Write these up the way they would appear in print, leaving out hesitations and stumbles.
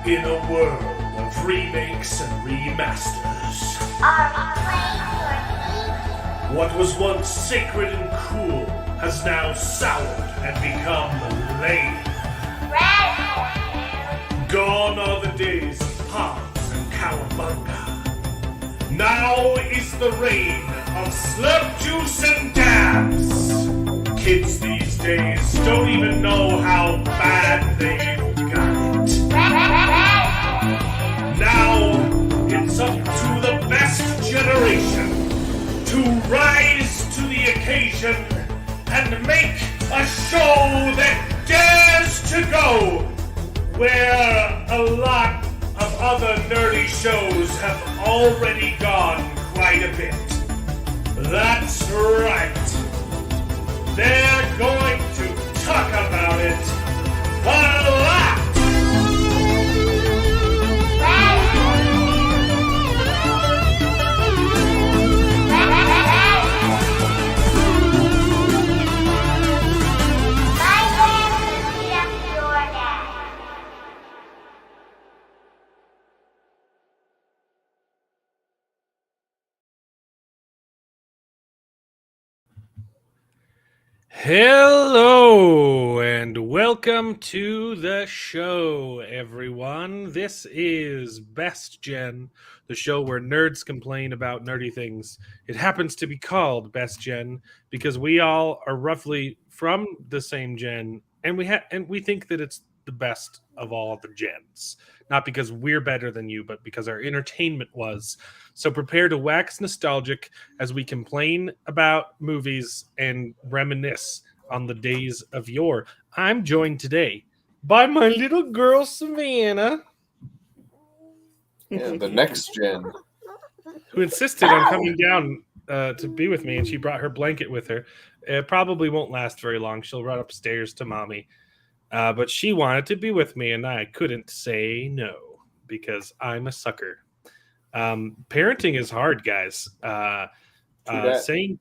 In a world of remakes and remasters, Are we playing for what was once sacred and cool has now soured and become lame. Red? Gone are the days of pods and cowabunga. Now is the reign of slurp juice and dabs. Kids these days don't even know how bad they've got it. Now it's up to the best generation to rise to the occasion and make a show that dares to go where a lot of other nerdy shows have already gone quite a bit. That's right. They're going to talk about it a lot. Hello and welcome to the show, everyone. This is Best Gen, the show where nerds complain about nerdy things. It happens to be called Best Gen because we all are roughly from the same gen, and we think that it's the best of all the gens. Not because we're better than you, but because our entertainment was. So prepare to wax nostalgic as we complain about movies and reminisce on the days of yore. I'm joined today by my little girl, Savannah, And the next gen. who insisted on coming down to be with me, and she brought her blanket with her. It probably won't last very long. She'll run upstairs to mommy. But she wanted to be with me, and I couldn't say no because I'm a sucker. Parenting is hard, guys. Saying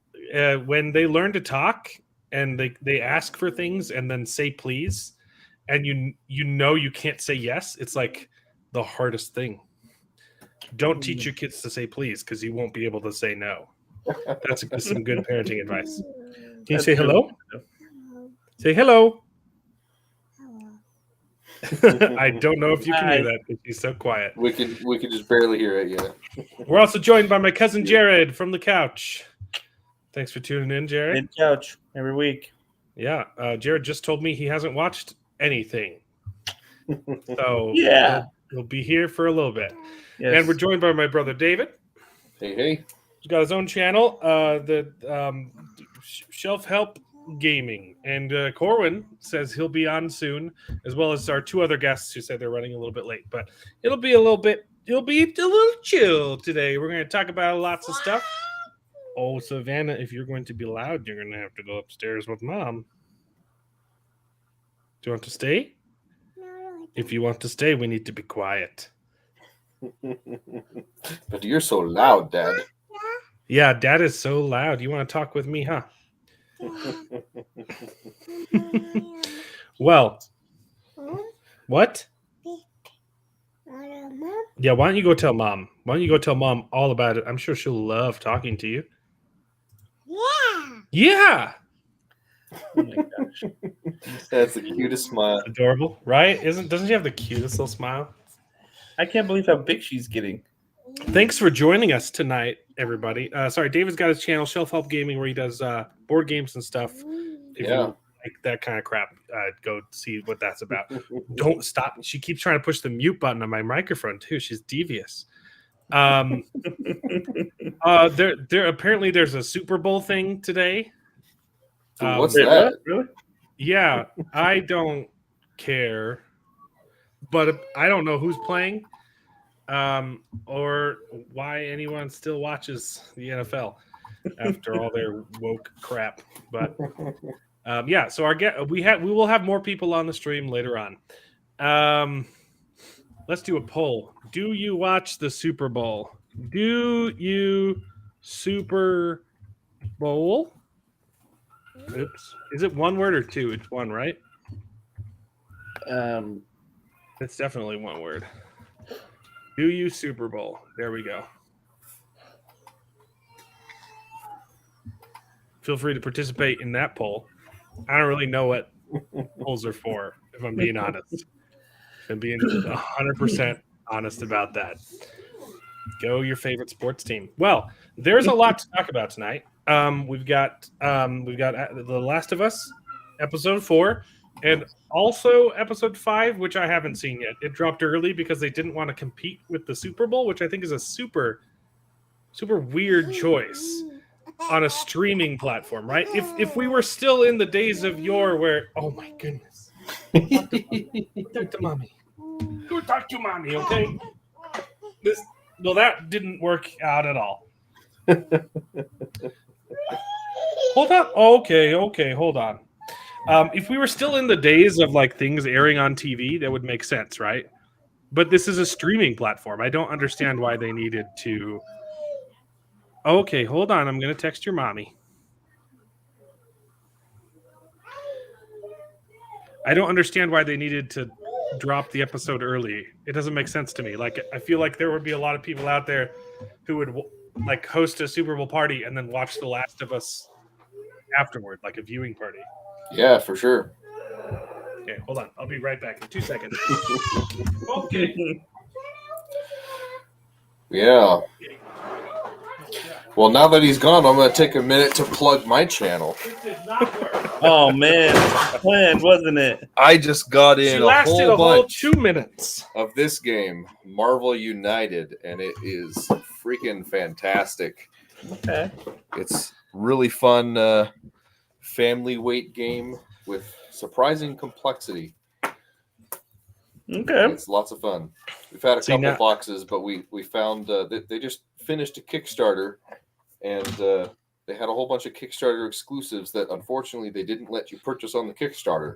when they learn to talk and they ask for things and then say please, and you know you can't say yes, it's like the hardest thing. Don't teach your kids to say please because you won't be able to say no. That's some good parenting advice. Can you say hello? Say hello. I don't know if you can hear that because she's so quiet. We can just barely hear it yet. We're also joined by my cousin Jared from the couch. Thanks for tuning in, Jared. In couch every week. Yeah, Jared just told me he hasn't watched anything, so Yeah. he'll be here for a little bit. Yes. And we're joined by my brother David. Hey. He's got his own channel, the Shelf Help Gaming, and Corwin says he'll be on soon, as well as our two other guests who said they're running a little bit late, but it'll be a little chill today. We're going to talk about lots of stuff. Oh, Savannah, if you're going to be loud, you're going to have to go upstairs with Mom. Do you want to stay? If you want to stay, we need to be quiet. But you're so loud, Dad. Yeah, Dad is so loud. You want to talk with me, huh? Well, what? Yeah, why don't you go tell Mom? Why don't you go tell Mom all about it? I'm sure she'll love talking to you. Yeah. Oh my gosh. That's the cutest smile. Adorable, right? Doesn't she have the cutest little smile? I can't believe how big she's getting. Thanks for joining us tonight, everybody. Sorry, David's got his channel, Shelf Help Gaming, where he does board games and stuff. If Yeah. you like that kind of crap, go see what that's about. Don't stop. She keeps trying to push the mute button on my microphone, too. She's devious. There apparently there's a Super Bowl thing today. What's Wait, that? what? Really? Yeah, I don't care, but I don't know who's playing, or why anyone still watches the NFL after all their woke crap. But yeah, so we will have more people on the stream later on. Let's do a poll. Do you watch the Super Bowl? Do you Super Bowl? Oops. Is it one word or two? It's one, right? It's definitely one word. Do you Super Bowl? There we go. Feel free to participate in that poll. I don't really know what polls are for, if I'm being honest. If I'm being 100% honest about that. Go your favorite sports team. Well, there's a lot to talk about tonight. We've got The Last of Us, episode 4, and also episode 5, which I haven't seen yet. It dropped early because they didn't want to compete with the Super Bowl, which I think is a super weird choice on a streaming platform, right? If we were still in the days of yore where, oh my goodness, talk to mommy. Go talk to mommy, okay? Well, that didn't work out at all. Hold on. Okay, hold on. If we were still in the days of like things airing on TV, that would make sense, right? But this is a streaming platform. I don't understand why they needed to. Okay, hold on. I'm going to text your mommy. I don't understand why they needed to drop the episode early. It doesn't make sense to me. Like, I feel like there would be a lot of people out there who would like host a Super Bowl party and then watch The Last of Us afterward, like a viewing party. Yeah, for sure. Okay, hold on. I'll be right back in 2 seconds. Okay. Yeah. Well, now that he's gone, I'm going to take a minute to plug my channel. It did not work. Oh man, planned, wasn't it? I just got in She lasted a a whole whole bunch 2 minutes. of this game, Marvel United, and it is freaking fantastic. Okay. It's really fun family weight game with surprising complexity. Okay. It's lots of fun. We've had a See, couple now- boxes, but we found that they just finished a Kickstarter, and they had a whole bunch of Kickstarter exclusives that unfortunately they didn't let you purchase on the Kickstarter.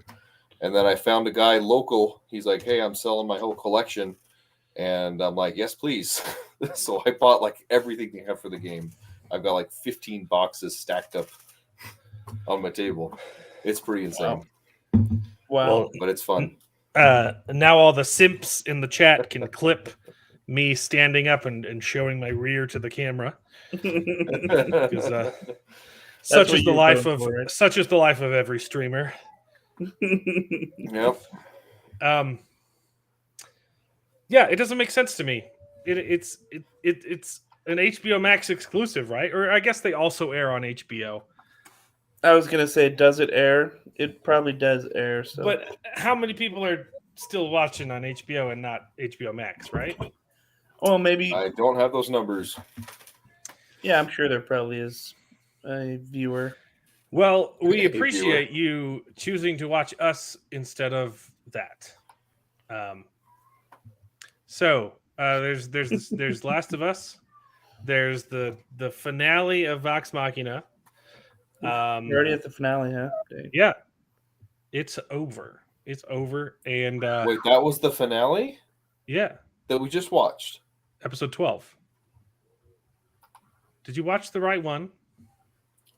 And then I found a guy local. He's like, "Hey, I'm selling my whole collection," and I'm like, "Yes, please." So I bought like everything they have for the game. I've got like 15 boxes stacked up on my table. It's pretty insane, Wow. but it's fun. Now all the simps in the chat can clip me standing up and showing my rear to the camera. Because such what is the you're life going of for, right? such is the life of every streamer. Yep. Yeah, it doesn't make sense to me. It's an HBO Max exclusive, right? Or I guess they also air on HBO. I was gonna say, does it air? It probably does air. So, But how many people are still watching on HBO and not HBO Max, right? well, maybe. I don't have those numbers. Yeah, I'm sure there probably is a viewer. Well, we Hey, appreciate you choosing to watch us instead of that. There's Last of Us. There's the finale of Vox Machina. You're already at the finale, huh? Dang. Yeah, it's over. It's over, and Wait, that was the finale yeah, that we just watched. episode 12. Did you watch the right one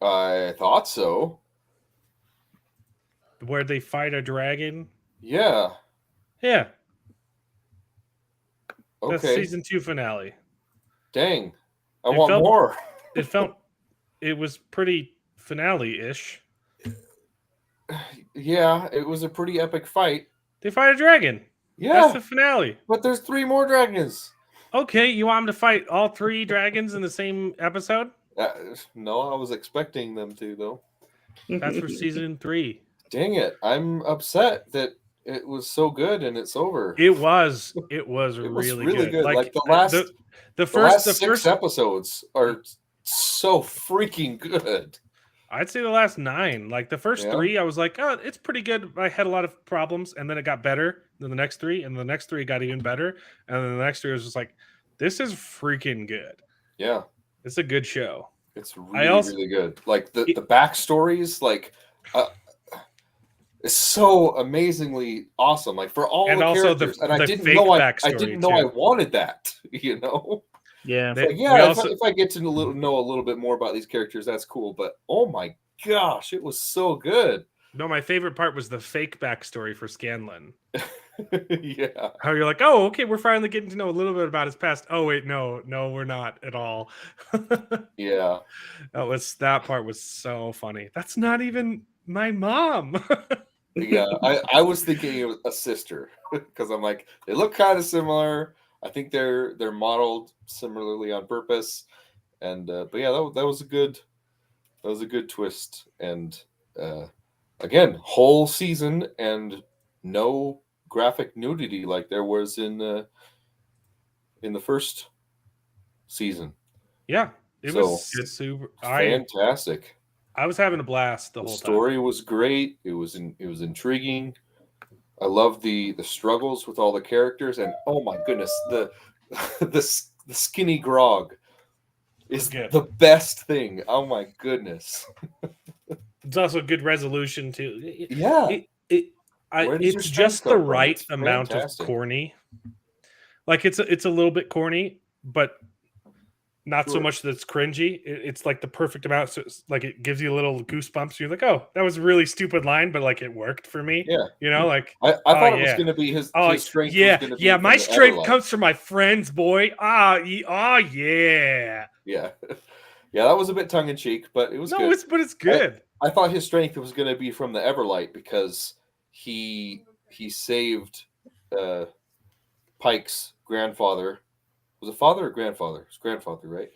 I thought so. where they fight a dragon? Yeah. Yeah, that's Okay. season 2 finale. Dang. I It want felt- more. It was pretty finale-ish. Yeah, it was a pretty epic fight. They fight a dragon. Yeah, That's the finale. but there's 3 more dragons. Okay, you want them to fight all 3 dragons in the same episode? No, I was expecting them to, though. That's for season 3. Dang it. I'm upset that it was so good and it's over. It was It was really, really good. Like, Like, the last the last first 6 episodes are so freaking good. I'd say the last 9. Like the first Yeah. 3, I was like, oh, it's pretty good. I had a lot of problems, and then it got better. Then the next 3, and the next 3 got even better, and then the next 3 was just like, this is freaking good. Yeah, It's a good show. it's really, also- really good. Like, the backstories, like, it's so amazingly awesome. Like, for all And the also the- characters. And I the didn't fake know I backstory, didn't know too. I wanted that, you know? Yeah. They- Like, yeah, we also- if I get to know a little bit more about these characters, that's cool. But oh my gosh, it was so good. No, my favorite part was the fake backstory for Scanlan. Yeah. How you're like, oh, okay, we're finally getting to know a little bit about his past. Oh wait, no, we're not at all. Yeah. That part was so funny. That's not even my mom. Yeah. I was thinking of a sister because I'm like, they look kind of similar. I think they're modeled similarly on purpose. And but yeah, that was a good twist. And again, whole season and no graphic nudity like there was in the first season. Yeah, it So, was super. Fantastic. I was having a blast the The whole time. story was great. It was intriguing. I love the struggles with all the characters, and oh my goodness, the the skinny Grog is Good. the best thing. Oh my goodness. It's also a good resolution too. Yeah. Where does your It's strength just the come from? right It's amount fantastic. of corny. Like it's a little bit corny, but not so Sure. much that it's cringy. It's like the perfect amount. So it's like it gives you a little goosebumps. You're like, oh, that was a really stupid line, but like it worked for me. Yeah. You know, like I Oh, thought it was yeah. going to be his strength. yeah, was gonna be yeah. from My the strength Everlight. comes from my friends, boy. Oh, yeah. Yeah. Yeah, that was a bit tongue in cheek, but it was good. It's good. I thought his strength was going to be from the Everlight because he saved Pike's grandfather. Was it father or grandfather? It's grandfather, right?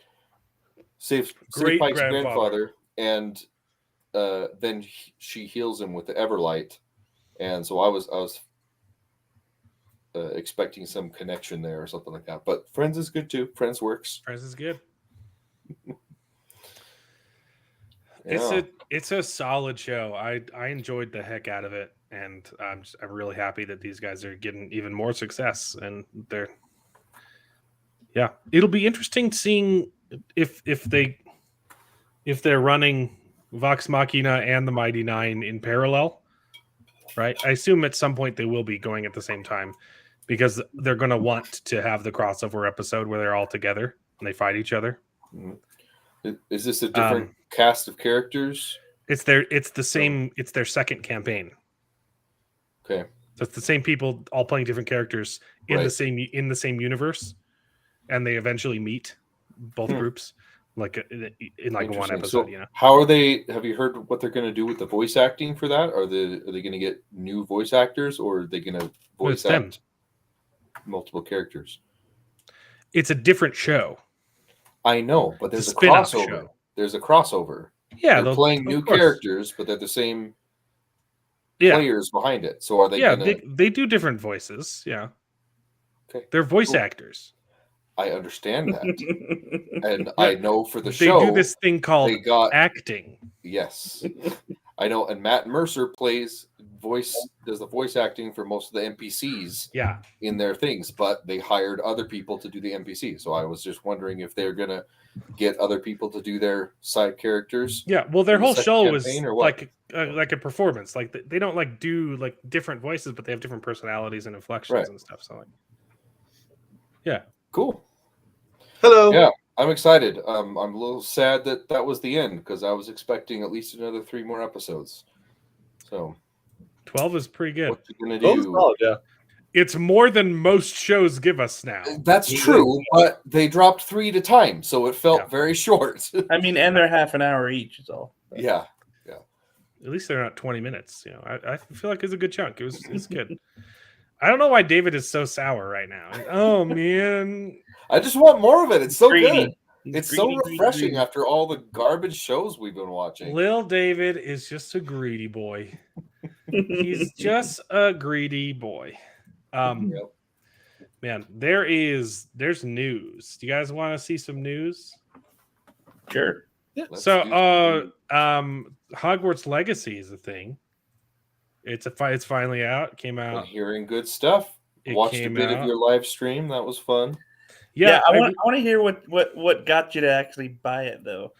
Saved Pike's grandfather, and then she heals him with the Everlight, and so I was expecting some connection there or something like that. But Friends is good too. Friends works. Friends is good. Yeah. It's a solid show. I enjoyed the heck out of it, and I'm really happy that these guys are getting even more success. And it'll be interesting seeing if they're running Vox Machina and the Mighty Nine in parallel, right? I assume at some point they will be going at the same time because they're going to want to have the crossover episode where they're all together and they fight each other. Mm-hmm. Is this a different cast of characters? It's the same. It's their second campaign. Okay. So it's the same people all playing different characters in the same universe, and they eventually meet both groups like in like one episode. So how are they? Have you heard what they're going to do with the voice acting for that? Are they going to get new voice actors, or are they going to voice act multiple characters? It's a different show. I know, but there's a spin-off crossover. show. There's a crossover. Yeah, they're playing new characters, but they're the same players behind it. So are they? Yeah, they do different voices. Yeah. Okay. They're voice actors. I understand that, and I know for the show they do this thing called acting. Yes, I know, and Matt Mercer does the voice acting for most of the NPCs. Yeah, in their things, but they hired other people to do the NPCs. So I was just wondering if they're gonna get other people to do their side characters. Yeah, well, their whole show was like a performance. Like they don't like do like different voices, but they have different personalities and inflections and stuff. So like, yeah, cool. Hello. Yeah, I'm excited. I'm a little sad that was the end because I was expecting at least another 3 more episodes. So 12 is pretty good. What you gonna do? Yeah. It's more than most shows give us now. That's true, but they dropped 3 at a time, so it felt very short. I mean, and they're half an hour each is all. Yeah. At least they're not 20 minutes. You know, I feel like it's a good chunk. It's good. I don't know why David is so sour right now. Oh man, I just want more of it. It's so Greedy. good. It's so refreshing after all the garbage shows we've been watching. Lil David is just a greedy boy. He's just a greedy boy. Man, there's news. Do you guys want to see some news? Sure. So, Hogwarts Legacy is a thing. It's finally out. It came out. Been hearing good stuff. Watched a bit of your live stream. That was fun. Yeah, I want to hear what got you to actually buy it though.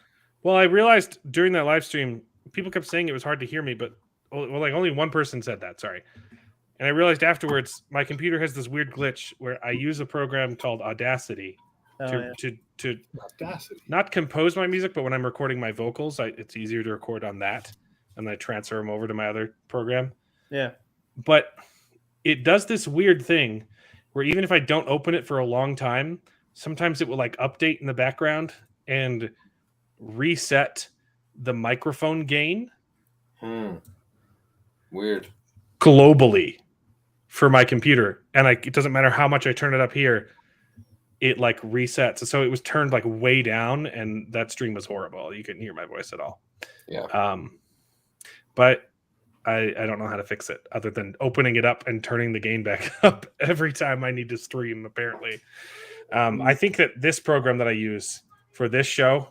Well, I realized during that live stream, people kept saying it was hard to hear me, but like only one person said that. Sorry. And I realized afterwards, my computer has this weird glitch where I use a program called Audacity to not compose my music, but when I'm recording my vocals, it's easier to record on that and I transfer them over to my other program. Yeah. But it does this weird thing where even if I don't open it for a long time, sometimes it will like update in the background and reset the microphone gain Weird. globally for my computer. And it doesn't matter how much I turn it up here, it like resets. So it was turned like way down, and that stream was horrible. You couldn't hear my voice at all. Yeah. But I don't know how to fix it other than opening it up and turning the gain back up every time I need to stream, apparently. I think that this program that I use for this show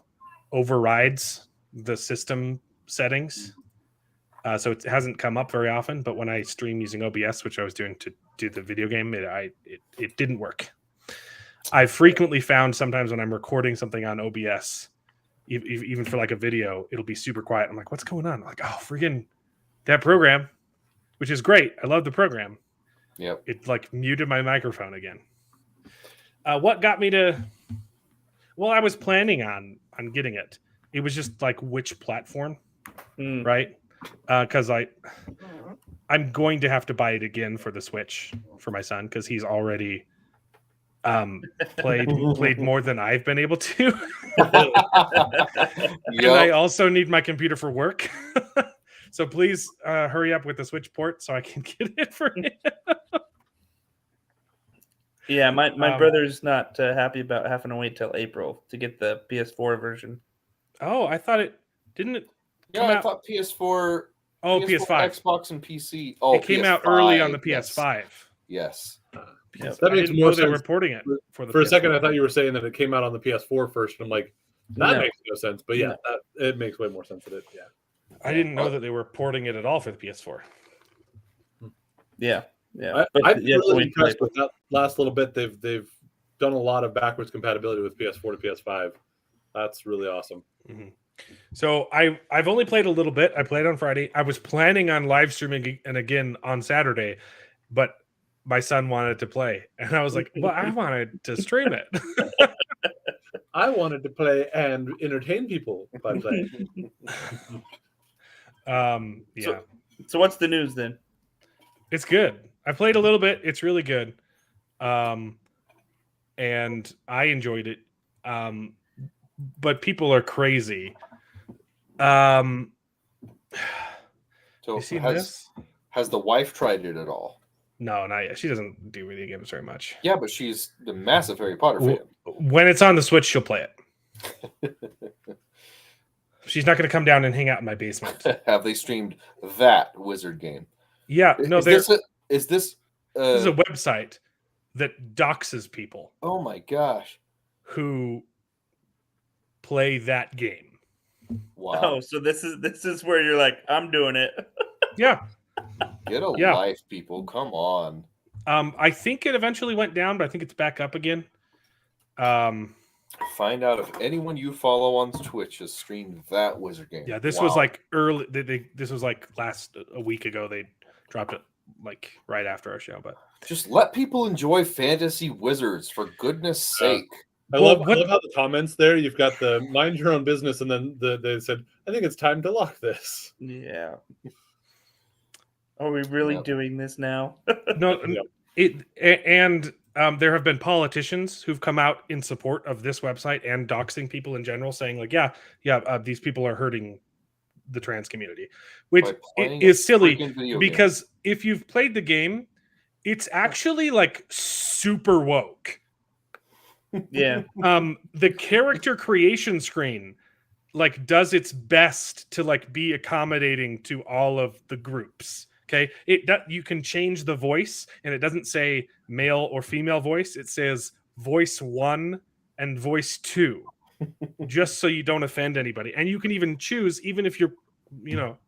overrides the system settings. So it hasn't come up very often, but when I stream using OBS, which I was doing to do the video game, it didn't work. I've frequently found sometimes when I'm recording something on OBS, even for like a video, it'll be super quiet. I'm like, what's going on? I'm like, oh, friggin' that program, which is great. I love the program. Yep. It like muted my microphone again. What got me to? Well, I was planning on getting it. It was just like which platform, right? Because I'm going to have to buy it again for the Switch for my son because he's already played more than I've been able to. And I also need my computer for work. So please hurry up with the Switch port so I can get it for him. Yeah, my brother's not happy about having to wait till April to get the PS4 version. Oh, I thought it didn't. I thought PS4. Oh, PS5, Xbox, and PC. Oh, it came PS5, out early on the PS5. Yes. Because That I makes didn't more know they sense. were porting it for the For a PS4. second, I thought you were saying that it came out on the PS4 first, and I'm like, that No. makes no sense. But yeah, it makes way more sense that it. Yeah. I didn't know that they were porting it at all for the PS4. Yeah. But I'm you have to really wait till impressed April. with that last little bit. They've done a lot of backwards compatibility with PS4 to PS5. That's really awesome. Mm-hmm. So I've only played a little bit. I played on Friday. I was planning on live streaming and again on Saturday, but my son wanted to play, and I was like, "Well, I wanted to stream it." I wanted to play and entertain people by playing. Yeah, So what's the news then? it's good. I played a little bit. It's really good, and I enjoyed it. But people are crazy. So You seen has the wife tried it at all? No, not yet. She doesn't do video games very much. Yeah, but she's the massive Harry Potter fan. When it's on the Switch, she'll play it. She's not going to come down and hang out in my basement. Have they streamed that wizard game? Yeah, no. Is this This is a website that doxes people Oh my gosh! who play that game. Wow! Oh, so this is where you're like, I'm doing it. Yeah. Get a Yeah. life, people! Come on. I think it eventually went down, but I think it's back up again. Find out if anyone you follow on Twitch has streamed that wizard game. Yeah, this Wow. was like early. This was like a week ago. They dropped it like right after our show. But Just let people enjoy fantasy wizards for goodness sake. I love how the comments there. You've got the mind your own business, and then they said, "I think it's time to lock this." Yeah. Are we really doing this now? no, there have been politicians who've come out in support of this website and doxing people in general, saying like, these people are hurting the trans community, which By playing is a silly freaking video because if you've played the game, it's actually like super woke. Yeah. The character creation screen like does its best to like be accommodating to all of the groups. Okay, you can change the voice, and it doesn't say male or female voice. It says voice 1 and voice 2, just so you don't offend anybody. And you can even choose, even if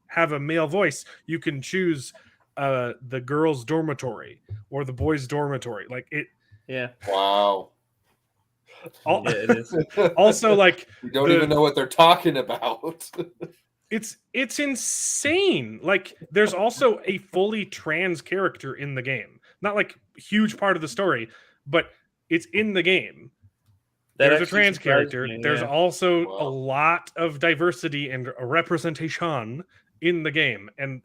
have a male voice, you can choose the girls' dormitory or the boys' dormitory. Like it. Yeah. Wow. Yeah, it is. Also, like You don't even know what they're talking about. It's insane. Like there's also a fully trans character in the game. Not like huge part of the story, but it's in the game. There's a trans character. There's also a lot of diversity and a representation in the game, and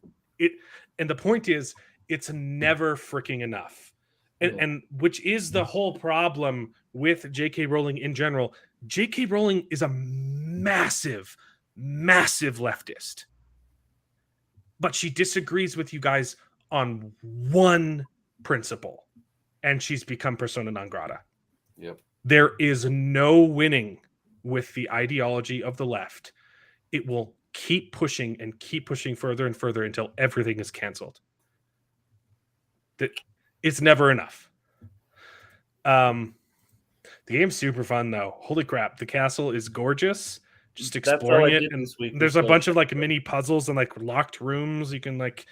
the point is, it's never freaking enough, and which is the whole problem with J.K. Rowling in general. J.K. Rowling is a massive leftist, but she disagrees with you guys on one principle, and she's become persona non grata. Yep. There is no winning with the ideology of the left. It will keep pushing and keep pushing further and further until everything is canceled. It's never enough. The game's super fun though. Holy crap, the castle is gorgeous. Just exploring it, and there's a bunch of like mini puzzles and like locked rooms you can like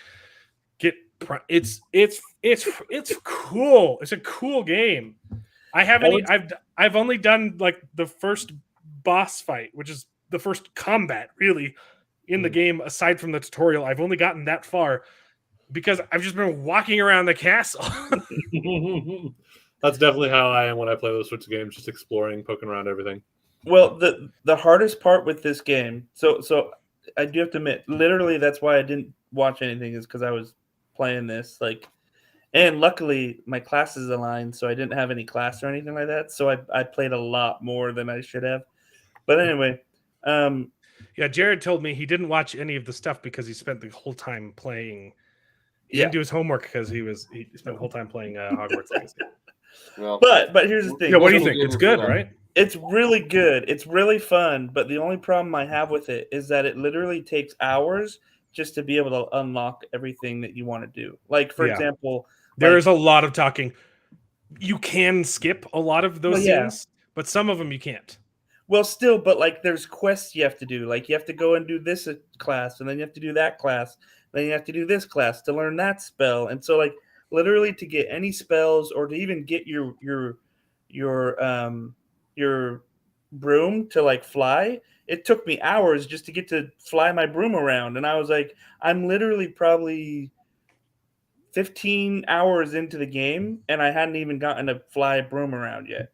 get. It's cool. It's a cool game. I've only done like the first boss fight, which is the first combat really in the game aside from the tutorial. I've only gotten that far because I've just been walking around the castle. That's definitely how I am when I play those sorts of games, just exploring, poking around everything. Well, the hardest part with this game, so I do have to admit, literally that's why I didn't watch anything, is because I was playing this, like, and luckily my class is aligned, so I didn't have any class or anything like that. So I played a lot more than I should have. But anyway, yeah, Jared told me he didn't watch any of the stuff because he spent the whole time playing. He didn't do his homework because he spent the whole time playing Hogwarts Legacy. Well, but here's the thing. Yeah, what do you think? It's good, right? It's really good. It's really fun. But the only problem I have with it is that it literally takes hours just to be able to unlock everything that you want to do. Like, for example, there is a lot of talking. You can skip a lot of those scenes, but some of them you can't. Well, still, but like there's quests you have to do. Like you have to go and do this class, and then you have to do that class. Then you have to do this class to learn that spell. And so like literally to get any spells or to even get your broom to like fly, it took me hours just to get to fly my broom around. And I was like, I'm literally probably 15 hours into the game and I hadn't even gotten to fly a broom around yet.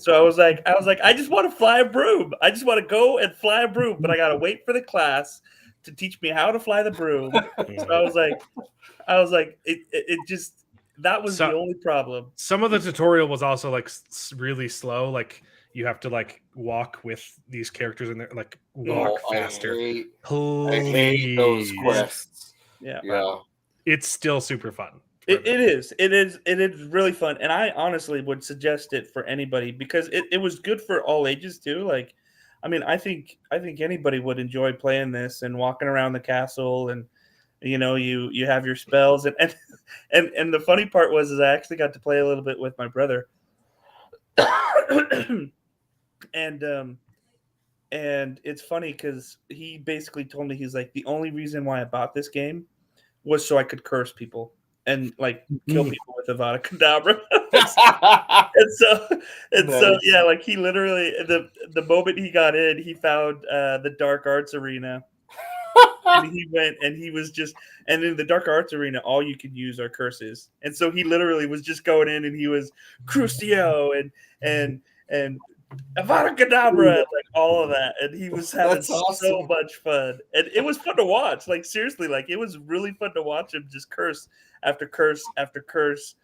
So I was like, I just want to fly a broom. I just want to go and fly a broom, but I got to wait for the class to teach me how to fly the broom. So I was like, it just, that was the only problem. Some of the tutorial was also like really slow. Like you have to like walk with these characters in there, like walk faster. I hate those quests. Yeah. It's still super fun. It is really fun. And I honestly would suggest it for anybody because it was good for all ages too. Like, I mean, I think anybody would enjoy playing this and walking around the castle, and you know, you have your spells, and the funny part was I actually got to play a little bit with my brother, and it's funny because he basically told me, he's like, the only reason why I bought this game was so I could curse people and like kill people with Avada Kedavra. and so yeah, like he literally the moment he got in, he found the Dark Arts Arena. And he went and he was just, and in the Dark Arts Arena, all you could use are curses. And so he literally was just going in and he was Crucio and Avada Kedavra, like all of that. And he was having so much fun. And it was fun to watch. Like seriously, like it was really fun to watch him just curse after curse after curse.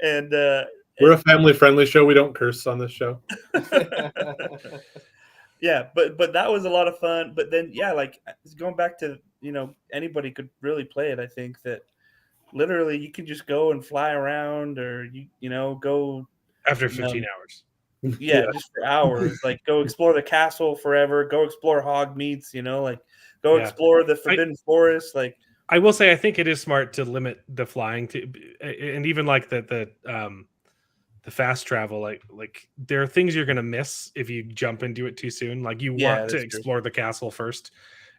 And we're a family-friendly show. We don't curse on this show. Yeah, but that was a lot of fun. But then, yeah, like going back to, you know, anybody could really play it. I think that literally you can just go and fly around, or you know, go after 15 hours. Yeah, just for hours. Like go explore the castle forever. Go explore Hogmeats. You know, like go explore the Forbidden Forest. Like I will say, I think it is smart to limit the flying to, and even like the fast travel, like there are things you're gonna miss if you jump into it too soon. Like you want to explore the castle first,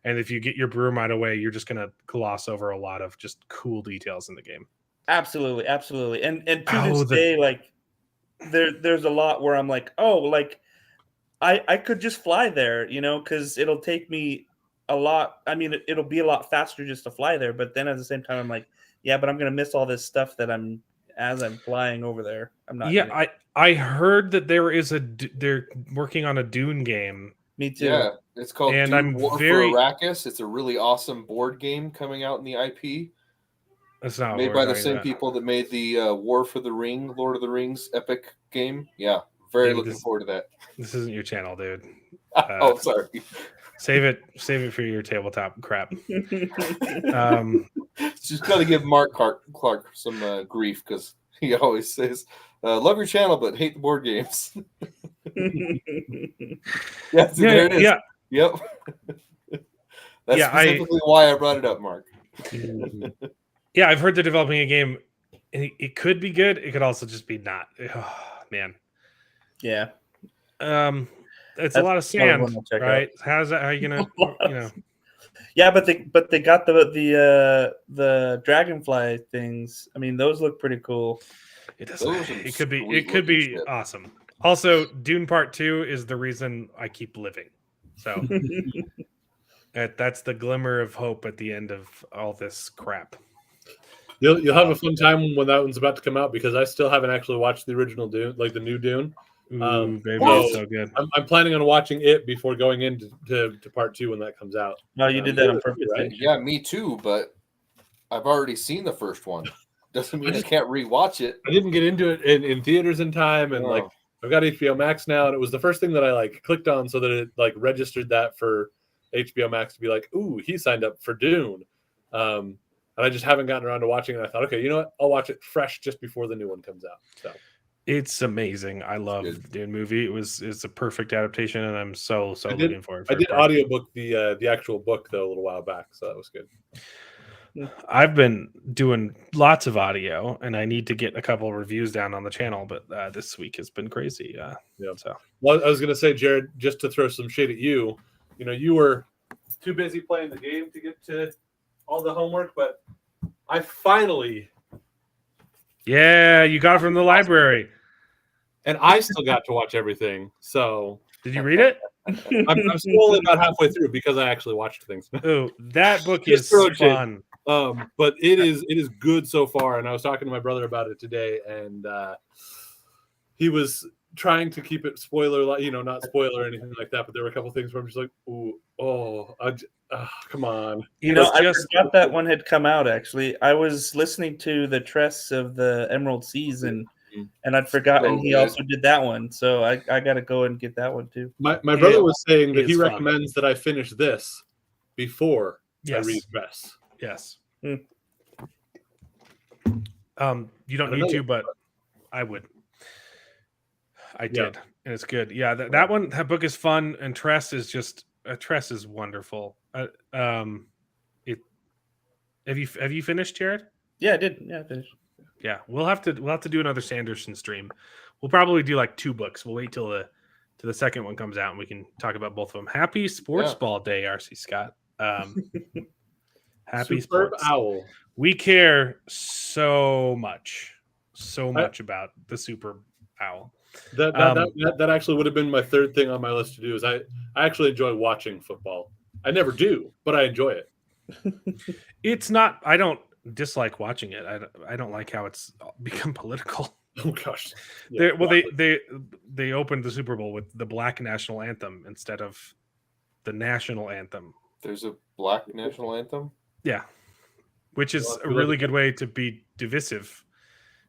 and if you get your broom right away, you're just gonna gloss over a lot of just cool details in the game. Absolutely. And to this day, like there's a lot where I'm like, oh, like I could just fly there, you know, because it'll take me a lot. I mean, it'll be a lot faster just to fly there, but then at the same time, I'm like, yeah, but I'm gonna miss all this stuff that as I'm flying over there. I'm not. Yeah, I heard that they're working on a Dune game. Me too. Yeah, It's called And Dune I'm War very- for Arrakis. It's a really awesome board game coming out in the IP. That's not Made what by we're the talking same about. people that made the War for the Ring, Lord of the Rings epic game. Yeah, very Dude, looking forward to that. This isn't your channel, dude. Oh, sorry. Save it for your tabletop crap. Just got to give Mark Clark some grief because he always says, "Love your channel, but hate the board games." Yeah, see, there it is. Yeah. Yep. That's Yeah, specifically why I brought it up, Mark. Yeah, I've heard they're developing a game, and it could be good. It could also just be not. Oh, man. Yeah. It's That's a lot of another one sand, I'll check right? How's that? How are you gonna, you know? Yeah, but they got the dragonfly things. I mean, those look pretty cool. It does. Those are It could be. sweet It could looking be shit. awesome. Also, Dune Part 2 is the reason I keep living. So that's the glimmer of hope at the end of all this crap. You'll have a fun time when that one's about to come out because I still haven't actually watched the original Dune, like the new Dune. Ooh, baby, so it's so good. I'm planning on watching it before going into to part 2 when that comes out. No, you did that on purpose, right? didn't you? Yeah, me too. But I've already seen the first one. Doesn't mean I can't rewatch it. I didn't get into it in theaters in time, and like I've got HBO Max now, and it was the first thing that I like clicked on so that it like registered that for HBO Max to be like, ooh, he signed up for Dune. And I just haven't gotten around to watching it. I thought, okay, you know what? I'll watch it fresh just before the new one comes out. So It's amazing. I love good. the Dune movie. It's a perfect adaptation, and I'm so looking forward. I did audiobook the actual book though a little while back, so that was good. I've been doing lots of audio, and I need to get a couple of reviews down on the channel, but this week has been crazy. Yeah. So Well, I was gonna say, Jared, just to throw some shade at you, you know, you were too busy playing the game to get to all the homework, but I finally, yeah, you got it from the library. and I still got to watch everything. So Did you read it? I'm still only about halfway through because I actually watched things. Oh, that book Just is throw it in. fun. But it is good so far. And I was talking to my brother about it today, and he was trying to keep it spoiler, you know, not spoiler or anything like that. But there were a couple things where I'm just like, ooh, come on. You know, I forgot that one had come out. Actually, I was listening to the Tress of the Emerald Seas, and I'd forgotten he also did that one. So I got to go and get that one too. My brother was saying that he fun. recommends that I finish this before I read Tress. Yes. Hmm. You don't need to, but I would. I did, and it's good. Yeah, that book is fun, and Tress is just Tress is wonderful. Have you finished, Jared? Yeah, I did. Yeah, I finished. Yeah, we'll have to do another Sanderson stream. We'll probably do like 2 books. We'll wait till the second one comes out, and we can talk about both of them. Happy Sports Ball Day, RC Scott. Happy Sports Owl. We care so much about the Super Owl. That actually would have been my third thing on my list to do. Is I actually enjoy watching football. I never do, but I enjoy it. It's not. I don't dislike watching it. I don't like how it's become political. Oh gosh. Yeah, they opened the Super Bowl with the Black national anthem instead of the national anthem. There's a Black national anthem? Yeah. Which is a really good way to be divisive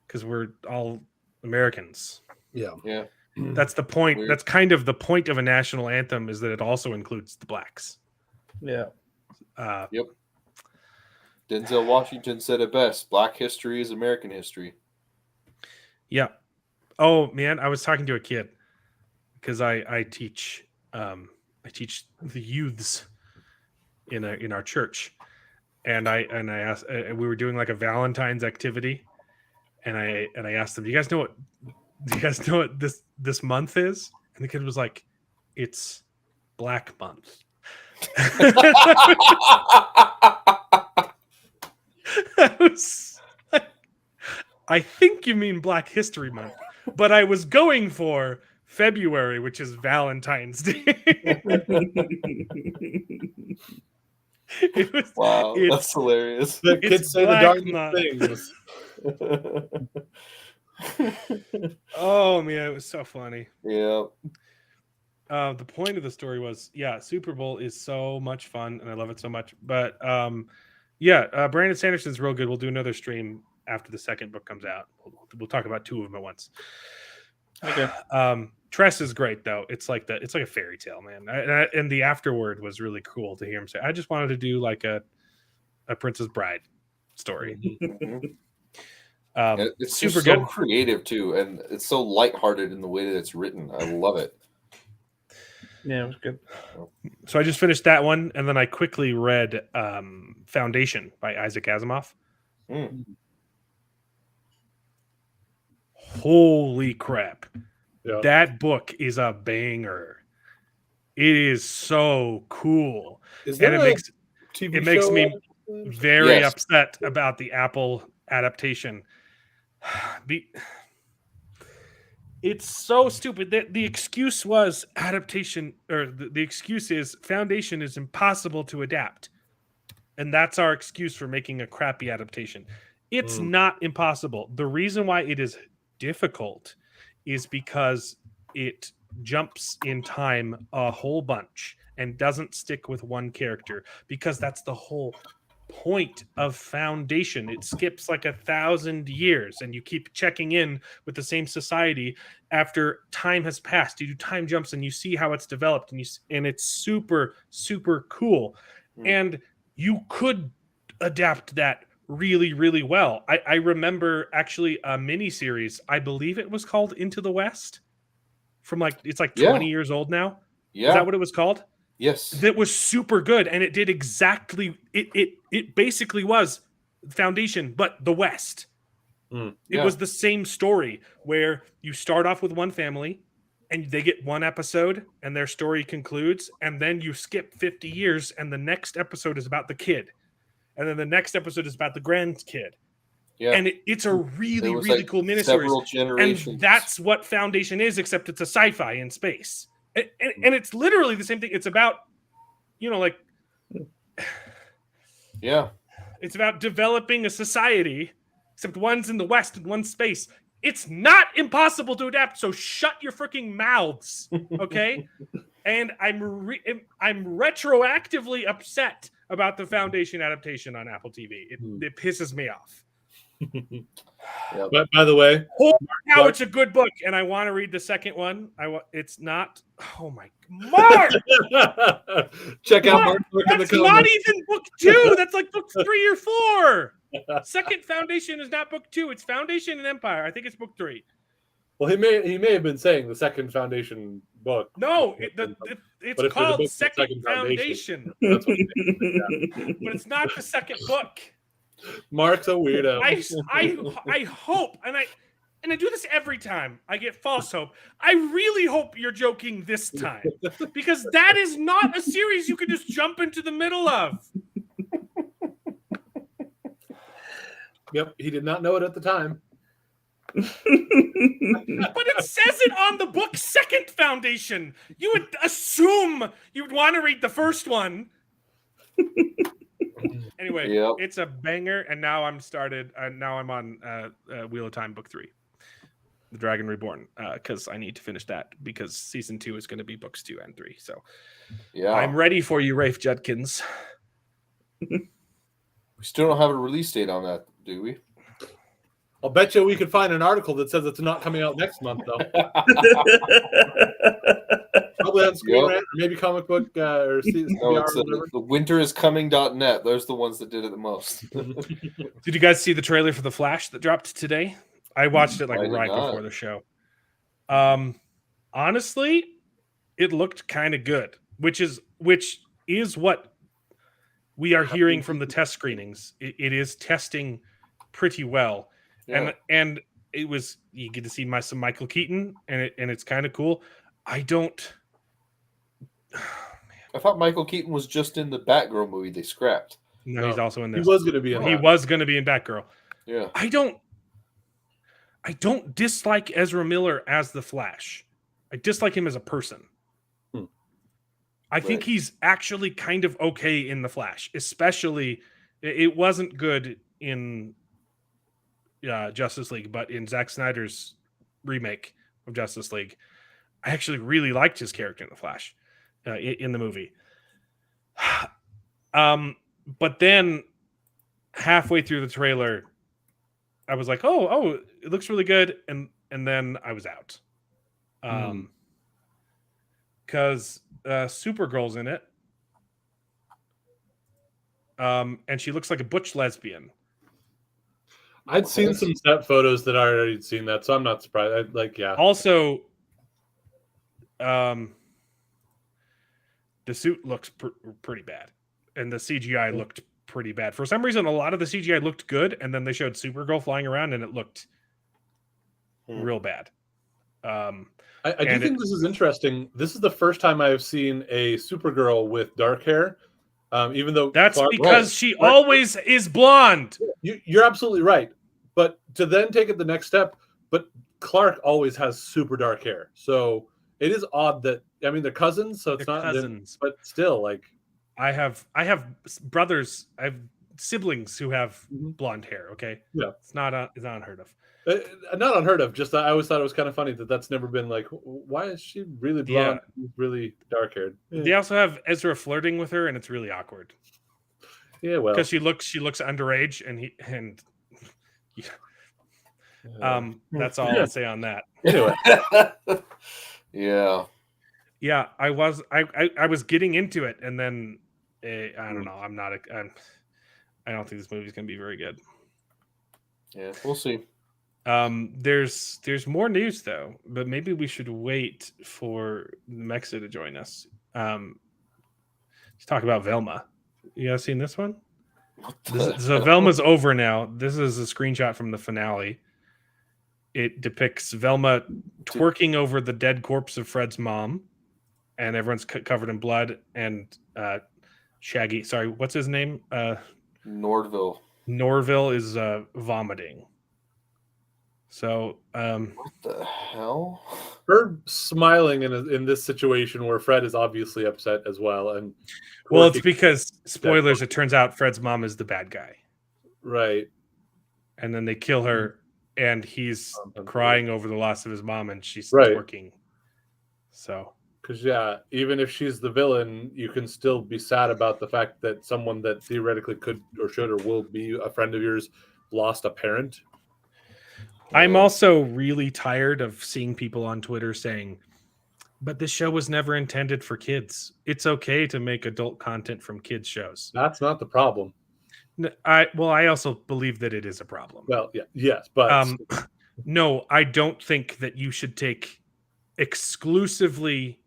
because we're all Americans. Yeah. Yeah. That's the point. Weird. That's kind of the point of a national anthem is that it also includes the blacks. Yeah. Yep. Denzel Washington said it best. Black history is American history. Yeah. Oh man, I was talking to a kid because I teach the youths in our church, and I asked we were doing like a Valentine's activity, and I asked them, do you guys know what this month is? And the kid was like, it's Black Month. I think you mean Black History Month, but I was going for February, which is Valentine's Day. Wow, that's hilarious. The kids say the darndest things. things. Oh man, it was so funny. Yeah. Yeah. Oh man, it was so funny. Yeah. The point of the story was, yeah, Super Bowl is so much fun, and I love it so much. But Brandon Sanderson's real good. We'll do another stream after the second book comes out. We'll talk about two of them at once. Okay. Tress is great though. It's like a fairy tale, man. And the afterword was really cool to hear him say, "I just wanted to do like a Princess Bride story." Mhm. It's super just so good. creative too, and it's so lighthearted in the way that it's written. I love it. Yeah, it was good. So I just finished that one, and then I quickly read Foundation by Isaac Asimov. Mm. Holy crap. Yeah. That book is a banger. It is so cool. Is And there it TV makes show me adaptation? very Yes. upset about the Apple adaptation. It's so stupid. The excuse was adaptation, or the excuse is Foundation is impossible to adapt. And that's our excuse for making a crappy adaptation. It's not impossible. The reason why it is difficult is because it jumps in time a whole bunch and doesn't stick with one character, because that's the whole point of Foundation. It skips like 1,000 years and you keep checking in with the same society after time has passed. You do time jumps and you see how it's developed, and it's super, super cool. And you could adapt that really, really well. I remember actually a mini series, I believe it was called Into the West, from it's like 20 years old now. Yeah. Is that what it was called? Yes. That was super good, and it did exactly it basically was Foundation, but the West. It was the same story where you start off with one family and they get one episode and their story concludes, and then you skip 50 years and the next episode is about the kid, and then the next episode is about the grandkid. Yeah. And it's a really, There was, really like, cool miniseries. several generations. And that's what Foundation is, except it's a sci-fi in space. And it's literally the same thing. It's about, Yeah. it's about developing a society, except one's in the West and one's space. It's not impossible to adapt, so shut your freaking mouths, okay? And I'm retroactively upset about the Foundation adaptation on Apple TV. It pisses me off. But by the way, Now it's a good book, and I want to read the second one. It's not. Oh my, Mark! check out Mark, Mark's book in the that's not comments. even book 2. That's like book 3 or 4. Second Foundation is not book 2. It's Foundation and Empire. I think it's book 3. Well, he may have been saying the second Foundation book. No, But it's if there's a called book, Second Foundation. That's what he meant. But it's not the second book. Mark's a weirdo. I hope, and I do this every time I get false hope. I really hope you're joking this time, because that is not a series you can just jump into the middle of. Yep, he did not know it at the time. But it says it on the book Second Foundation. You would assume you'd want to read the first one. Anyway, It's a banger, and now I'm on Wheel of Time book 3, The Dragon Reborn, because I need to finish that, because season 2 is going to be books 2 and 3. So I'm ready for you, Rafe Judkins. We still don't have a release date on that, do we? I'll bet you we could find an article that says it's not coming out next month, though. Probably on Screen Rant, or maybe Comic Book or CBR. No, it's the winteriscoming.net. Those are the ones that did it the most. Did you guys see the trailer for The Flash that dropped today? I watched it right before the show. Honestly, it looked kind of good, which is what we are hearing from the test screenings. It is testing pretty well. Yeah. And it was, you get to see some Michael Keaton, and it's kind of cool. I thought Michael Keaton was just in the Batgirl movie they scrapped. No, he's also in this. He was going to be in He was going to be in Batgirl. Yeah. I don't dislike Ezra Miller as the Flash. I dislike him as a person. I think he's actually kind of okay in the Flash, especially it wasn't good in Justice League, but in Zack Snyder's remake of Justice League, I actually really liked his character in the Flash, in the movie. But then halfway through the trailer, I was like, oh, it looks really good, and then I was out. Because Supergirl's in it, and she looks like a butch lesbian. I'd seen some set photos that I already seen that, so I'm not surprised. Also, the suit looks pretty bad, and the CGI looked pretty bad. For some reason, a lot of the CGI looked good, and then they showed Supergirl flying around, and it looked real bad. I do think this is interesting. This is the first time I've seen a Supergirl with dark hair. Even though that's because she always is blonde. You're absolutely right. But to then take it the next step, but Clark always has super dark hair. So it is odd that, I mean, they're cousins, so it's not cousins, but still, like, I have brothers, I have siblings who have blonde hair. Okay, yeah, it's not unheard of. Not unheard of. Just I always thought it was kind of funny that that's never been like, why is she really blonde, really dark haired? They also have Ezra flirting with her, and it's really awkward. Yeah, well, because she looks underage, and that's all I'll say on that. Anyway, yeah. I was getting into it, and then I don't know. I don't think this movie's gonna be very good. Yeah, we'll see. There's more news though, but maybe we should wait for Mexa to join us. Let's talk about Velma. You guys seen this one? So Velma's over now. This is a screenshot from the finale. It depicts Velma twerking over the dead corpse of Fred's mom, and everyone's covered in blood. And Shaggy, sorry, what's his name? Nordville. Norville is vomiting. So, what the hell? Her smiling in this situation where Fred is obviously upset as well, and well, it's because spoilers. It turns out Fred's mom is the bad guy, right? And then they kill her, and he's crying over the loss of his mom, and she's twerking. So, because even if she's the villain, you can still be sad about the fact that someone that theoretically could or should or will be a friend of yours lost a parent. I'm also really tired of seeing people on Twitter saying, but this show was never intended for kids. It's okay to make adult content from kids shows. That's not the problem. I also believe that it is a problem. Well, yes, but no, I don't think that you should take exclusively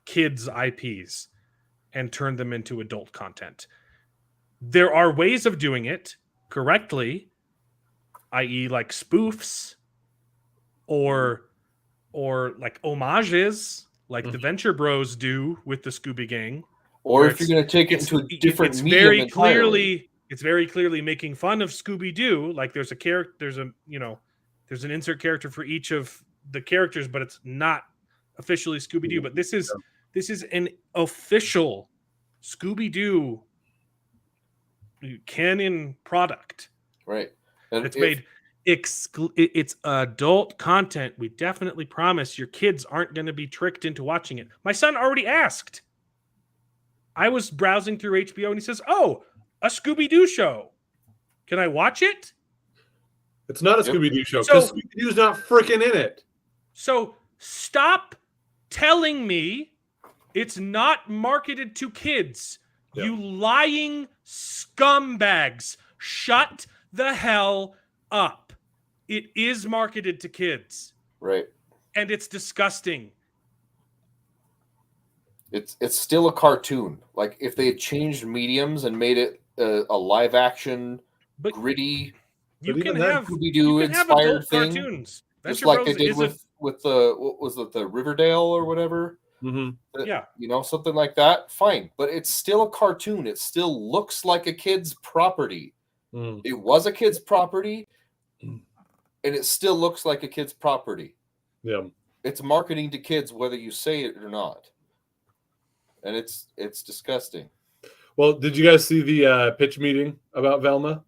kids' IPs and turn them into adult content. There are ways of doing it correctly, i.e. like spoofs or like homages like the Venture Bros do with the Scooby Gang. Or if you're going to take it into a different medium entirely. It's very clearly making fun of Scooby-Doo. Like there's an insert character for each of the characters, but it's not officially Scooby-Doo. But this is an official Scooby-Doo canon product. Right. And it's made it's adult content. We definitely promise your kids aren't going to be tricked into watching it. My son already asked. I was browsing through HBO and he says, "Oh, a Scooby-Doo show. Can I watch it?" It's not a Scooby-Doo show because Scooby-Doo's not freaking in it. So stop telling me it's not marketed to kids. Yep. You lying scumbags. Shut the hell up. It is marketed to kids. Right. And it's disgusting. It's still a cartoon. Like if they had changed mediums and made it a live action, gritty, you can have Scooby-Doo inspired thing, cartoons. Just like they did with the what was it, the Riverdale or whatever. Mm-hmm. Something like that. Fine, but it's still a cartoon. It still looks like a kid's property. Mm. It was a kid's property, and it still looks like a kid's property. Yeah, it's marketing to kids whether you say it or not, and it's disgusting. Well, did you guys see the pitch meeting about Velma?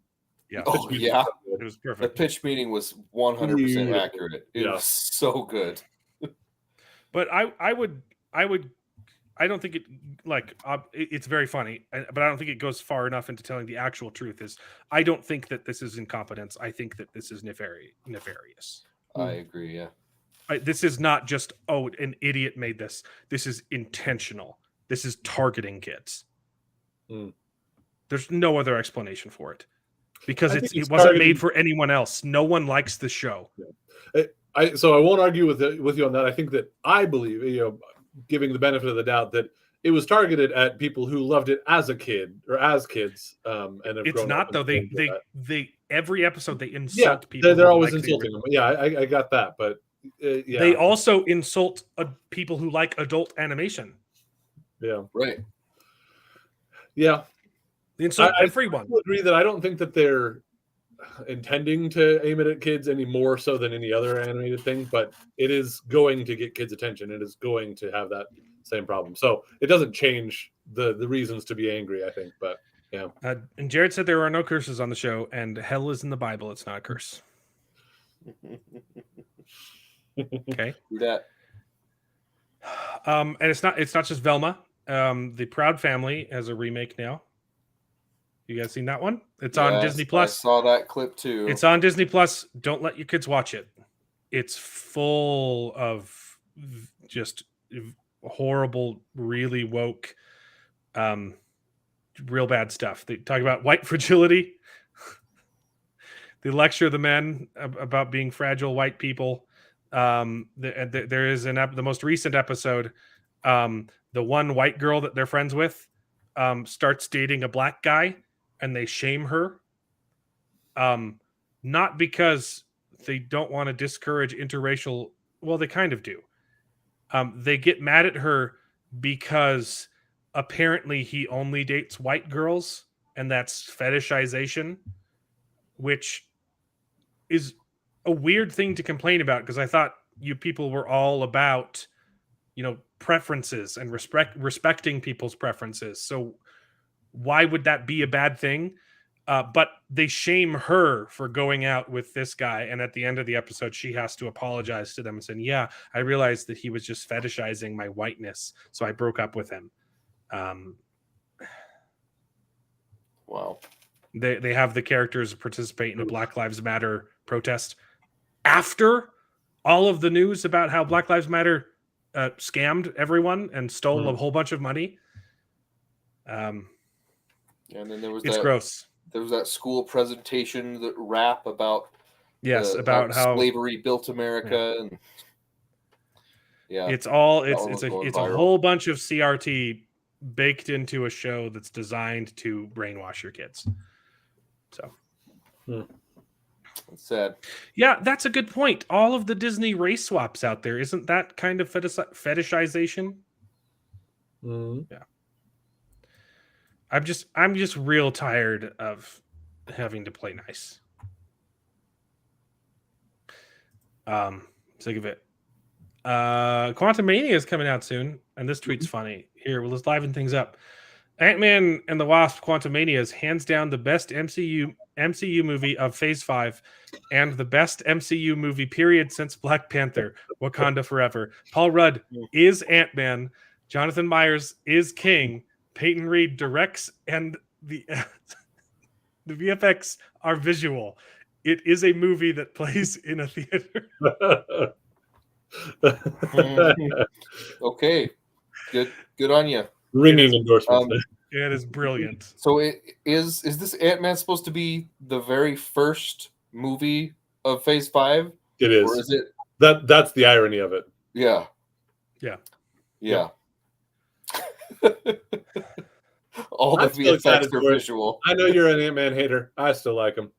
Yeah. Yeah. It was perfect. The pitch meeting was 100% accurate. It was so good. But I don't think it it's very funny, but I don't think it goes far enough into telling the actual truth. I don't think that this is incompetence. I think that this is nefarious. I agree. Yeah. This is not just an idiot made this. This is intentional. This is targeting kids. Mm. There's no other explanation for it because I think it it's wasn't targeting- made for anyone else. No one likes the show. So I won't argue with you on that. I think that I believe, giving the benefit of the doubt, that it was targeted at people who loved it as a kid or as kids. And have It's grown not up though. and things like that. They every episode they insult Yeah, people. they're who always like the insulting them. Yeah, I got that, but yeah, They also insult people who like adult animation. yeah, Right. yeah. They insult I everyone. agree that I don't think that they're intending to aim it at kids any more so than any other animated thing, but it is going to get kids' attention. It is going to have that same problem. So it doesn't change the reasons to be angry, I think, but yeah. And Jared said there are no curses on the show, and hell is in the Bible. It's not a curse. Okay. Do that. And it's not just Velma. The Proud Family has a remake now. You guys seen that one? It's on Yes, Disney I Plus. saw that clip too. It's on Disney Plus. Don't let your kids watch it. It's full of just horrible, really woke, real bad stuff. They talk about white fragility. They lecture the men about being fragile white people. There is the most recent episode. The one white girl that they're friends with starts dating a black guy, and they shame her. Not because they don't want to discourage interracial. Well, they kind of do. They get mad at her because apparently he only dates white girls, and that's fetishization, which is a weird thing to complain about, because I thought you people were all about, preferences and respecting people's preferences. So why would that be a bad thing? But they shame her for going out with this guy, and at the end of the episode, she has to apologize to them and saying, "Yeah, I realized that he was just fetishizing my whiteness, so I broke up with him." Wow. They have the characters participate in a Black Lives Matter protest after all of the news about how Black Lives Matter scammed everyone and stole a whole bunch of money. And then there was It's gross. There was that school presentation, that rap about about how slavery built America, and it's a viral. whole bunch of CRT baked into a show that's designed to brainwash your kids. So It's sad. yeah, that's a good point. All of the Disney race swaps out there, isn't that kind of fetishization? Mm-hmm. Yeah. I'm just real tired of having to play nice. Sick of it. Quantum Mania is coming out soon, and this tweet's funny. Here, let's liven things up. Ant-Man and the Wasp: Quantumania is hands down the best MCU movie of Phase 5 and the best MCU movie period since Black Panther: Wakanda Forever. Paul Rudd is Ant-Man. Jonathan Myers is King. Peyton Reed directs, and the VFX are visual. It is a movie that plays in a theater. Okay, good on you. Ringing endorsement. It is brilliant. So is this Ant-Man supposed to be the very first movie of Phase 5? It is. Or is it? That's the irony of it. Yeah. All the I'm still excited VFX are for it. visual. I know you're an Ant-Man hater. I still like him.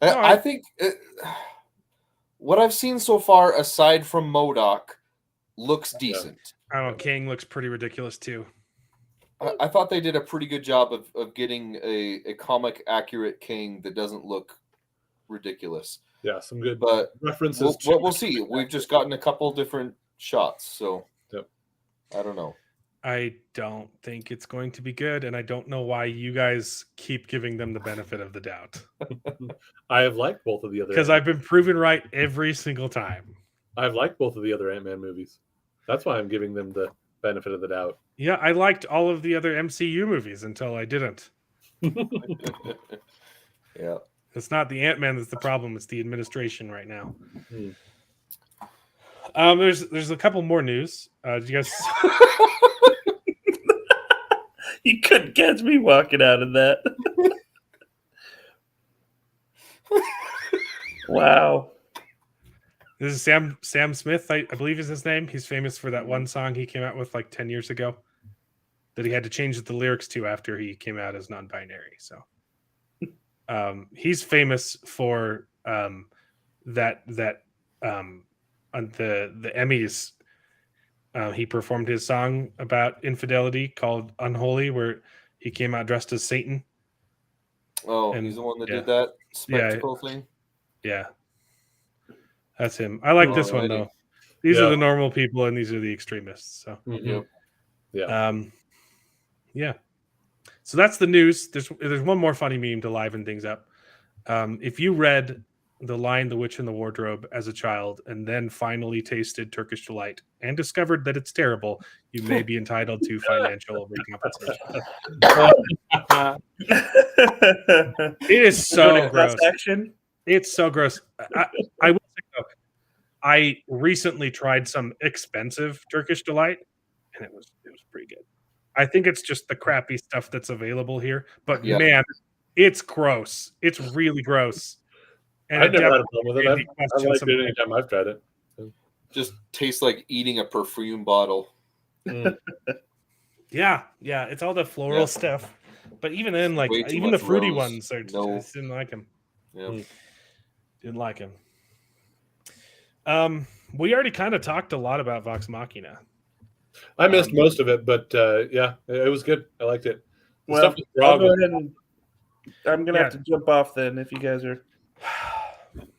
I think what I've seen so far, aside from MODOK, looks decent. I don't know. King looks pretty ridiculous too. I thought they did a pretty good job of getting a comic accurate King that doesn't look ridiculous. Yeah, some good But references. we'll see. We've just gotten a couple different shots, so Yep. I don't know. I don't think it's going to be good, and I don't know why you guys keep giving them the benefit of the doubt. I have liked both of the other Because I've been proven right every single time. I've liked both of the other Ant-Man movies. That's why I'm giving them the benefit of the doubt. Yeah, I liked all of the other MCU movies until I didn't. Yeah. It's not the Ant-Man that's the problem; it's the administration right now. Hmm. There's a couple more news. Did you guys? You couldn't catch me walking out of that. Wow. This is Sam Smith, I believe is his name. He's famous for that one song he came out with like 10 years ago that he had to change the lyrics to after he came out as non-binary. So he's famous for on the Emmys. He performed his song about infidelity called "Unholy," where he came out dressed as Satan. Oh, And- he's the one that yeah. did that spectacle thing. Yeah, that's him. I like this one Alrighty. though. These Yeah. are the normal people, and these are the extremists. So, Mhm. Yep. yeah. So that's the news. There's one more funny meme to liven things up. If you read The Lion, the Witch, and the Wardrobe as a child, and then finally tasted Turkish Delight and discovered that it's terrible, you may be entitled to financial recompensation. It is so gross. Action. It's so gross. I will say though, I recently tried some expensive Turkish Delight, and it was pretty good. I think it's just the crappy stuff that's available here, but Yep. man, it's gross. It's really gross. And I've it never had a definitely problem with it. made me I've question liked some it things. anytime I've tried it. Just tastes like eating a perfume bottle. Mm. Yeah, it's all the floral Yeah. stuff. But even then, like Way too even the much fruity rose. ones, I No. just didn't like them. Yeah. Mm. Didn't like him. We already kind of talked a lot about Vox Machina. I missed most of it, but yeah, it was good. I liked it. The Well, stuff with I'll Grog go was- ahead and I'm gonna have to jump off then if you guys are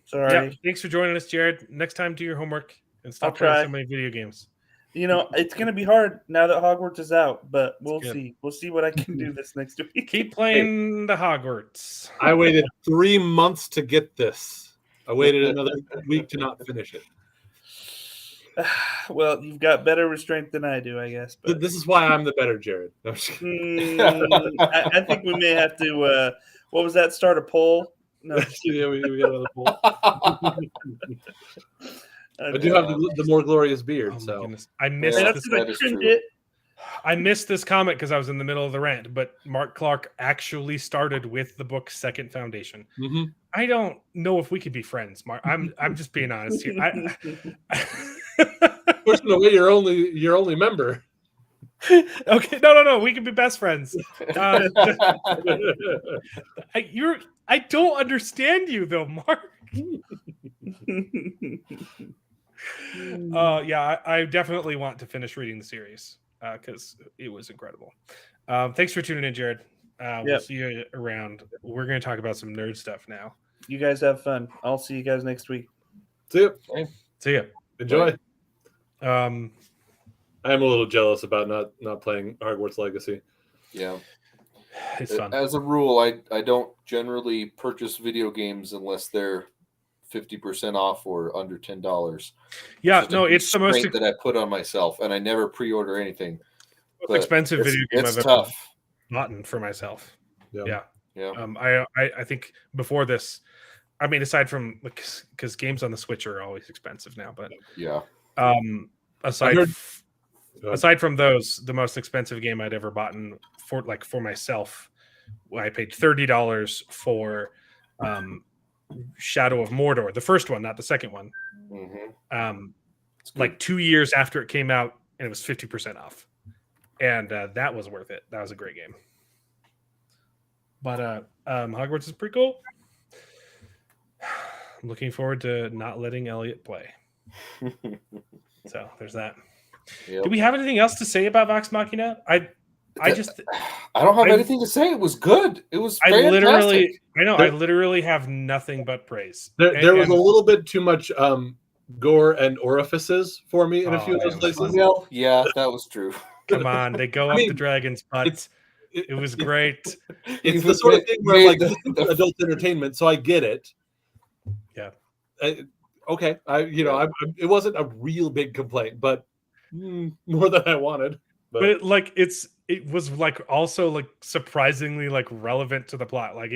sorry. Yeah, thanks for joining us, Jared. Next time, do your homework and stop I'll playing try. so many video games. You know, it's gonna be hard now that Hogwarts is out, but we'll good. see. We'll see what I can do this next week. Keep playing the Hogwarts. I waited 3 months to get this. I waited another week to not finish it. Well, you've got better restraint than I do, I guess. But This is why I'm the better Jared. No, I'm just kidding. I think we may have to. What was that? Start a poll? No, Yeah, we got another poll. I do okay. have the more glorious beard, Oh my so goodness. I missed Yeah. That's this. gonna That is cringe true. it. I missed this comment because I was in the middle of the rant, but Mark Clark actually started with the book Second Foundation. Mhm. I don't know if we could be friends, Mark. I'm just being honest here. pushing away your only member. Okay, no. We can be best friends. I don't understand you though, Mark. Yeah, I definitely want to finish reading the series because it was incredible. Thanks for tuning in, Jared. We'll Yep. see you around. We're going to talk about some nerd stuff now. You guys have fun. I'll see you guys next week. See ya. See ya. Enjoy. Um, I am a little jealous about not playing Hogwarts Legacy. Yeah. it's fun. As a rule, I don't generally purchase video games unless they're 50% off or under $10. Yeah, Just a no, it's the most constraint that I put on myself, and I never pre-order anything. but expensive video game It's I've ever tough. bought for myself. Yeah. Yeah. I think before this, I mean, aside from because games on the Switch are always expensive now, but Yeah. aside heard- Go ahead. aside from those, the most expensive game I'd ever bought for myself, I paid $30 for Shadow of Mordor, the first one, not the second one. Mm-hmm. Like 2 years after it came out, and it was 50% off, and that was worth it. That was a great game. But Hogwarts is pretty cool. I'm looking forward to not letting Elliot play. So there's that. Yep. Do we have anything else to say about Vox Machina? I just I don't have I- anything to say. It was good. It was I fantastic. literally have nothing but praise. There was And- a little bit too much gore and orifices for me in a Oh, few of those that was places. Well, yeah, that was true. Come on, they go I up mean, the dragon's butt. It was great. It's the sort of thing where Made like the- this is adult entertainment, so I get it. Yeah. Okay, it wasn't a real big complaint, but more than I wanted. But it, like it was like also like surprisingly like relevant to the plot. Like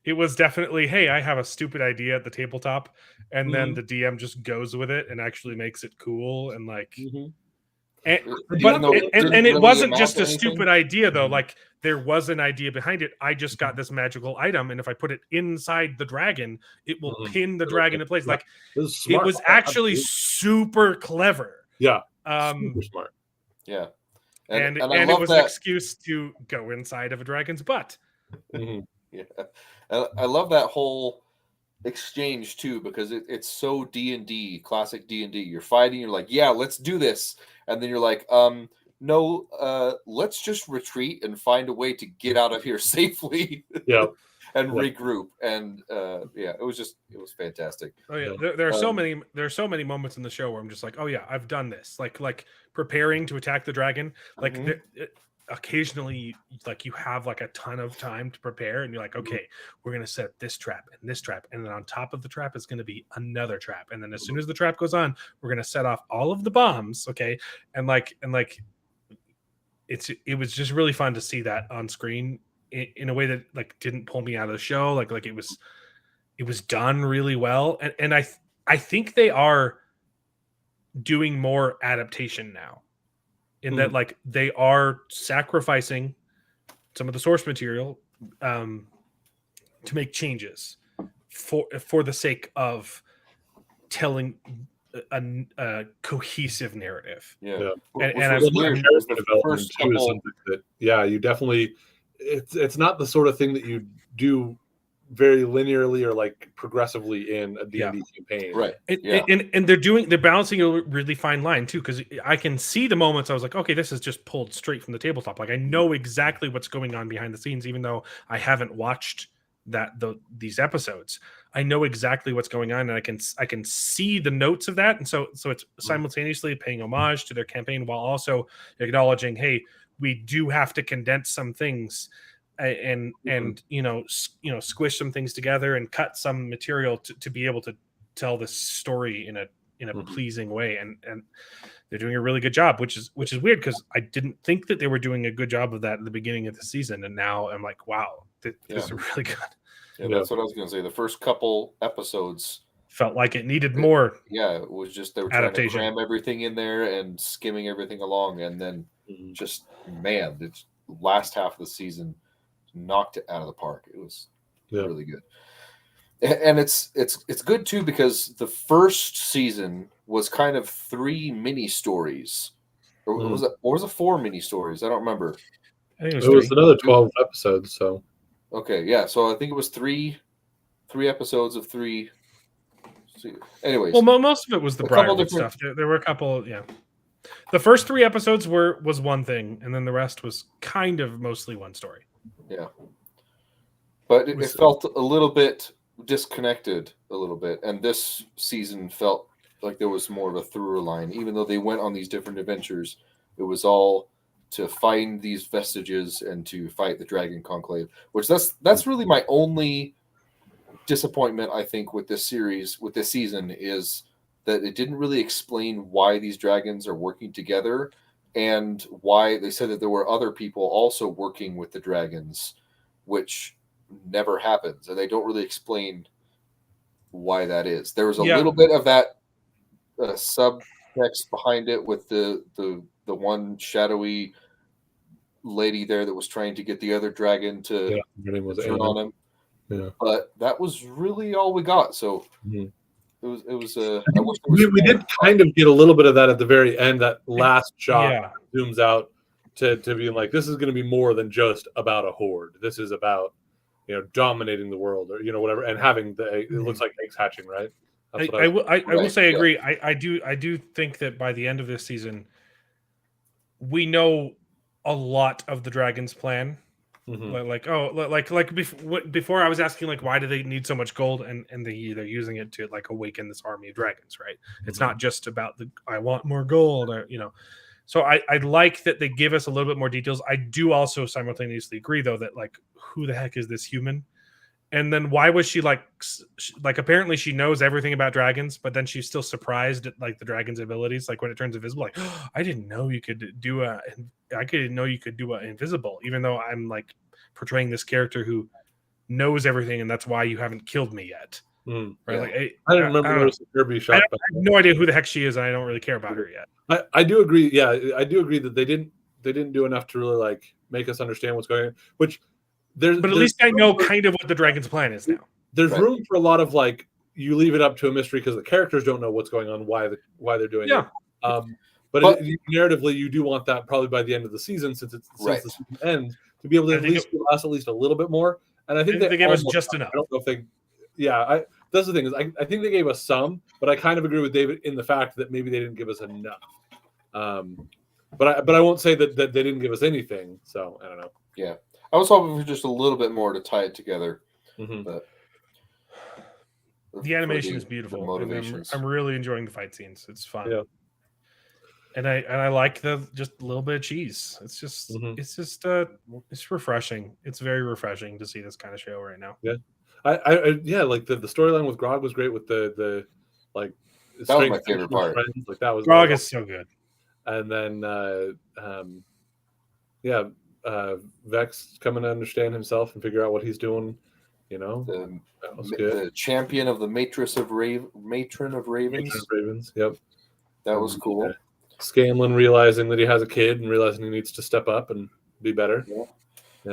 it was definitely, hey, I have a stupid idea at the tabletop, and then the DM just goes with it and actually makes it cool and like. And, Even though it didn't it really wasn't amount just to a anything? stupid idea though. Like there was an idea behind it. I just got this magical item, and if I put it inside the dragon, it will pin the dragon in place. Like it was actually super clever. Yeah, super smart. Yeah, and I it love was that. an excuse to go inside of a dragon's butt. Yeah, I love that whole exchange too, because it's so D&D, classic D&D. You're fighting, you're like, yeah, let's do this, and then you're like, no, let's just retreat and find a way to get out of here safely. Yeah. And regroup, and yeah, it was fantastic. Oh yeah, there are so many moments in the show where I'm just like, oh yeah, I've done this. Like preparing to attack the dragon. Like occasionally, like you have like a ton of time to prepare, and you're like, okay, we're gonna set this trap, and then on top of the trap is gonna be another trap, and then as soon as the trap goes on, we're gonna set off all of the bombs. Okay, and it was just really fun to see that on screen in a way that like didn't pull me out of the show. Like it was done really well, and I think they are doing more adaptation now, in that like they are sacrificing some of the source material to make changes for the sake of telling a cohesive narrative. Yeah. And I'm weird. The first couple... you definitely. It's not the sort of thing that you do very linearly or like progressively in a D&D campaign. Right. And they're balancing a really fine line too, because I can see the moments I was like, okay, this is just pulled straight from the tabletop. Like I know exactly what's going on behind the scenes, even though I haven't watched these episodes. I know exactly what's going on, and I can see the notes of that. And so it's simultaneously paying homage to their campaign while also acknowledging, hey, we do have to condense some things and squish some things together and cut some material to be able to tell this story in a pleasing way. And they're doing a really good job, which is weird, because I didn't think that they were doing a good job of that at the beginning of the season, and now I'm like, wow, this is really good. Yeah, that's what I was going to say. The first couple episodes felt like it needed more. Yeah, it was just they were trying to cram everything in there and skimming everything along, and then just the last half of the season knocked it out of the park. It was really good, and it's good too, because the first season was kind of 3 mini stories, or was it 4 mini stories? I don't remember. I think it was another 12 episodes. So okay, yeah. So I think it was three episodes of 3. Anyways, well, most of it was the Briarwood stuff. There were a couple, The first 3 episodes was one thing, and then the rest was kind of mostly one story. Yeah, but it felt a little bit disconnected, and this season felt like there was more of a through line. Even though they went on these different adventures, it was all to find these vestiges and to fight the Dragon Conclave. Which that's really my only disappointment, I think, with this season, is that it didn't really explain why these dragons are working together, and why they said that there were other people also working with the dragons, which never happens, and they don't really explain why that is. There was a little bit of that subtext behind it with the one shadowy lady there that was trying to get the other dragon to turn on him. Yeah. But that was really all we got. So it was. We did kind of get a little bit of that at the very end. That last shot zooms out to being like, this is going to be more than just about a horde. This is about dominating the world, or whatever, and having it looks like eggs hatching, right? I will say I agree. I do think that by the end of this season, we know a lot of the dragon's plan. Before I was asking, like, why do they need so much gold, and they're using it to like awaken this army of dragons, right? It's not just about I want more gold, or so I like that they give us a little bit more details. I do also simultaneously agree, though, that like, who the heck is this human? And then why was she like apparently she knows everything about dragons, but then she's still surprised at like the dragon's abilities, like when it turns invisible, like oh, I didn't know you could do a invisible, even though I'm like portraying this character who knows everything, and that's why you haven't killed me yet. Mm, Right? yeah. Like I didn't remember noticing Kirby I shot. have no idea who the heck she is, and I don't really care about her yet. I do agree. Yeah, I do agree that they didn't do enough to really like make us understand what's going on. Which But at least I know kind of what the dragon's plan is now. There's Right. room for a lot of like you leave it up to a mystery because the characters don't know what's going on, why they're doing Yeah. it. But narratively, you do want that probably by the end of the season, since the season ends, to be able to at least give us at least a little bit more. And I think they gave us just enough. enough. I don't know if they. Yeah, that's the thing is I think they gave us some, but I kind of agree with David in the fact that maybe they didn't give us enough. But I won't say that they didn't give us anything. So I don't know. Yeah, I was hoping for just a little bit more to tie it together. Mm-hmm. But The animation is beautiful. Motivations. I'm really enjoying the fight scenes. It's fun. Yeah. And I like the just a little bit of cheese. It's just it's refreshing. It's very refreshing to see this kind of show right now. Yeah. I like the storyline with Grog was great with the like that was my favorite part. Friends. Like that was Grog is so good. And then Vex coming to understand himself and figure out what he's doing, you know. That was good. The champion of the matron of ravens. Ravens, yep. That was cool. Yeah. Scanlan realizing that he has a kid and realizing he needs to step up and be better. Yeah.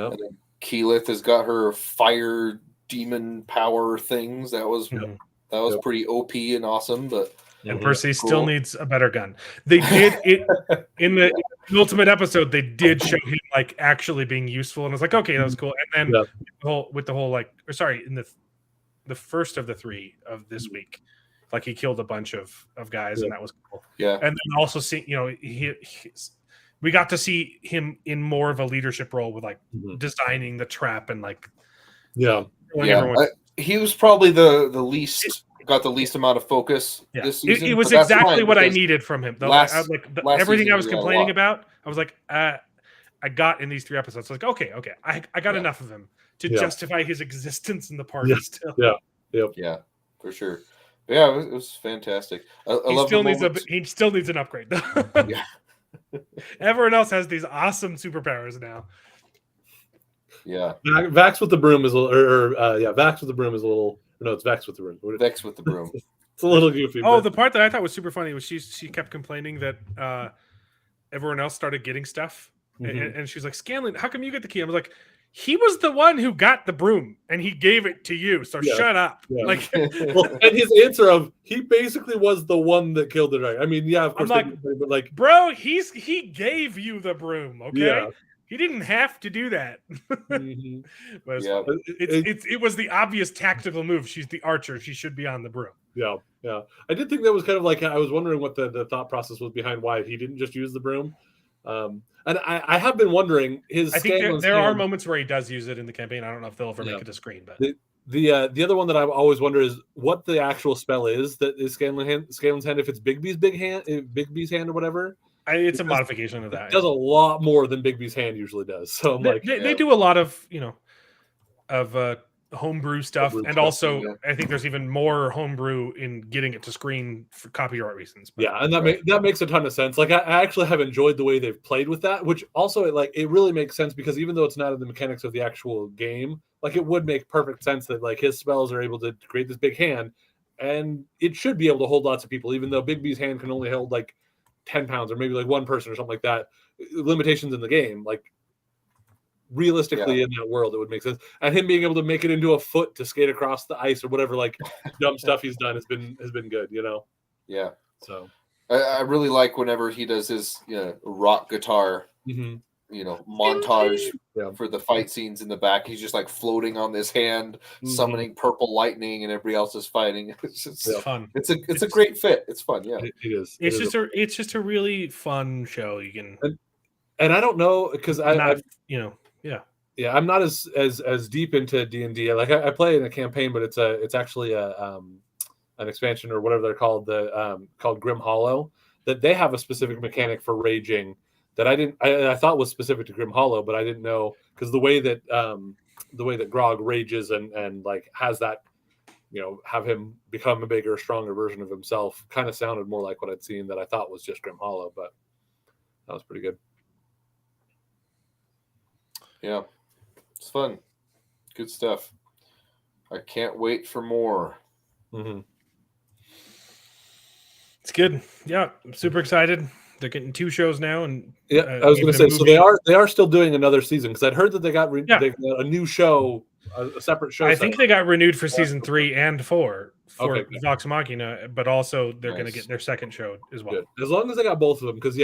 And then Keyleth has got her fire demon power things. That was pretty OP and awesome. But and Percy still needs a better gun. They did it in the ultimate episode. They did show him like actually being useful, and I was like, okay, that was cool. And then with the whole like, or sorry, in the first of the 3 of this week, like he killed a bunch of guys, and that was cool. Yeah, and then also seeing, you know, we got to see him in more of a leadership role with like designing the trap and like he was probably the least. Got the least amount of focus this season. It was exactly what I needed from him. Though everything season I was complaining about, I was like, I got in these 3 episodes. Like, okay, I got enough of him to justify his existence in the party still. Yeah, for sure. Yeah, it was fantastic. He still needs an upgrade though. Yeah. Everyone else has these awesome superpowers now. Yeah. Vax with the broom is a little, Vax with the broom is a little. No, it's Vex with the broom. Vex with the broom. It's a little goofy. Oh, the part that I thought was super funny was she kept complaining that everyone else started getting stuff, and she's like, "Scanlan, how come you get the key?" I was like, "He was the one who got the broom, and he gave it to you. So shut up." Yeah. Like, and his answer of he basically was the one that killed the dragon. I mean, yeah, of course, but like, bro, he gave you the broom, okay? Yeah. He didn't have to do that. But it was the obvious tactical move. She's the archer. She should be on the broom. Yeah. I did think that was kind of like, I was wondering what the thought process was behind why he didn't just use the broom. And I have been wondering I think there are moments where he does use it in the campaign. I don't know if they'll ever make it a screen, but the other one that I always wonder is what the actual spell is that is Scanlan's hand. If it's Bigby's hand or whatever. It's a modification of that. It does a lot more than Bigby's hand usually does. So they do a lot of homebrew stuff, and also I think there's even more homebrew in getting it to screen for copyright reasons. But, and that makes a ton of sense. Like I actually have enjoyed the way they've played with that, which also it really makes sense because even though it's not in the mechanics of the actual game, like it would make perfect sense that like his spells are able to create this big hand, and it should be able to hold lots of people, even though Bigby's hand can only hold like 10 pounds or maybe like one person or something like that. Limitations in the game, like realistically in that world, it would make sense. And him being able to make it into a foot to skate across the ice or whatever, like dumb stuff he's done has been good, you know? Yeah. So I really like whenever he does his rock guitar, montage for the fight scenes in the back. He's just like floating on this hand, summoning purple lightning, and everybody else is fighting. It's just fun. It's a great fit. It's fun. Yeah, it is. It's just a really fun show. You can and I don't know because I'm not as deep into D&D. Like I play in a campaign, but it's actually an expansion or whatever they're called, called Grim Hollow, that they have a specific mechanic for raging that I thought was specific to Grim Hollow, but I didn't know because the way that the way that Grog rages and like has that, have him become a bigger, stronger version of himself, kind of sounded more like what I'd seen that I thought was just Grim Hollow, but that was pretty good. Yeah, it's fun. Good stuff. I can't wait for more. Mm-hmm. It's good. Yeah, I'm super excited. They're getting 2 shows now, and Yeah, I was going to say, so they are still doing another season, because I'd heard that they got a new show, a separate show. I think they got renewed for season 3 and 4 for Vox Machina, but also they're going to get their second show as well. Good. As long as they got both of them, because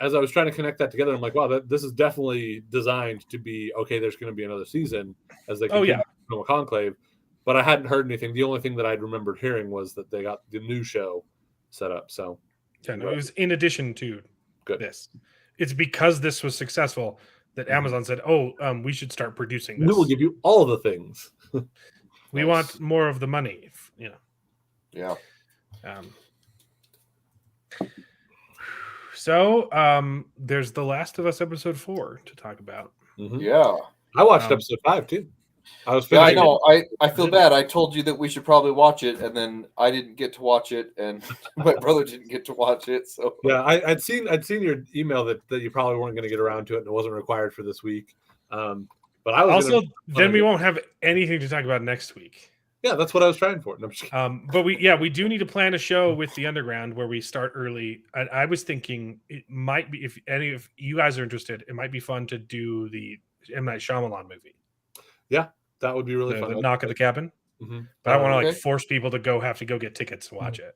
as I was trying to connect that together, I'm like, wow, this is definitely designed to be okay. There's going to be another season as they continue to film a conclave, but I hadn't heard anything. The only thing that I'd remembered hearing was that they got the new show set up. So yeah, no, it was in addition to this. It's because this was successful that Amazon said, "Oh, we should start producing this. We will give you all the things. We want more of the money." Yeah. So there's The Last of Us episode 4 to talk about. Mm-hmm. Yeah. I watched episode 5 too. I know. I feel bad. I told you that we should probably watch it, and then I didn't get to watch it, and my brother didn't get to watch it. So yeah, I'd seen your email that you probably weren't going to get around to it, and it wasn't required for this week. But I was also then we won't have anything to talk about next week. Yeah, that's what I was trying for. No, but we do need to plan a show with the Underground where we start early. I was thinking it might be, if any of you guys are interested, it might be fun to do the M. Night Shyamalan movie. Yeah, that would be really fun. The Knock at the Cabin. Mm-hmm. But I don't want to force people to have to go get tickets and watch it.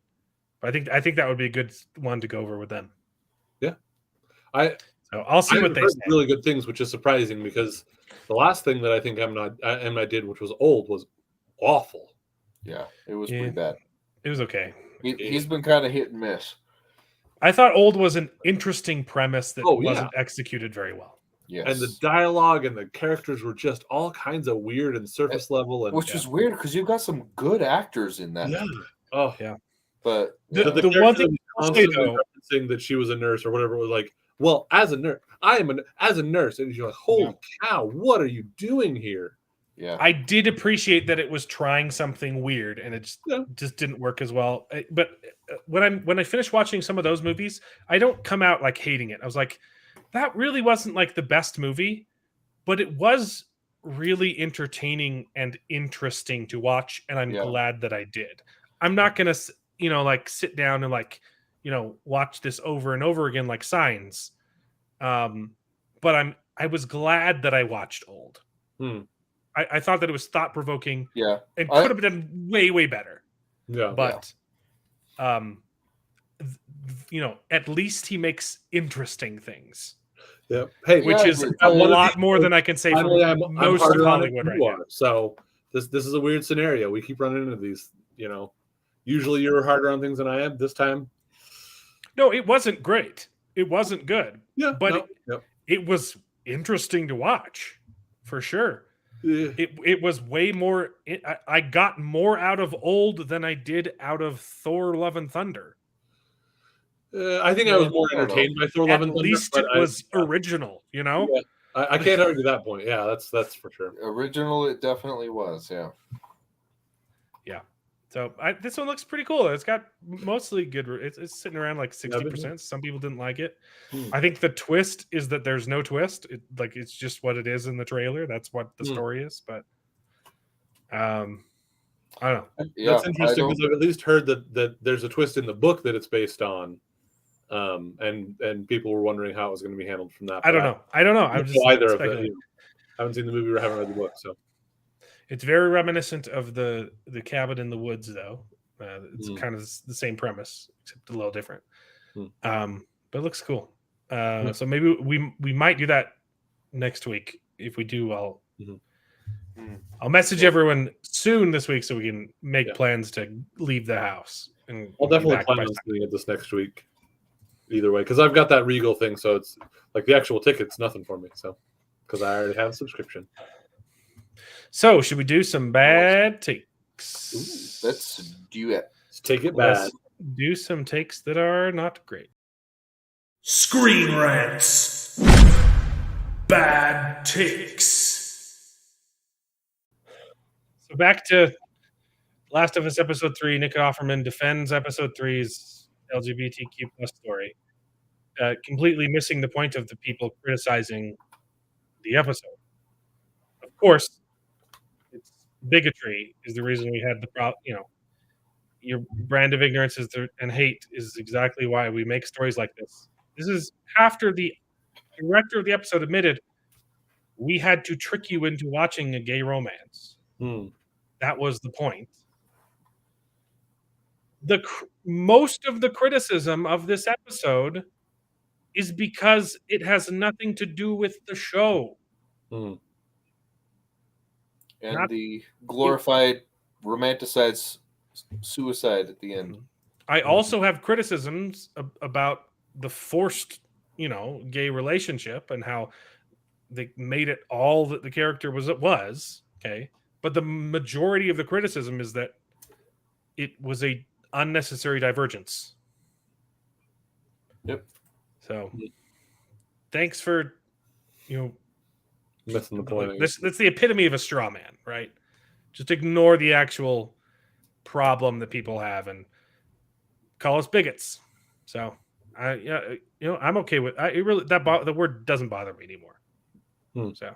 But I think that would be a good one to go over with them. Yeah, so I'll see what they say. Really good things, which is surprising because the last thing that I think M. Night did, which was old, was awful. Yeah, it was pretty bad. It was okay. He's been kind of hit and miss. I thought Old was an interesting premise that wasn't executed very well. Yes. And the dialogue and the characters were just all kinds of weird and surface level, and which is weird because you've got some good actors in that. Yeah. Oh yeah. But the one thing constantly referencing that she was a nurse or whatever was like, well, as a nurse, as a nurse, and you're like, holy cow, what are you doing here? Yeah, I did appreciate that it was trying something weird, and it just didn't work as well. But when I finished watching some of those movies, I don't come out like hating it. I was like, that really wasn't like the best movie, but it was really entertaining and interesting to watch, and I'm glad that I did. I'm not gonna, sit down and watch this over and over again like Signs. But I was glad that I watched Old. I thought that it was thought provoking. Yeah, and could have been way, way better. Yeah, but at least he makes interesting things. Yeah, hey, which is a lot more than I can say for most of Hollywood right now. So this is a weird scenario. We keep running into these. Usually you're harder on things than I am. This time, no, it wasn't great. It wasn't good. Yeah, but it was interesting to watch for sure. Yeah. It was way more. I got more out of Old than I did out of Thor: Love and Thunder. I think I was more entertained by Thor: Love and Thunder. At least it was original, Yeah. I can't argue that point. Yeah, that's for sure. Original, it definitely was. Yeah. Yeah. So this one looks pretty cool. It's got mostly good. It's sitting around like 60%. Some people didn't like it. I think the twist is that there's no twist. It's just what it is in the trailer. That's what the story is. But I don't know. Yeah, that's interesting because I've at least heard that there's a twist in the book that it's based on. And people were wondering how it was going to be handled from that. I don't know. I'm just either of it. I haven't seen the movie or haven't read the book, so. It's very reminiscent of the Cabin in the Woods, though. It's kind of the same premise, except a little different. But it looks cool. So maybe we might do that next week. If we do, I'll message everyone soon this week so we can make plans to leave the house. And I'll definitely plan on doing it this next week. Either way, because I've got that Regal thing, so it's like the actual ticket's nothing for me. So because I already have a subscription. So, should we do some bad takes? Ooh, let's do it. Let's take it bad. Let's do some takes that are not great. Screen Rants. Bad takes. So back to Last of Us episode 3. Nick Offerman defends episode 3's LGBTQ plus story, completely missing the point of the people criticizing the episode. Of course, it's bigotry is the reason we had the problem. Your brand of ignorance and hate is exactly why we make stories like this. This is after the director of the episode admitted we had to trick you into watching a gay romance. That was the point. Most of the criticism of this episode is because it has nothing to do with the show. And the glorified romanticized suicide at the end. I also have criticisms about the forced, gay relationship and how they made it all that the character was. Okay, but the majority of the criticism is that it was a unnecessary divergence. Yep. So, thanks for missing the point. That's the epitome of a straw man, right? Just ignore the actual problem that people have and call us bigots. So, I'm okay with the word doesn't bother me anymore. So,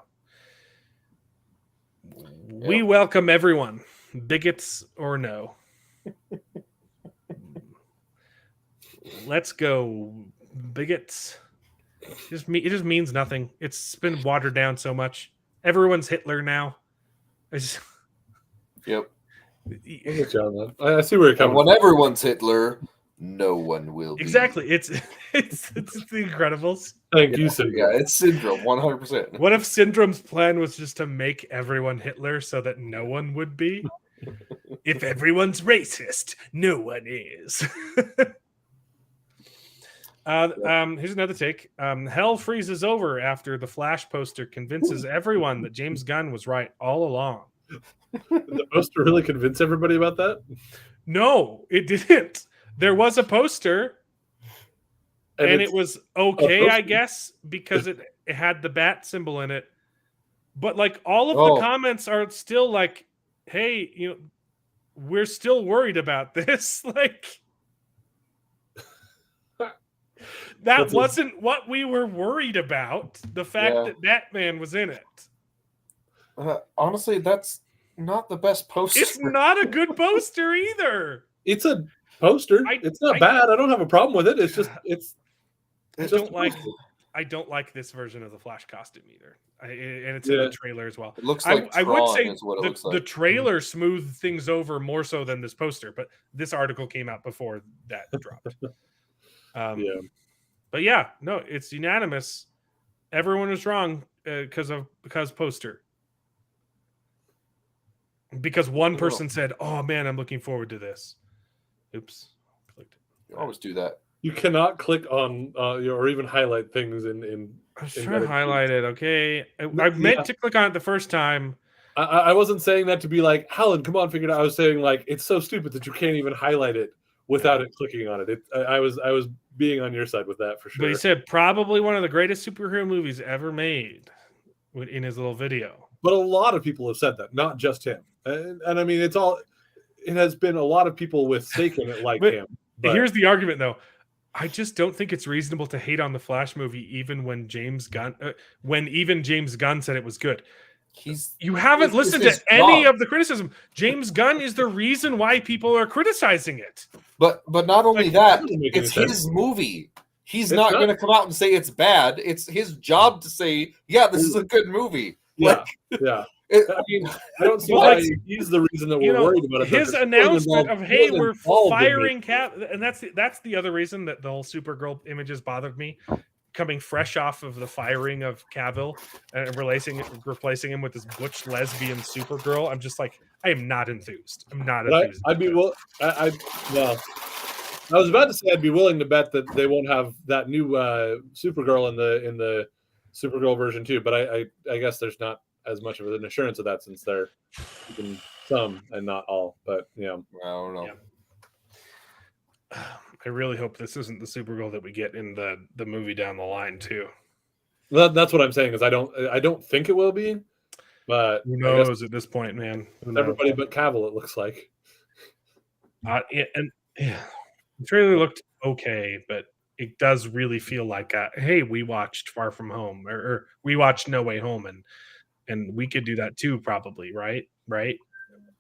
we welcome everyone, bigots or no. Let's go, bigots. It just means nothing. It's been watered down so much. Everyone's Hitler now. Yep. I see where you're coming. When everyone's Hitler, no one will be. Exactly. It's the Incredibles. Thank you, Syndrome. Yeah, it's Syndrome, 100%. What if Syndrome's plan was just to make everyone Hitler so that no one would be? If everyone's racist, no one is. Here's another take. Hell freezes over after the Flash poster convinces everyone that James Gunn was right all along. Did the poster really convince everybody about that? No, it didn't. There was a poster, and it was okay, I guess, because it had the bat symbol in it. But like all of the comments are still like, "Hey, we're still worried about this." Like that wasn't what we were worried about. The fact that Batman was in it. Honestly, that's not the best poster. It's not a good poster either. It's a poster. It's not bad. I don't have a problem with it. It's just I don't like this version of the Flash costume either. And it's in the trailer as well. It looks like I would say is what it looks like. The trailer smoothed things over more so than this poster, but this article came out before that dropped. But yeah, no, it's unanimous. Everyone was wrong because poster. Because one person said, "Oh man, I'm looking forward to this." Oops, clicked it. You always do that. You cannot click on or even highlight things in. I was trying to highlight it. Okay, I meant to click on it the first time. I wasn't saying that to be like, Helen, come on, figure it out. I was saying like it's so stupid that you can't even highlight it without it clicking on it. I was being on your side with that for sure. But he said probably one of the greatest superhero movies ever made in his little video. But a lot of people have said that, not just him. And I mean, it has been a lot of people with stake in it like him. But here's the argument, though. I just don't think it's reasonable to hate on the Flash movie, even when James Gunn said it was good. You haven't listened to any of the criticism. James Gunn is the reason why people are criticizing it. But not only that, it's his movie. He's not going to come out and say it's bad. It's his job to say, yeah, this is a good movie. Yeah. I mean, I don't see why he's the reason that we're worried about it. His announcement of, "Hey, we're firing Cavill," and that's the other reason that the whole Supergirl images bothered me, coming fresh off of the firing of Cavill and replacing him with this butch lesbian Supergirl. I'm just like, I am not enthused. I'm not enthused. I was about to say I'd be willing to bet that they won't have that new Supergirl in the Supergirl version too, but I guess there's not as much of an assurance of that since they're keeping some and not all. But I don't know. Yeah. I really hope this isn't the Supergirl that we get in the movie down the line too. That's what I'm saying is I don't think it will be. But Who I guess knows at this point, man? Who knows? everybody but Cavill, it looks like. And the trailer looked okay, but it does really feel like, hey, we watched Far From Home, or we watched No Way Home, and we could do that too, probably, right? Right?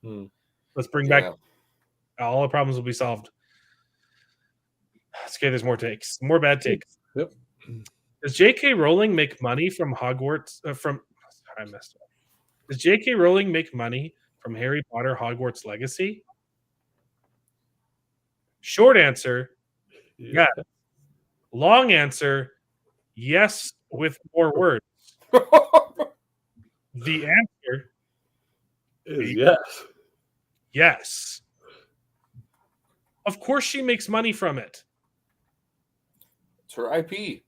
Hmm. Let's bring back all the problems will be solved. Okay, there's more takes, more bad takes. Yep. Does J.K. Rowling make money from Hogwarts? I messed up. Does J.K. Rowling make money from Harry Potter Hogwarts Legacy? Short answer, Yeah. yes. Long answer, yes, with more words. The answer Is yes. yes. Of course, she makes money from it, It's her IP.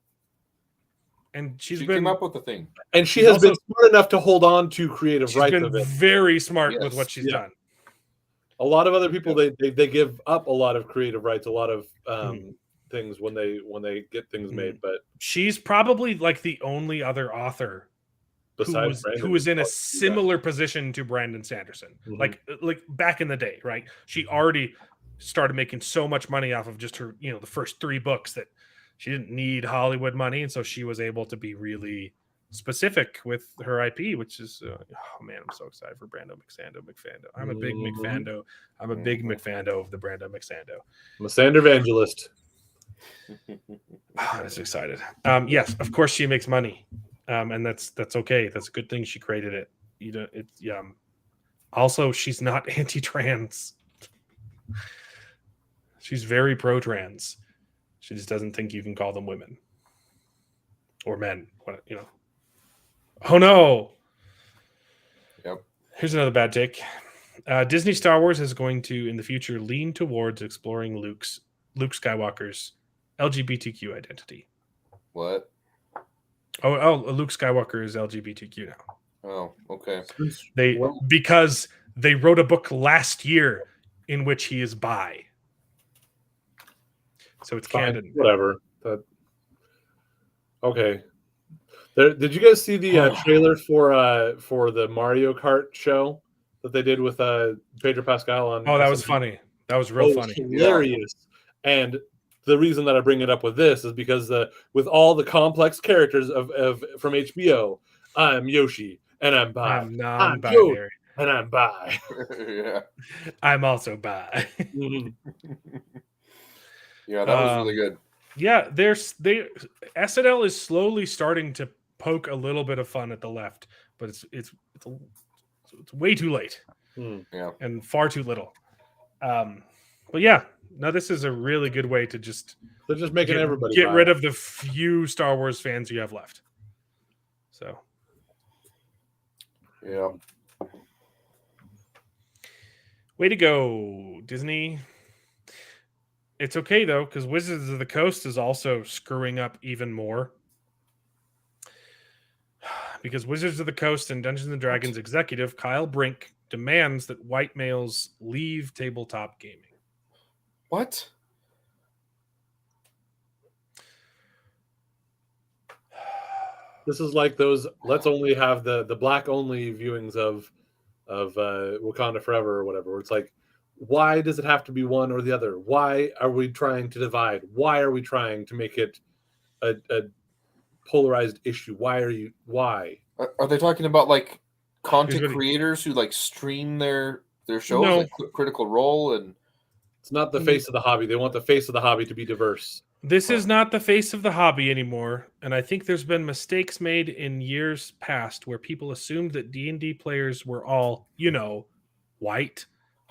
and She she's came been up with the thing. And she She's has also- been smart enough to hold on to creative she's rights been of it. very smart with Yes. what she's Yeah. done. A lot of other people they give up a lot of creative rights, a lot of Mhm. things when they get things made. But She's probably like the only other author besides who was in a Brandon, similar position to Brandon Sanderson, Mhm. like back in the day, right? She already started making so much money off of just her, the first 3 books that she didn't need Hollywood money, and so she was able to be really specific with her IP, which is oh man, I'm so excited for Brando McFando. I'm a big Mhm. McFando. I'm a big McFando of the Brando McSando. I'm a Sander evangelist. I'm just excited. Yes, of course she makes money, and that's okay. That's a good thing she created it. It's Also, she's not anti-trans. She's very pro-trans. She just doesn't think you can call them women or men. Oh no! Yep. Here's another bad take. Disney Star Wars is going to, in the future, lean towards exploring Luke Skywalker's LGBTQ identity. What? Oh, Luke Skywalker is LGBTQ now. Oh, okay. Because they wrote a book last year in which he is bi. So it's Fine, canon. whatever. Okay. Did you guys see the trailer for the Mario Kart show that they did with Pedro Pascal on? Oh, that was funny. That was real funny. Hilarious. And the reason that I bring it up with this is because with all the complex characters of from HBO, I'm Yoshi and I'm bi. I'm non-binary. And I'm bi. Yeah. I'm also bi. Mhm. Yeah, that was really good. Yeah, SNL is slowly starting to poke a little bit of fun at the left, but it's way too late. Yeah. And far too little. But yeah, no, this is a really good way to just They're just making everybody get bi. rid of the few Star Wars fans you have left. So Yeah. way to go, Disney. It's okay though, because Wizards of the Coast is also screwing up even more. Because Wizards of the Coast and Dungeons and Dragons executive Kyle Brink demands that white males leave tabletop gaming. What? This is like those. Let's only have the black only viewings of Wakanda Forever or whatever. Where it's like, why does it have to be one or the other? Why are we trying to divide? Why are we trying to make it a polarized issue? Why? Are they talking about like content Here's what creators who like stream their shows, No. like Critical Role, and It's not the face of the hobby. They want the face of the hobby to be diverse. This is not the face of the hobby anymore, and I think there's been mistakes made in years past where people assumed that D&D players were all, white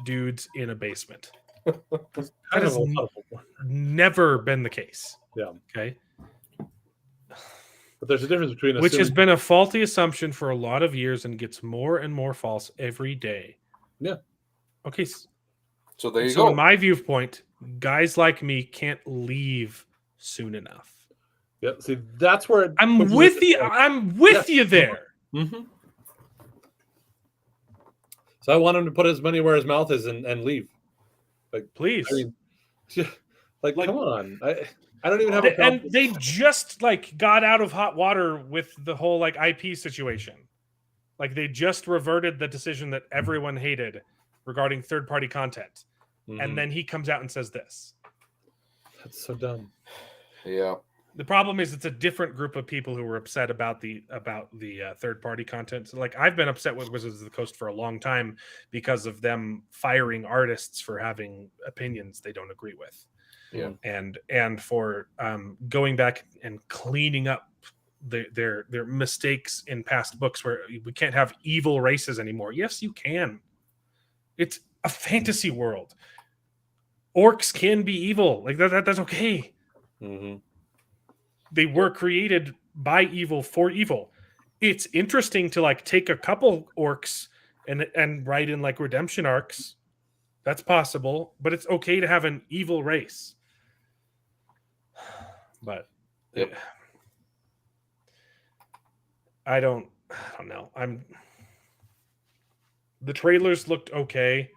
dudes in a basement. That Kind has of a- never been the case. Yeah. Okay. But there's a difference between Which has assuming- been a faulty assumption for a lot of years and gets more and more false every day. Yeah. Okay. so there you So go. in my viewpoint, guys like me can't leave soon enough. Yeah. See, that's where I'm with you. I'm with you there. Mm-hmm. So I want him to put his money where his mouth is and leave. Please. I mean, come on. I don't even have a And problem. they just got out of hot water with the whole IP situation. Like they just reverted the decision that everyone hated regarding third-party content. Mhm. And then he comes out and says this. That's so dumb. Yeah. The problem is it's a different group of people who were upset about the third-party content. So, like I've been upset with Wizards of the Coast for a long time because of them firing artists for having opinions they don't agree with. Yeah. And for going back and cleaning up their mistakes in past books where we can't have evil races anymore. Yes, you can. It's a fantasy world. Orcs can be evil. Like that's okay. Mm-hmm. They were created by evil for evil. It's interesting to like take a couple orcs and write in like redemption arcs. That's possible, but it's okay to have an evil race. But Yep. I don't know. The trailers looked okay,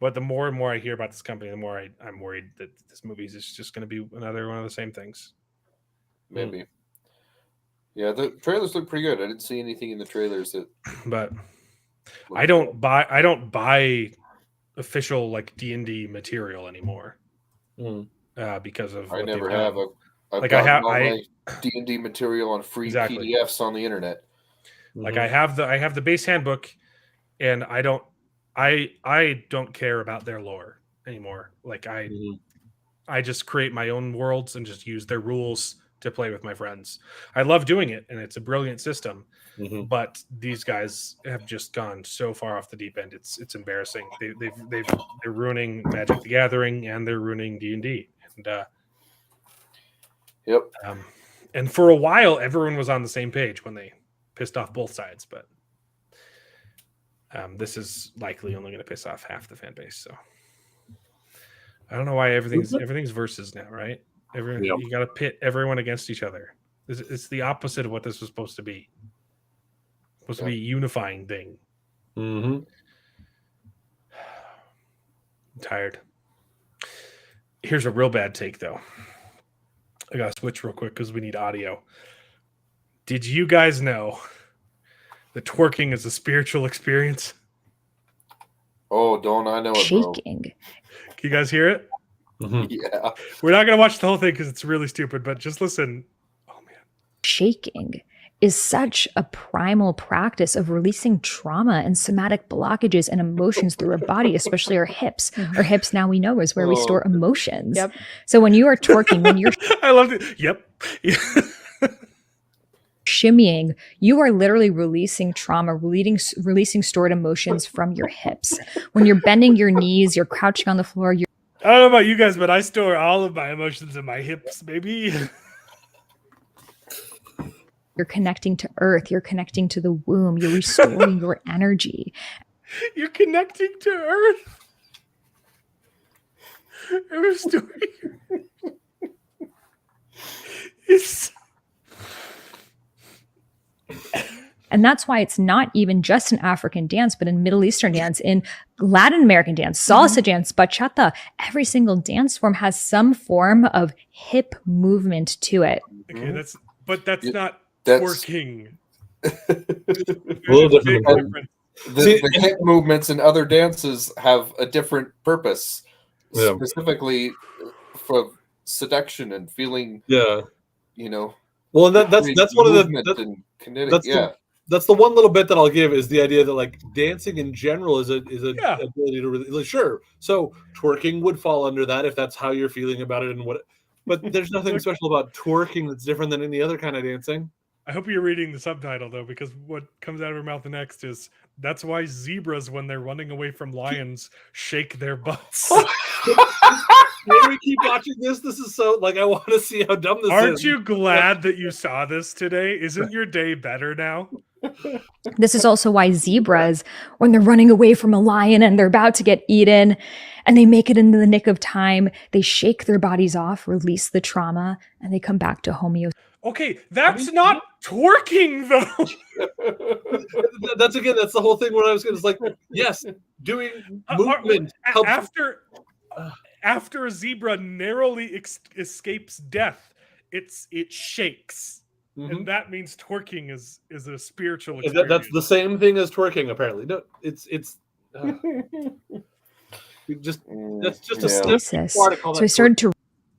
but the more and more I hear about this company, the more I'm worried that this movie is just going to be another one of the same things. Maybe. Yeah, the trailers look pretty good. I didn't see anything in the trailers that. But I don't buy official like D&D material anymore because of I what never they've have. done. I've Like, gotten all my D&D material on free Exactly. PDFs on the internet. Like I have the base handbook, and I don't care about their lore anymore. Like I just create my own worlds and just use their rules to play with my friends. I love doing it, and it's a brilliant system. But these guys have just gone so far off the deep end. It's embarrassing. They're ruining Magic the Gathering, and they're ruining D&D. And Yep. And for a while, everyone was on the same page when they pissed off both sides. But this is likely only going to piss off half the fan base. So I don't know why everything's versus now, right? You got to pit everyone against each other. It's the opposite of what this was supposed to be. Supposed to be a unifying thing. Mm-hmm. I'm tired. Here's a real bad take, though. I gotta switch real quick because we need audio. Did you guys know that twerking is a spiritual experience? Oh, don't I know it, bro? Shaking. Can you guys hear it? Yeah. We're not gonna watch the whole thing because it's really stupid, but just listen. Oh man. Shaking is such a primal practice of releasing trauma and somatic blockages and emotions through our body, especially our hips. Our hips, now we know, is where we store emotions. Yep. So when you are twerking, when you're I loved it. Yep. shimmying, you are literally releasing trauma, releasing stored emotions from your hips. When you're bending your knees, you're crouching on the floor, I don't know about you guys, but I store all of my emotions in my hips, baby. you're connecting to earth, you're connecting to the womb, you're restoring your energy. You're connecting to earth. I'm restoring. It's And that's why it's not even just in African dance, but in Middle Eastern dance, in Latin American dance, salsa dance, bachata. Every single dance form has some form of hip movement to it. okay. That's not That's twerking. A little different. Different. the hip movements in other dances have a different purpose, Yeah. specifically for seduction and feeling. Yeah. You know. Well, that's one of movement the and kinetic. that's Yeah. that's the one little bit that I'll give is the idea that like dancing in general is a Yeah. ability to really sure. So twerking would fall under that if that's how you're feeling about it and what. But there's nothing special about twerking that's different than any other kind of dancing. I hope you're reading the subtitle though, because what comes out of her mouth next is that's why zebras, when they're running away from lions, shake their butts. When we keep watching this, this is so like I want to see how dumb this is. Aren't you glad that you saw this today? Isn't your day better now? This is also why zebras, when they're running away from a lion and they're about to get eaten and they make it into the nick of time, they shake their bodies off, release the trauma, and they come back to homeostasis. Okay, that's not twerking though. That's the whole thing. What I was going to like, yes, doing movement helps. After a zebra narrowly escapes death, it shakes. and that means twerking is a spiritual That's experience. the same thing as twerking, apparently. No, it's that's just a step Jesus. too far to call So that I started to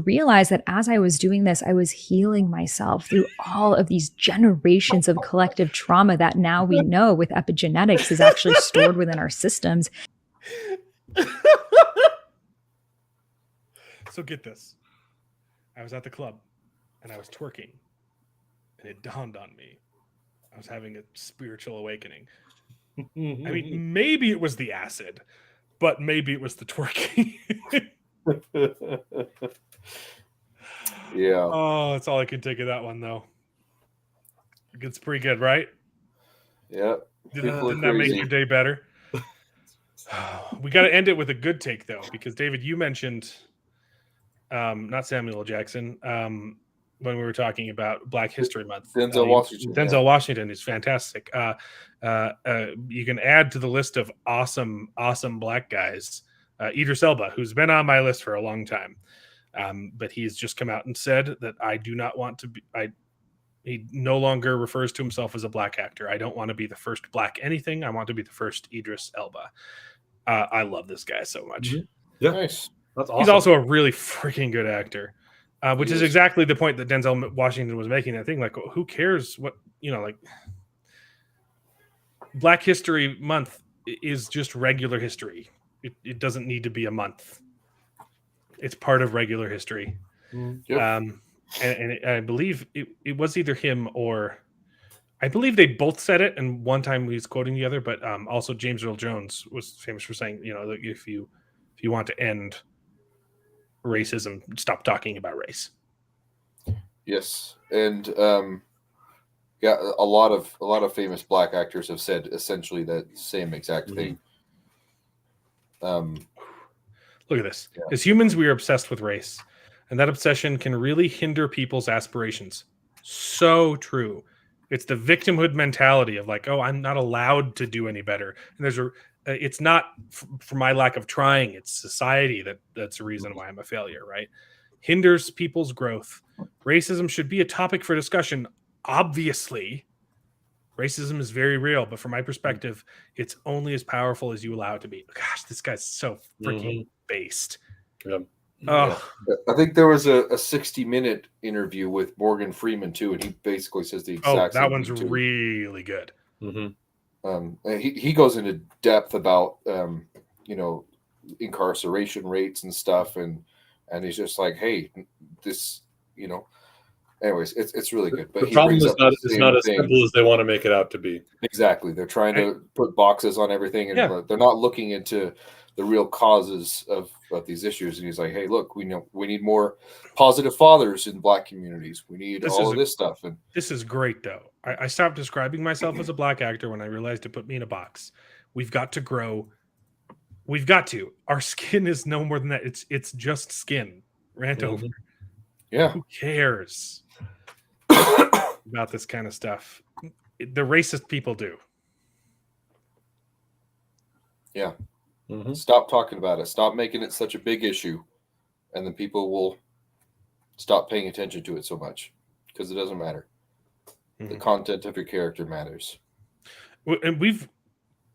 realize that as I was doing this, I was healing myself through all of these generations of collective trauma that now we know with epigenetics is actually stored within our systems. So get this. I was at the club and I was twerking, and it dawned on me. I was having a spiritual awakening. twerking. I mean, maybe it was the acid, but maybe it was the twerking. Yeah. Oh, that's all I can take of that one, though. It's pretty good, right? Yeah. Didn't that make your day better? We got to end it with a good take, though, because David, you mentioned not Samuel L. Jackson when we were talking about Black History Month. Denzel Washington. Denzel Washington is fantastic. You can add to the list of awesome Black guys Idris Elba, who's been on my list for a long time, but he's just come out and said that I do not want to be. He no longer refers to himself as a Black actor. I don't want to be the first Black anything. I want to be the first Idris Elba. I love this guy so much. Yeah, Nice. that's awesome. He's also a really freaking good actor, which He is is. exactly the point that Denzel Washington was making. I think, like, who cares what, like Black History Month is just regular history. It doesn't need to be a month. It's part of regular history. Yep. And I believe it was either him or I believe they both said it, and one time he was quoting the other, but also James Earl Jones was famous for saying, that if you want to end racism, stop talking about race. Yes, and yeah, a lot of famous Black actors have said essentially that same exact thing. Look at this. Yeah. As humans, we are obsessed with race, and that obsession can really hinder people's aspirations. So true. It's the victimhood mentality of like, oh, I'm not allowed to do any better. And it's not for my lack of trying. It's society that's the reason why I'm a failure, right? Hinders people's growth. Racism should be a topic for discussion. Obviously, racism is very real, but from my perspective, it's only as powerful as you allow it to be. Gosh, this guy's so freaking based. Yeah. Oh, I think there was a 60-minute interview with Morgan Freeman too, and he basically says the exact same that one's thing too. really good. And he goes into depth about incarceration rates and stuff, and he's just like, hey, this, anyways, it's really good. But the problem is not as thing. simple as they want to make it out to be. Exactly, they're trying to put boxes on everything, and they're not looking into the real causes of these issues. And he's like, hey, look, we need more positive fathers in Black communities. We need all of this stuff. And this is great, though. I stopped describing myself as a Black actor when I realized it put me in a box. We've got to grow. We've got to. Our skin is no more than that. It's just skin. Rant over. Yeah. Who cares about this kind of stuff? The racist people do. Yeah. Stop talking about it. Stop making it such a big issue, and then people will stop paying attention to it so much because it doesn't matter. The content of your character matters. And we've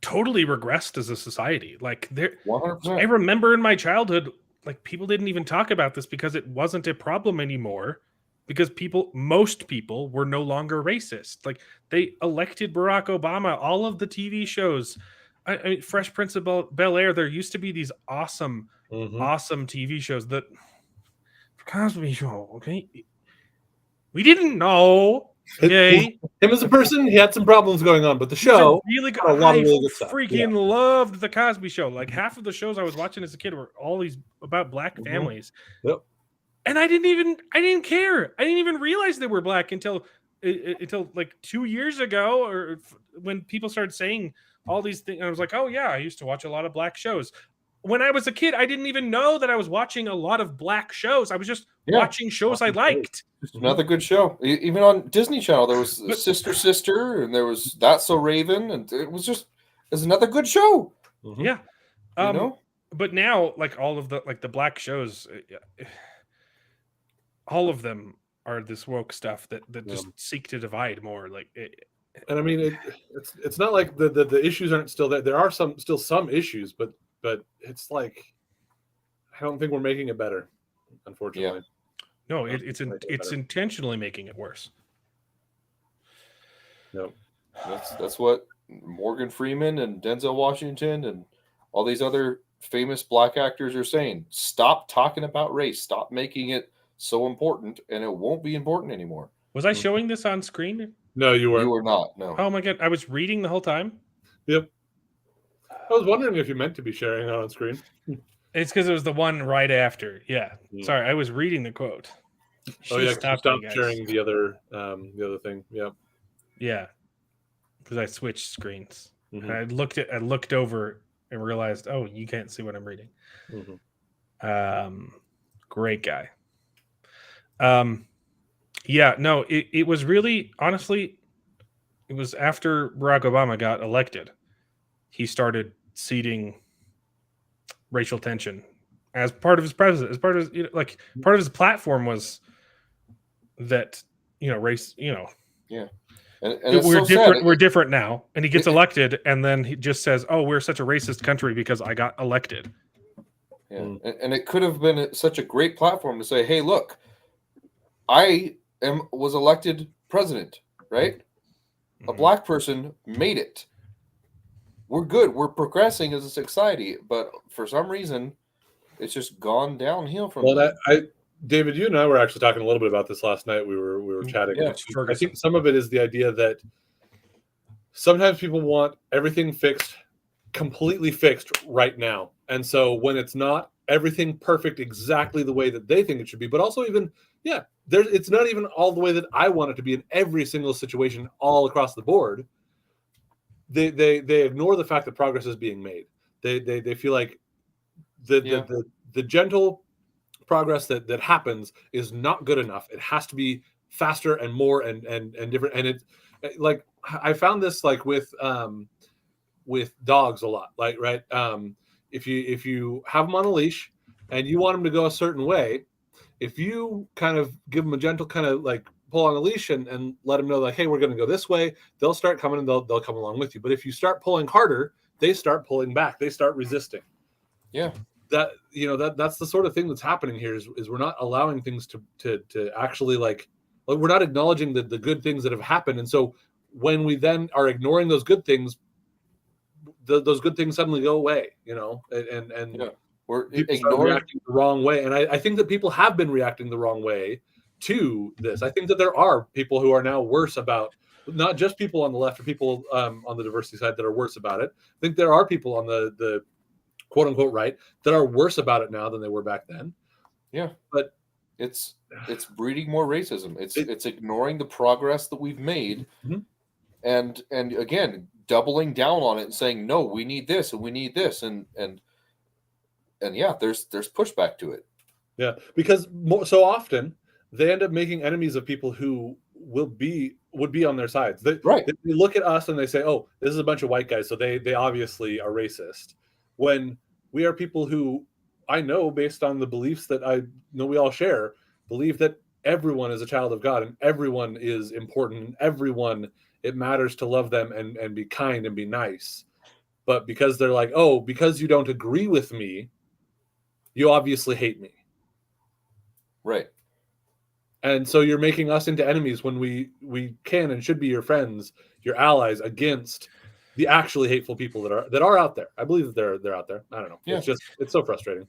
totally regressed as a society. Like 100%. I remember in my childhood, like people didn't even talk about this because it wasn't a problem anymore. Because most people were no longer racist. Like they elected Barack Obama. All of the TV shows. I mean, Fresh Prince of Bel-Air, there used to be these awesome TV shows that Cosby Show, okay? We didn't know. Okay. Him as a person, he had some problems going on, but the show really good. a lot of really good stuff. Freaking loved the Cosby Show. Like half of the shows I was watching as a kid were all these about Black families. Yep. And I didn't care. I didn't even realize they were Black until like 2 years ago, or when people started saying all these things. I was like, oh yeah, I used to watch a lot of Black shows. When I was a kid, I didn't even know that I was watching a lot of Black shows. I was just watching shows I liked. Just another good show. Even on Disney Channel, there was Sister, and there was That's So Raven, and it was another good show. Yeah. But now, like all of the Black shows, all of them are this woke stuff that just seek to divide more. Like, and I mean, it's not like the issues aren't still there. There are still some issues, but it's like I don't think we're making it better, unfortunately. no, it's intentionally making it worse. No, That's what Morgan Freeman and Denzel Washington and all these other famous black actors are saying. Stop talking about race. Stop making it so important, and it won't be important anymore. Was I showing this on screen? no, you You were. were not. No. Oh my god, I was reading the whole time. Yep. I was wondering if you meant to be sharing it on screen. It's because it was the one right after. Yeah, Mm. sorry, I was reading the quote. Oh yeah, Stop stop me, guys. sharing the other thing. Yeah. Yeah, because I switched screens. Mhm. And I looked over and realized, oh, you can't see what I'm reading. Mhm. Great guy. Yeah, no, it was really, honestly, it was after Barack Obama got elected, he started seeding racial tension as part of his president, as part of his, part of his platform was that, race, And it's we're so different. sad. We're different now, and he gets elected, and then he just says, "Oh, we're such a racist country because I got elected." Yeah. And it could have been such a great platform to say, "Hey, look, I was elected president, right? A black person made it. We're good. We're progressing as a society, but for some reason, it's just gone downhill from Well, there." David, you and I were actually talking a little bit about this last night. We were chatting. Yeah, I think some of it is the idea that sometimes people want everything fixed, completely fixed right now. And so when it's not everything perfect exactly the way that they think it should be, but also even, it's not even all the way that I want it to be in every single situation all across the board. They ignore the fact that progress is being made. They feel like the gentle progress that happens is not good enough. It has to be faster and more and different. And it's like I found this like with dogs a lot. Like if you have them on a leash and you want them to go a certain way, if you kind of give them a gentle kind of like pull on a leash and let them know like, hey, we're going to go this way, they'll start coming and they'll come along with you. But if you start pulling harder, they start pulling back. They start resisting. Yeah. That's the sort of thing that's happening here is we're not allowing things to actually like we're not acknowledging the good things that have happened. And so when we then are ignoring those good things, those good things suddenly go away, and we're people start ignoring reacting the wrong way. And I think that people have been reacting the wrong way to this. I think that there are people who are now worse about, not just people on the left or people on the diversity side that are worse about it. I think there are people on the quote unquote right that are worse about it now than they were back then. Yeah, but it's breeding more racism. It's ignoring the progress that we've made, and again doubling down on it and saying no, we need this and we need this, and yeah, there's pushback to it. Yeah, because so often they end up making enemies of people who would be on their sides. They look at us and they say, "Oh, this is a bunch of white guys, so they obviously are racist." When we are people who I know, based on the beliefs that I know we all share, believe that everyone is a child of God and everyone is important and everyone, it matters to love them and be kind and be nice. But because they're like, oh, because you don't agree with me, you obviously hate me. Right. And so you're making us into enemies when we can and should be your friends, your allies against the actually hateful people that are out there. I believe that they're out there. I don't know. Yeah. It's so frustrating.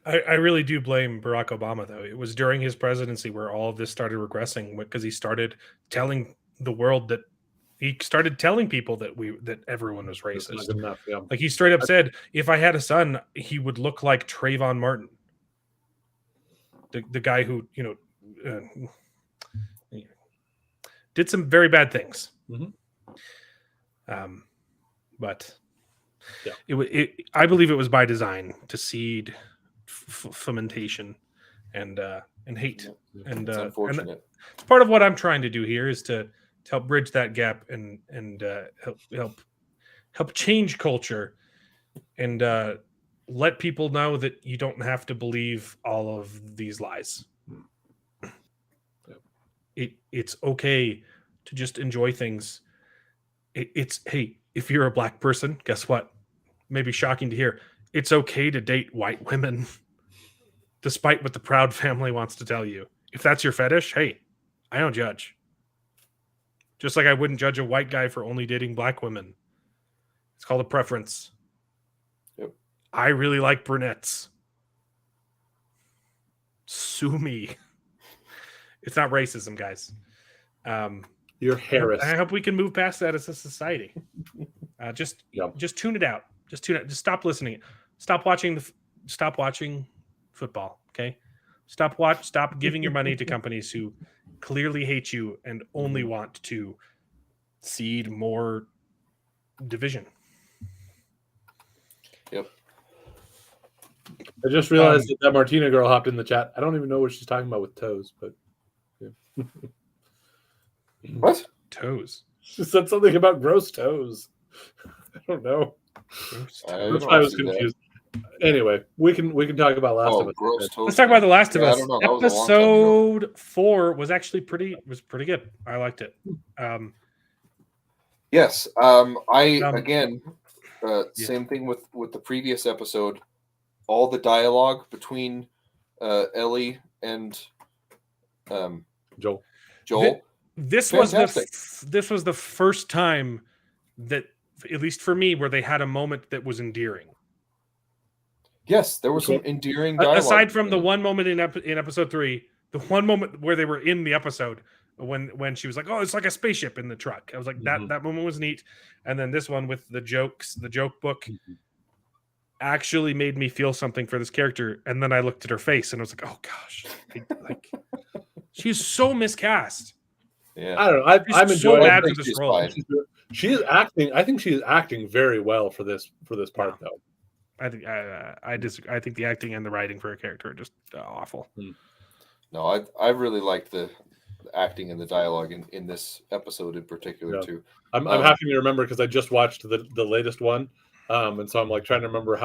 I really do blame Barack Obama, though. It was during his presidency where all of this started regressing because he started telling the world that he started telling people that everyone was racist. That's not good enough, yeah. Like he straight up said, if I had a son, he would look like Trayvon Martin, the guy who did some very bad things. But yeah. I believe it was by design to seed fomentation and hate. And it's unfortunate. And it's part of what I'm trying to do here is to help bridge that gap and help change culture and let people know that you don't have to believe all of these lies. It's okay to just enjoy things. It's hey, if you're a black person, guess what? Maybe shocking to hear. It's okay to date white women, despite what the proud family wants to tell you. If that's your fetish, hey, I don't judge. Just like I wouldn't judge a white guy for only dating black women. It's called a preference. Yep. I really like brunettes. Sue me. It's not racism, guys. You're Harris. I hope we can move past that as a society. Just tune it out. Just tune it. Just stop listening. Stop watching football. Okay. Stop giving your money to companies who clearly hate you and only want to seed more division. Yep. I just realized that Martina girl hopped in the chat. I don't even know what she's talking about with toes, but yeah. What? Toes. She said something about gross toes. I don't know. That's why I was confused. Anyway, we can talk about Last of Us. Gross toes. Let's talk about The Last of Us. I don't know. That was a long time ago. Episode 4 was actually pretty good. I liked it. Yes. Again, same thing with the previous episode. All the dialogue between Ellie and Joel. This was the first time that, at least for me, where they had a moment that was endearing. Yes, there was some endearing dialogue. Aside from the one moment in episode 3, the one moment where they were in the episode when she was like, "Oh, it's like a spaceship in the truck." I was like, that moment was neat. And then this one with the jokes, the joke book, actually made me feel something for this character. And then I looked at her face and I was like, "Oh gosh, like she's so miscast." Yeah, I don't know. I'm enjoying so bad for this role. She is acting. I think she is acting very well for this part, though. I think I disagree. I think the acting and the writing for a character are just awful. No, I really liked the acting and the dialogue in this episode in particular too. I'm happy to remember because I just watched the latest one, and so I'm like trying to remember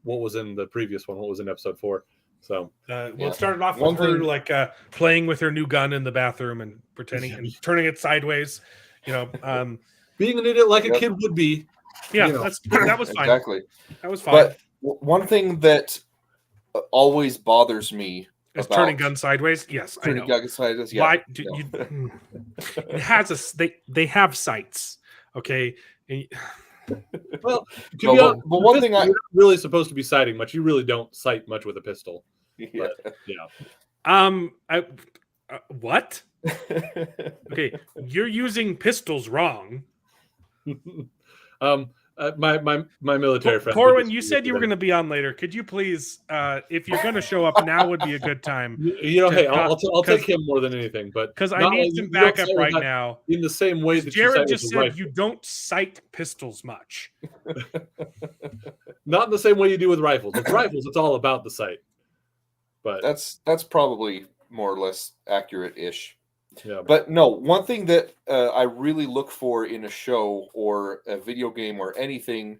what was in the previous one, what was in episode 4. So it started off with her like playing with her new gun in the bathroom and pretending and turning it sideways, being an idiot like a kid would be. Yeah, that was fine. Exactly. That was fine. But one thing that always bothers me is turning gun sideways. Yes, turning gun sideways. Yeah. Why? It has they have sights. Okay. Well, to be honest, but one thing you're not really supposed to be sighting much. You really don't sight much with a pistol. Yeah. But, what? Okay, you're using pistols wrong. My military friend. Corwin, you said you were going to be on later. Could you please, if you're going to show up, now would be a good time. Hey, I'll take him more than anything, but because I need some backup right now. In the same way that Jared just said, you don't sight pistols much. Not in the same way you do with rifles. With rifles, it's all about the sight. But that's probably more or less accurate-ish. Yeah. But no, one thing that I really look for in a show or a video game or anything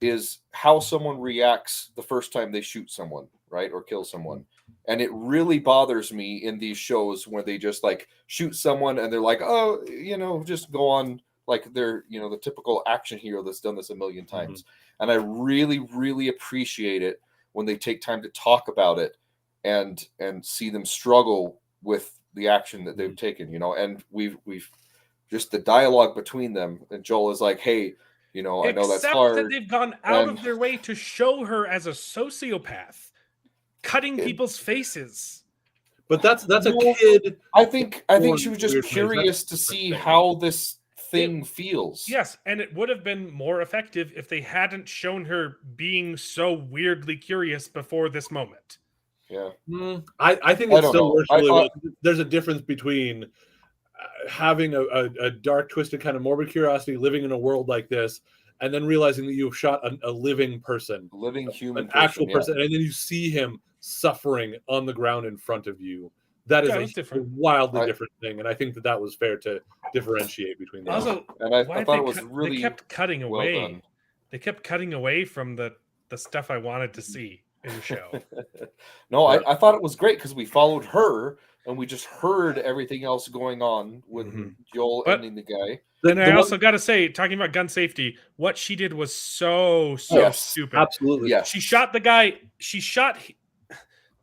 is how someone reacts the first time they shoot someone, right? Or kill someone. And it really bothers me in these shows where they just like shoot someone and they're like, oh, just go on like they're, the typical action hero that's done this a million times. And I really, really appreciate it when they take time to talk about it and see them struggle with the action that they've taken, and we've just the dialogue between them. And Joel is like, hey, I know that's hard. That they've gone out of their way to show her as a sociopath, cutting people's faces. But that's a kid. I think she was just curious to see how this thing feels. Yes, and it would have been more effective if they hadn't shown her being so weirdly curious before this moment. Yeah, I think it still works really well. There's a difference between having a dark, twisted kind of morbid curiosity, living in a world like this, and then realizing that you've shot a living person, living human, an actual person, and then you see him suffering on the ground in front of you. That is a wildly different thing, and I think that was fair to differentiate between them. Also, and I thought it was really they kept cutting away. Well done. They kept cutting away from the stuff I wanted to see in the show. No, I thought it was great because we followed her and we just heard everything else going on with Mhm. Joel But- ending the guy. And I The also got to say, talking about gun safety, what she did was so Yes, stupid. absolutely. Yes. She shot the guy. She shot.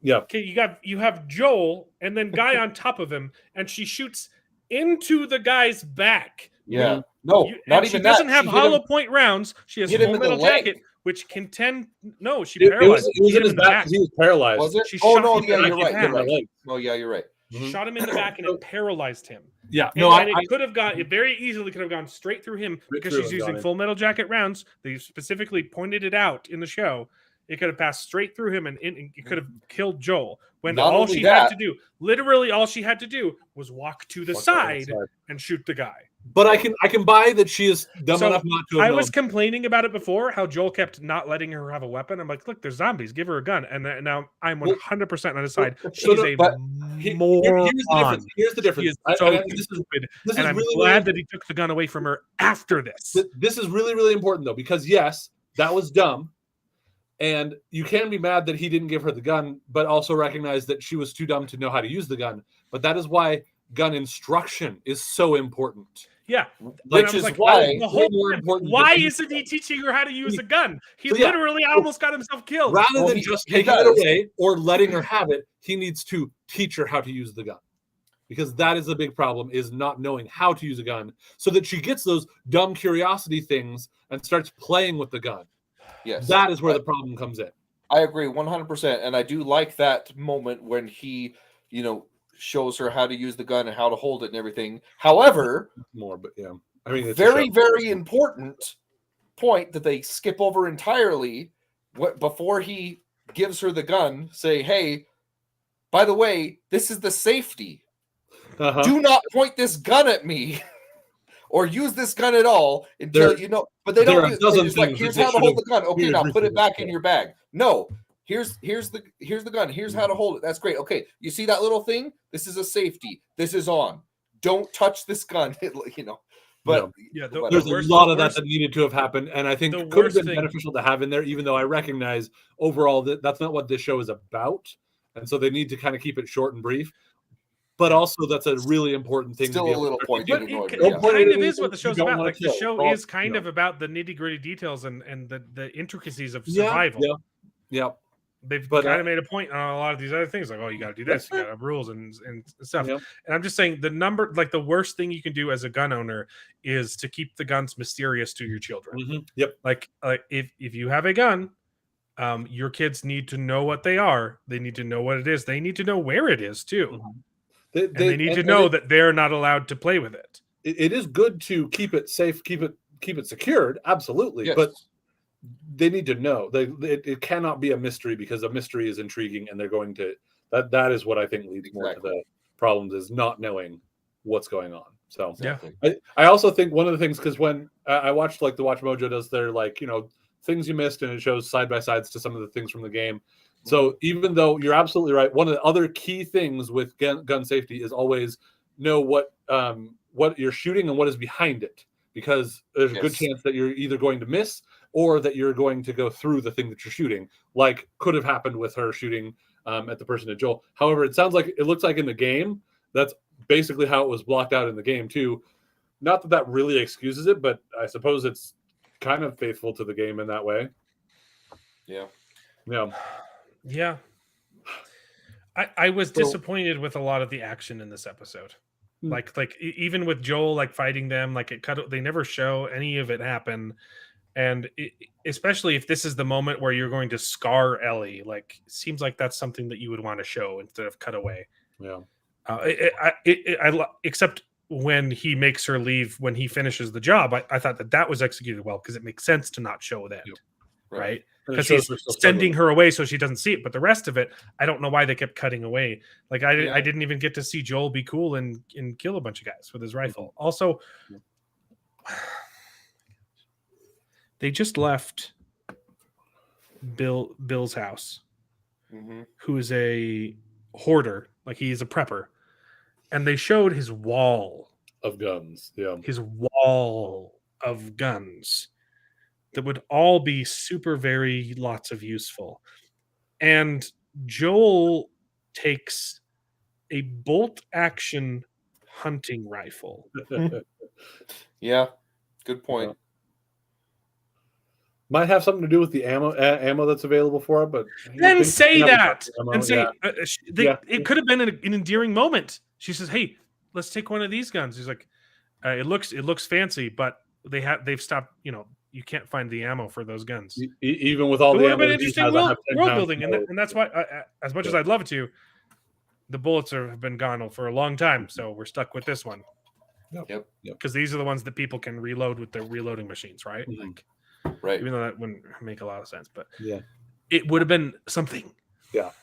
Yeah. Okay, you have Joel and then guy on top of him, and she shoots into the guy's back. Yeah. No, not and even she doesn't that. have She hit hollow him- point rounds. She has hit him full in the metal leg. jacket, which can tend. No, she It paralyzed. was Hit in him his back because he was paralyzed. Was it? She Oh shot no, him yeah, in the you're right. back. You're right. Leg. Oh yeah, you're right. She shot him in the back, and it paralyzed him. Yeah. And, No, and it could have gone. It very easily could have gone straight through him because through she's and gone using in. full metal jacket rounds. They specifically pointed it out in the show. It could have passed straight through him, and it could have killed Joel. When Not all only she had that- to do, literally all she had to do, was walk to the Walk side outside. and shoot the guy. But I can buy that she is dumb So, enough not to have I known. was complaining about it before, how Joel kept not letting her have a weapon. I'm like, look, there's zombies. Give her a gun. And now I'm 100% on his side. She's a but Here's moron. the difference. Here's the She difference. is I so think this is stupid. this And is I'm really glad really, that he took the gun away from her after this. this is really really important though, because yes, that was dumb, and you can be mad that he didn't give her the gun, but also recognize that she was too dumb to know how to use the gun. But that is why gun instruction is so important. Yeah. Which And I is was like, why the way whole more time, important why than- isn't he teaching her how to use a gun? He So, yeah. literally almost got himself killed. Rather Well, than he- just he taking it does. away or letting her have it, he needs to teach her how to use the gun. Because that is the big problem, is not knowing how to use a gun, so that she gets those dumb curiosity things and starts playing with the gun. Yes. That is where the problem comes in. I agree 100%, and I do like that moment when he, shows her how to use the gun and how to hold it and everything. However, More, but yeah, I mean, it's very, very important point that they skip over entirely. Before he gives her the gun, say, "Hey, by the way, this is the safety. Uh-huh. Do not point this gun at me." Or use this gun at all until There- but they there don't. are a They're dozen just like, things here's that they how to should hold have the gun. Okay, cleared now put it recently. back in your bag. No, here's the gun. Here's how to hold it. That's great. Okay, you see that little thing? This is a safety. This is on. Don't touch this gun. But Yeah, whatever. There's a worst- lot the of that worst- that needed to have happened, and I think the could have worst been thing- beneficial to have in there, even though I recognize overall that that's not what this show is about, and so they need to kind of keep it short and brief. But also, that's a really important thing. Still to be a able little to point. But you it, annoyed it me, Don't yeah. point kind at of is anything what the you show's don't about. wanna Like the kill. show Well, is kind you of about the nitty gritty details and the intricacies of Yeah, survival. Yeah. They've But, kind of made a point on a lot of these other things, like, oh, you got to do this, you got to have rules and stuff. Yeah. And I'm just saying, the worst thing you can do as a gun owner is to keep the guns mysterious to your children. Mhm. Yep. Like if you have a gun, your kids need to know what they are. They need to know what it is. They need to know where it is too, Mhm. and they need to know that they're not allowed to play with it. it is good to keep it safe, keep it secured, absolutely. Yes. But they need to know. It cannot be a mystery, because a mystery is intriguing, and they're going to that is what I think leads more to Exactly. the problems, is not knowing what's going on. So Exactly. I also think one of the things, because when I watched, like, the Watch Mojo does their, like, things you missed, and it shows side by sides to some of the things from the game. So even though you're absolutely right, one of the other key things with gun safety is always know what you're shooting and what is behind it, because there's a good Yes. chance that you're either going to miss or that you're going to go through the thing that you're shooting, like could have happened with her shooting at the person at Joel. However, it looks like in the game, that's basically how it was blocked out in the game too. Not that really excuses it, but I suppose it's kind of faithful to the game in that way. Yeah. Yeah. Yeah. I was So- disappointed with a lot of the action in this episode. Hmm. Like even with Joel, like, fighting them, like, they never show any of it happen. And especially if this is the moment where you're going to scar Ellie, like, it seems like that's something that you would want to show instead of cut away. Yeah. Except when he makes her leave, when he finishes the job, I thought that was executed well, because it makes sense to not show that, Yep. right? And it Because shows he's her still sending struggling. her away so she doesn't see it. But the rest of it, I don't know why they kept cutting away. Like, I Yeah. didn't even get to see Joel be cool and kill a bunch of guys with his rifle. Mm-hmm. Also, they just left Bill's house, hmm who is a hoarder, like, he's a prepper, and they showed his wall Of guns. Yeah. of guns that would all be super very lots of useful. And Joel takes a bolt action hunting rifle. Yeah, good point. Might have something to do with the ammo that's available for it, but Then say that. Ammo, And say Yeah. it could have been an endearing moment. She says, "Hey, let's take one of these guns." He's like, "It looks fancy, but they've stopped. You know, you can't find the ammo for those guns." Even with all It the would have ammo, been he interesting has, I have 10 world pounds building, more. and that's why, as much as I'd love it to, the bullets have been gone for a long time, so we're stuck with this one. Yep. Because these are the ones that people can reload with their reloading machines, right? Mhm. Like, Right. even though that wouldn't make a lot of sense, but Yeah. it would have been something. Yep.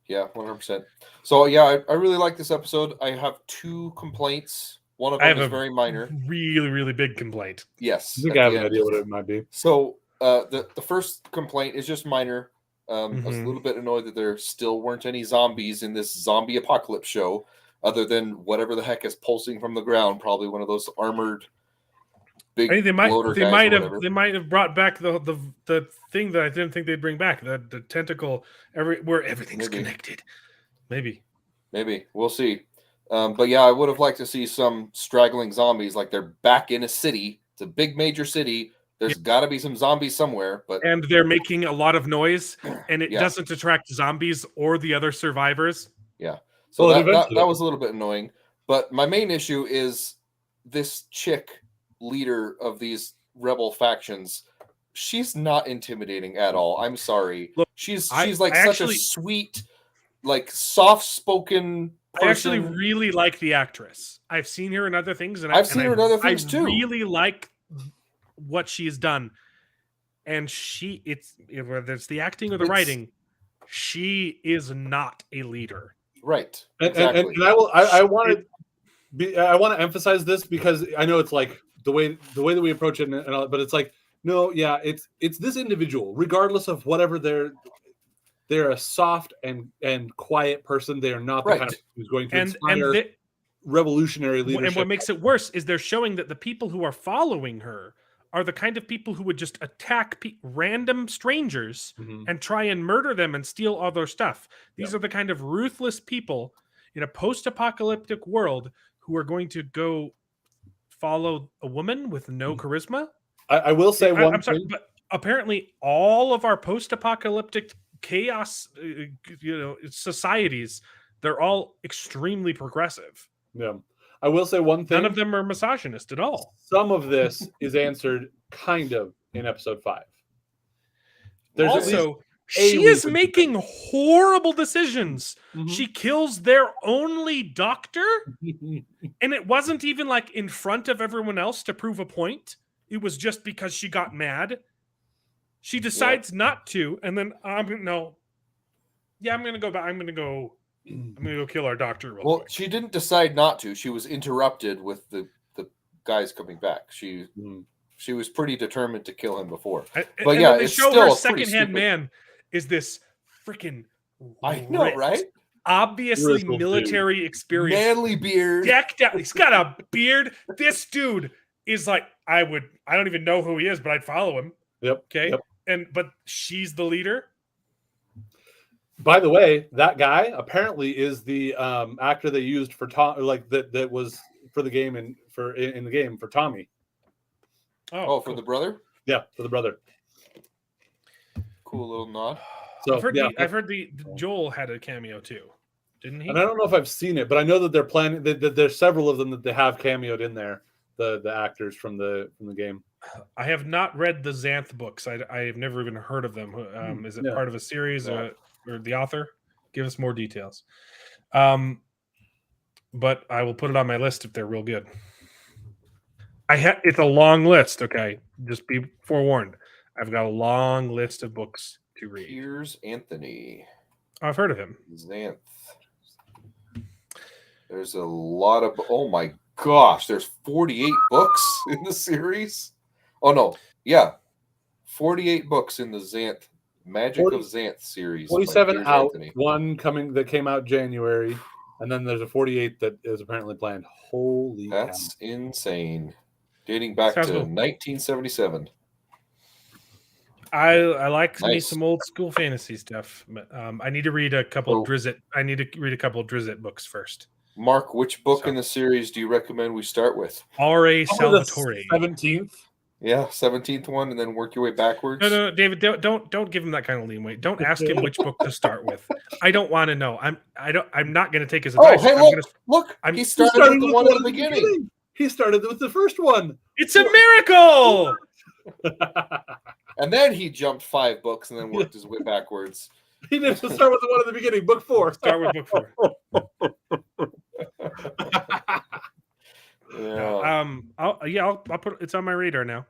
Yeah, 100%. So yeah, I really like this episode. I have 2 complaints. One of I them have is very minor. Really, really big complaint. Yes. I think at I have the an end. idea what it might be. So the first complaint is just minor. I was a Mhm. little bit annoyed that there still weren't any zombies in this zombie apocalypse show, other than whatever the heck is pulsing from the ground. Probably one of those armored big Hey, they might bloater guys or whatever. have brought back the thing that I didn't think they'd bring back, the tentacle where everything's Maybe. connected. Maybe. We'll see. But yeah, I would have liked to see some straggling zombies, like they're back in a city. It's a big major city. There's got to be some zombies somewhere, but And they're making a lot of noise, and it Yeah. doesn't attract zombies or the other survivors. so Well, that was a little bit annoying. But my main issue is this chick leader of these rebel factions. She's not intimidating at all. I'm sorry. Look, She's I like such actually- a sweet, like soft-spoken person. I actually really like the actress. I've seen her in other things, and I've seen her in other things, I too. really like what she's done, and whether it's the acting or the It's- writing, she is not a leader. Right. And Exactly. I want to emphasize this because I know it's like the way that we approach it, and all, but it's like no, yeah, it's this individual, regardless of whatever they're a soft and quiet person. They are not the Right. kind of who's going to And inspire revolutionary leadership. And what makes it worse is they're showing that the people who are following her are the kind of people who would just attack random strangers Mhm. and try and murder them and steal all their stuff. These Yeah. are the kind of ruthless people in a post-apocalyptic world who are going to go follow a woman with no charisma. I will say one I'm sorry, thing. but apparently all of our post-apocalyptic chaos, societies, they're all extremely progressive. Yeah, I will say one thing. None of them are misogynist at all. Some of this is answered kind of in episode 5. There's at least Also, a she is reason. making horrible decisions. Mhm. She kills their only doctor, and it wasn't even like in front of everyone else to prove a point. It was just because she got mad. She decides not to, and then I'm gonna go back. I'm gonna go kill our doctor real Well, quick. she didn't decide not to. She was interrupted with the guys coming back. She was pretty determined to kill him before. And yeah, then they it's show still her a pretty secondhand stupid- man is this freaking I know, right? obviously Grizzled military experience, Manly beard. decked out. He's got a beard. This dude is like, I don't even know who he is, but I'd follow him. Yep. Okay. Yep. But she's the leader. By the way, that guy apparently is the actor they used for Tom, like that was for the game and in the game for Tommy. Oh, for the brother? Yeah, for the brother. Cool little nod. So I've heard the Joel had a cameo too, didn't he? and I don't know if I've seen it, but I know that they're planning. That there's several of them that they have cameoed in there. The actors from the game. I have not read the Xanth books. I have never even heard of them. Is it part of a series or the author? Give us more details. But I will put it on my list if they're real good. It's a long list. Okay, just be forewarned. I've got a long list of books to read. Here's Anthony I've heard of him. Xanth. There's a lot of. Oh my gosh! There's 48 books in the series. Oh no, yeah, 48 books in the Xanth Magic of Xanth series. 47 Here's out. Anthony. One that came out January, and then there's a 48 that is apparently planned. Holy That's insane. Dating back Sounds to cool. 1977. I like me Nice. some old school fantasy stuff. But, I need to read a couple Oh. Drizzt. I need to read a couple Drizzt books first. Mark, which book So- in the series do you recommend we start with? R.A. Probably the Salvatore. 17th. Yeah, 17th one, and then work your way backwards. No, David, don't give him that kind of leeway. Don't ask him which book to start with. I don't want to know. I'm not going to take his Oh, advice. hey, I'm look! gonna- Look! I'm- He He started with the one at the beginning. He started with the first one. It's a miracle. And then he jumped 5 books and then worked his way backwards. He didn't start with the one at the beginning, book 4. Start with book 4. Yeah. I'll put it's on my radar now.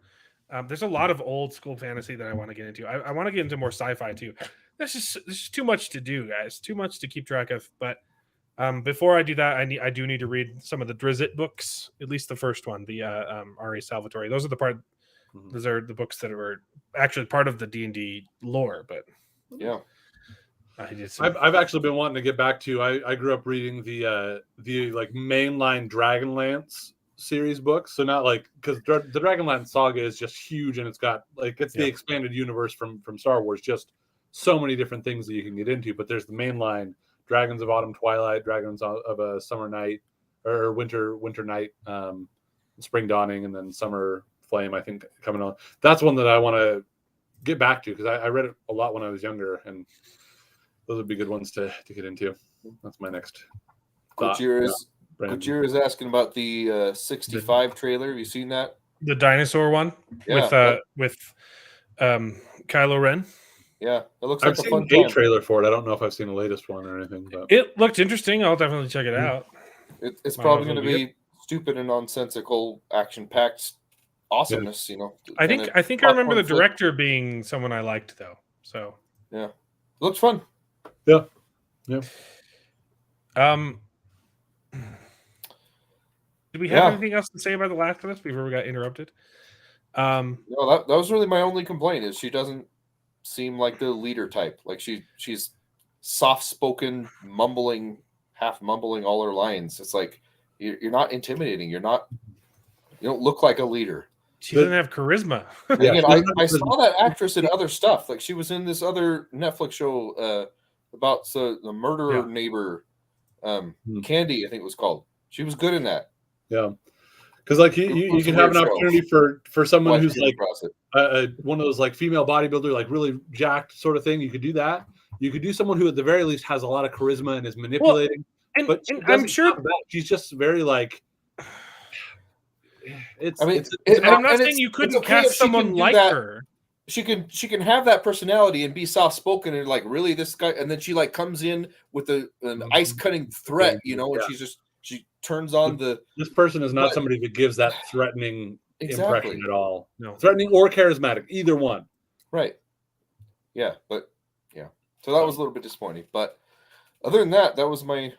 There's a lot of old school fantasy that I want to get into. I want to get into more sci-fi too. There's just too much to do, guys. Too much to keep track of. But before I do that, I do need to read some of the Drizzt books, at least the first one, the R.A. Salvatore. Those are the books that were actually part of the D&D lore. But Yeah. I did I've actually been wanting to get back to. I grew up reading the like mainline Dragonlance series books. So not like, because the Dragonlance saga is just huge, and it's got like the expanded universe from Star Wars. Just so many different things that you can get into. But there's the mainline Dragons of Autumn Twilight, Dragons of a Summer Night or Winter Night, Spring Dawning, and then Summer Flame. I think coming on. That's one that I want to get back to because I read it a lot when I was younger, and those would be good ones to get into. That's my next thought. Gutierrez is asking about the 65 trailer. Have you seen that? the dinosaur one with Kylo Ren. Yeah, it looks I've like a seen fun a time. trailer for it. I don't know if I've seen the latest one or anything. But It looked interesting. I'll definitely check it out. It's Might probably as well going to be stupid and nonsensical, action-packed awesomeness. You know, I think I remember the director being someone I liked though. So Yeah, looks fun. yeah. Do we have Yeah. anything else to say about The Last of Us before we got interrupted? No, that was really my only complaint. Is she doesn't seem like the leader type. Like she's soft-spoken, half mumbling all her lines. It's like you're not intimidating. You don't look like a leader. She doesn't have charisma. Yeah, again, I saw that actress in other stuff. Like she was in this other Netflix show about the murderer neighbor, Candy, I think it was called. She was good in that. Yeah, because like you can have an opportunity for someone who's like one of those like female bodybuilder, like really jacked sort of thing. You could do that. You could do someone who at the very least has a lot of charisma and is manipulating. But I'm sure she's just very like. I'm not saying you couldn't cast someone like her. She can have that personality and be soft spoken and like really this guy, and then she like comes in with an ice cutting threat, you know, and she turns on this person is not somebody that gives that threatening impression at all. No, threatening or charismatic, either one. Right. Yeah, but so that was a little bit disappointing. But other than that, that was my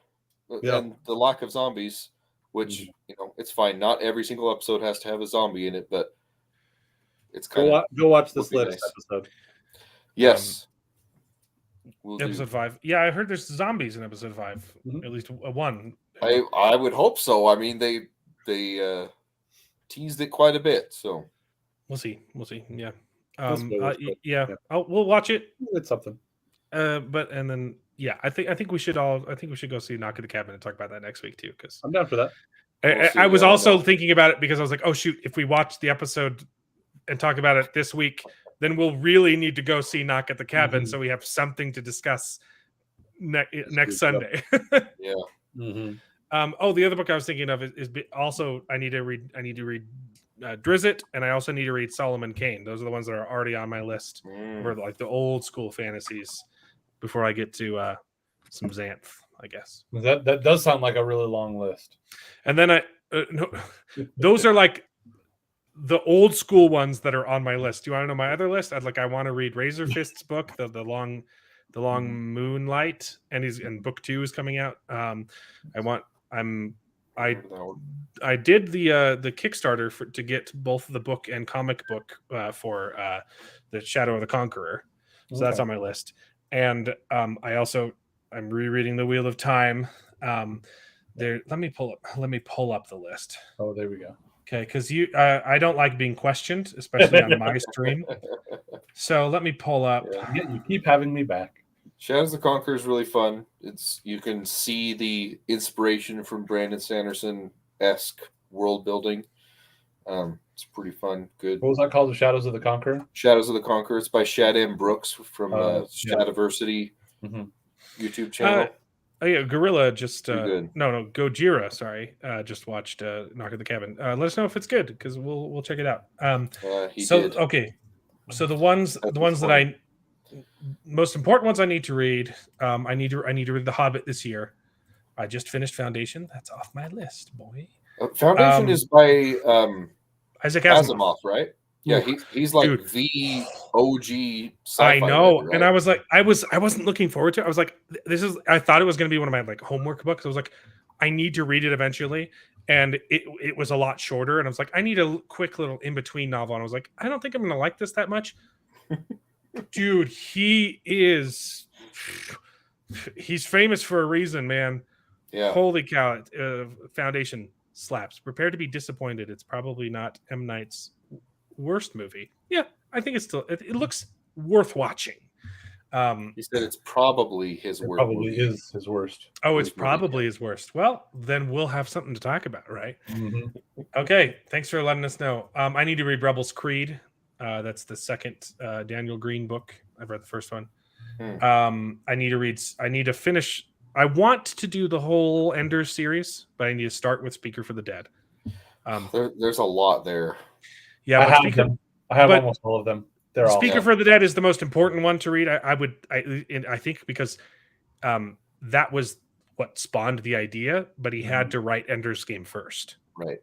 and the lack of zombies, which it's fine. Not every single episode has to have a zombie in it, but it's kind of go watch this latest episode. Yes. Episode 5. Yeah, I heard there's zombies in episode 5. At least one. I would hope so. I mean, they teased it quite a bit, so we'll see. Yeah. We'll watch it. It's something. I think we should go see Knock at the Cabin and talk about that next week too. Because I'm down for that. I was also thinking about it because I was like, oh shoot, if we watch the episode and talk about it this week, then we'll really need to go see Knock at the Cabin, so we have something to discuss next Sunday. Yeah. The other book I was thinking of is also I need to read Drizzt, and I also need to read Solomon Kane. Those are the ones that are already on my list for like the old school fantasies before I get to some Xanth, I guess. That does sound like a really long list. And then those are like the old school ones that are on my list. Do you want to know my other list? I want to read Razor Fist's book, the long Moonlight, and book 2 is coming out. I did the Kickstarter to get both the book and comic book for the Shadow of the Conqueror, so that's on my list. And I'm rereading The Wheel of Time. Let me pull up the list. Oh, there we go. Okay, because I don't like being questioned, especially on my stream. So let me pull up. Yeah. Yet you keep having me back. Shadows of the Conqueror is really fun. You can see the inspiration from Brandon Sanderson-esque world building. It's pretty fun. Good. What was that called? The Shadows of the Conqueror? Shadows of the Conqueror. It's by Shad M. Brooks from Yeah. Shadiversity Mhm. YouTube channel. Oh yeah, Gorilla just Pretty good. no Gojira, sorry, just watched Knock at the Cabin. Let us know if it's good because we'll check it out. He so did. okay, so the ones that I most important ones I need to read. I need to read The Hobbit this year. I just finished Foundation. That's off my list, boy. Foundation is by Isaac Asimov, right? Yeah, Ooh, he's like dude. the OG sci-fi I know, writer, right? and I was like, I wasn't looking forward to it. I was like, this is. I thought it was going to be one of my like homework books. I was like, I need to read it eventually, and it was a lot shorter. And I was like, I need a quick little in between novel. And I was like, I don't think I'm going to like this that much. Dude, he's famous for a reason, man. Yeah. Holy cow! Foundation slaps. Prepare to be disappointed. It's probably not M. Night's worst movie. Yeah, I think it's still. It looks worth watching. He said it's probably his worst. Probably is his worst. Oh, it's Worst movie, probably his worst. Well, then we'll have something to talk about, right? Mhm. Okay, thanks for letting us know. I need to read Rebel's Creed. That's the second Daniel Green book. I've read the first one. I need to finish. I want to do the whole Enders series, but I need to start with Speaker for the Dead. There's a lot there. Yeah, I but have Speaker, them. I have but- almost all of them. They're all Speaker for the Dead is the most important one to read. I think because that was what spawned the idea, but he had to write Ender's Game first. Right.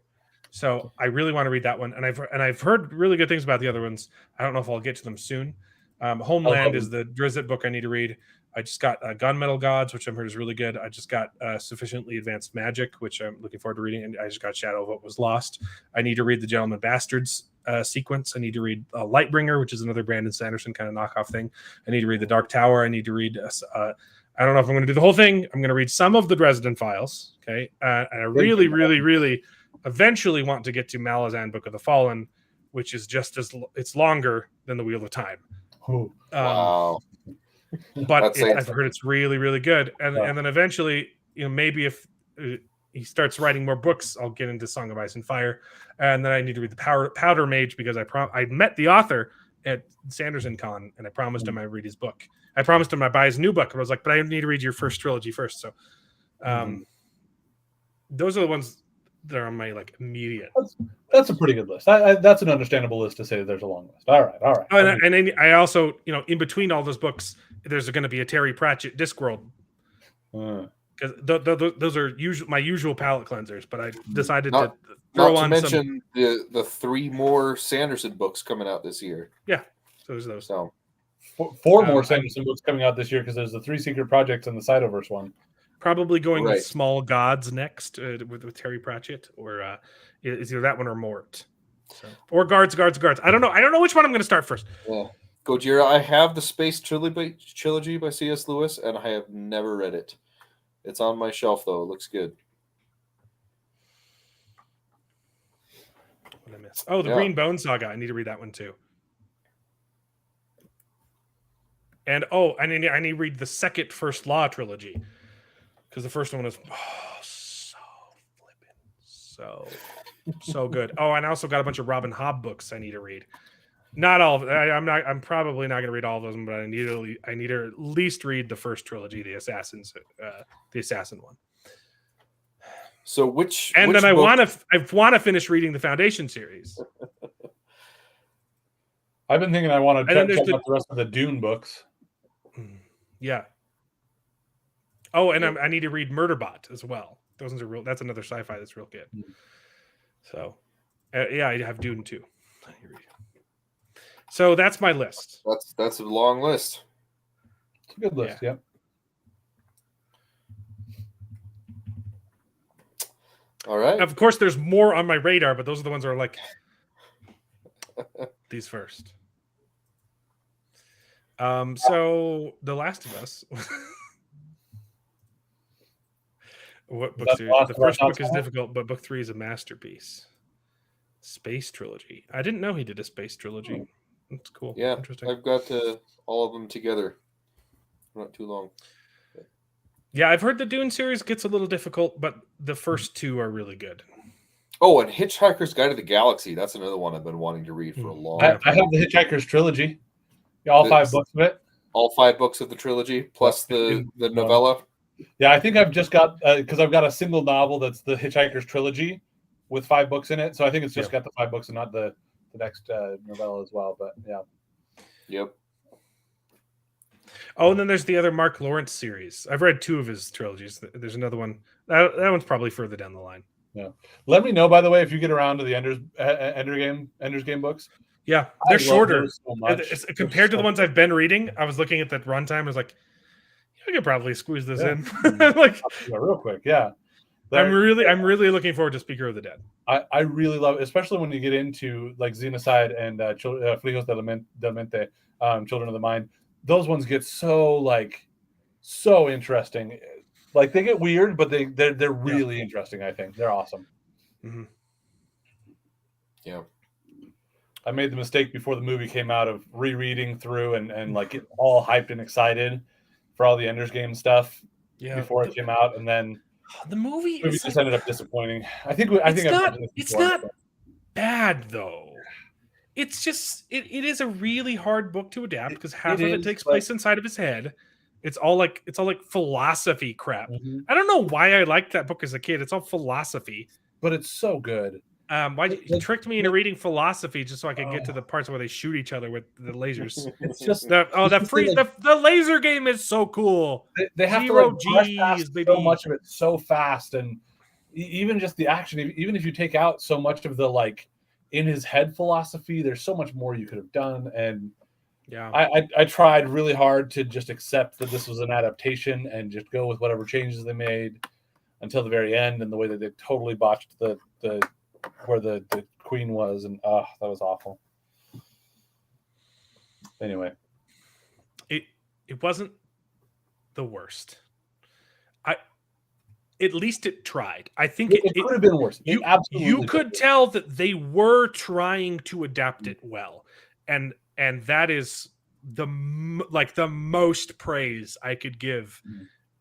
So I really want to read that one, and I've heard really good things about the other ones. I don't know if I'll get to them soon. Homeland is the Drizzt book I need to read. I just got Gunmetal Gods, which I've heard is really good. I just got Sufficiently Advanced Magic, which I'm looking forward to reading, and I just got Shadow of What Was Lost. I need to read the Gentleman Bastards sequence. I need to read Lightbringer, which is another Brandon Sanderson kind of knockoff thing. I need to read The Dark Tower. I need to read. I don't know if I'm going to do the whole thing. I'm going to read some of the Dresden Files. Okay, and I really, really, really eventually want to get to Malazan Book of the Fallen, which is just as it's longer than the Wheel of Time. Wow. But I've heard it's really, really good. And then eventually, maybe if he starts writing more books, I'll get into Song of Ice and Fire. And then I need to read the Powder Mage because I met the author at Sanderson Con, and I promised him I'd read his book. I promised him I'd buy his new book. I was like, but I need to read your first trilogy first. So those are the ones that are on my like immediate. That's a pretty good list. That's an understandable list to say there's a long list. All right. Oh, and then I also, in between all those books, there's going to be a Terry Pratchett Discworld. Because those are my usual palate cleansers, but I decided to throw on mention the 3 more Sanderson books coming out this year. Yeah, so there's those. So 4 more Sanderson books coming out this year because there's the 3 secret projects and the Cytoverse one. Probably going with Small Gods next with Terry Pratchett, or it's either that one or Mort, or Guards. I don't know. I don't know which one I'm going to start first. Yeah, Gojira. I have the Space Trilogy by C.S. Lewis, and I have never read it. It's on my shelf though. It looks good. What did I miss? Oh, the Green Bone Saga. I need to read that one too. And I need to read the second First Law trilogy. Because the first one is so flippin' so good. Oh, and I also got a bunch of Robin Hobb books I need to read. Not all of it. I'm probably not going to read all of them, but I need to at least read the first trilogy, the assassin one. So I want to finish reading the Foundation series. I've been thinking I want to check out the rest of the Dune books. Yeah. Oh, and I need to read Murderbot as well. Those ones are real. That's another sci-fi that's real good. So, I have Dune too. So that's my list. That's a long list. It's a good list. Yeah. All right. Of course, there's more on my radar, but those are the ones that are like these first. So The Last of Us. What book 2? The first book is difficult, but book 3 is a masterpiece. Space trilogy. I didn't know he did a space trilogy. That's cool. Yeah, Interesting. I've got all of them together. Not too long. Yeah, I've heard the Dune series gets a little difficult, but the first two are really good. Oh, and Hitchhiker's Guide to the Galaxy. That's another one I've been wanting to read for a long I time. have the Hitchhiker's trilogy. All 5 books of it. All 5 books of the trilogy, plus the novella. Yeah, I think I've just got because I've got a single novel that's the Hitchhiker's trilogy with 5 books in it. So I think it's just got the 5 books and not the next novella as well. But yeah. Yep. Oh, and then there's the other Mark Lawrence series. I've read 2 of his trilogies. There's another one. That one's probably further down the line. Yeah. Let me know, by the way, if you get around to the Ender's Game books. Yeah, they're shorter. So much. Compared to the ones I've been reading. I was looking at that runtime. I was like, I could probably squeeze this in. Like, real quick. Yeah. I'm really looking forward to Speaker of the Dead. I really love it, especially when you get into like Xenocide and Flijos del Mente, Children of the Mind. Those ones get so interesting. Like they get weird, but they're really interesting. I think they're awesome. Mm-hmm. Yeah. I made the mistake before the movie came out of rereading through and like get all hyped and excited for all the Ender's Game stuff before it came out, and then the movie just ended up disappointing. It's not bad though. It's just it is a really hard book to adapt because half of it takes place inside of his head. It's all like philosophy crap. Mm-hmm. I don't know why I liked that book as a kid. It's all philosophy, but it's so good. Why you tricked me into reading philosophy just so I could get to the parts where they shoot each other with the lasers? It's just the laser game is so cool. They have Zero to like G's, baby. So much of it so fast, and even just the action. Even if you take out so much of the like in his head philosophy, there's so much more you could have done. And yeah, I tried really hard to just accept that this was an adaptation and just go with whatever changes they made until the very end, and the way that they totally botched the where the queen was, and that was awful. Anyway, it wasn't the worst. At least it tried. I think it could have been worse. You could tell that they were trying to adapt it well, and that is the most praise I could give.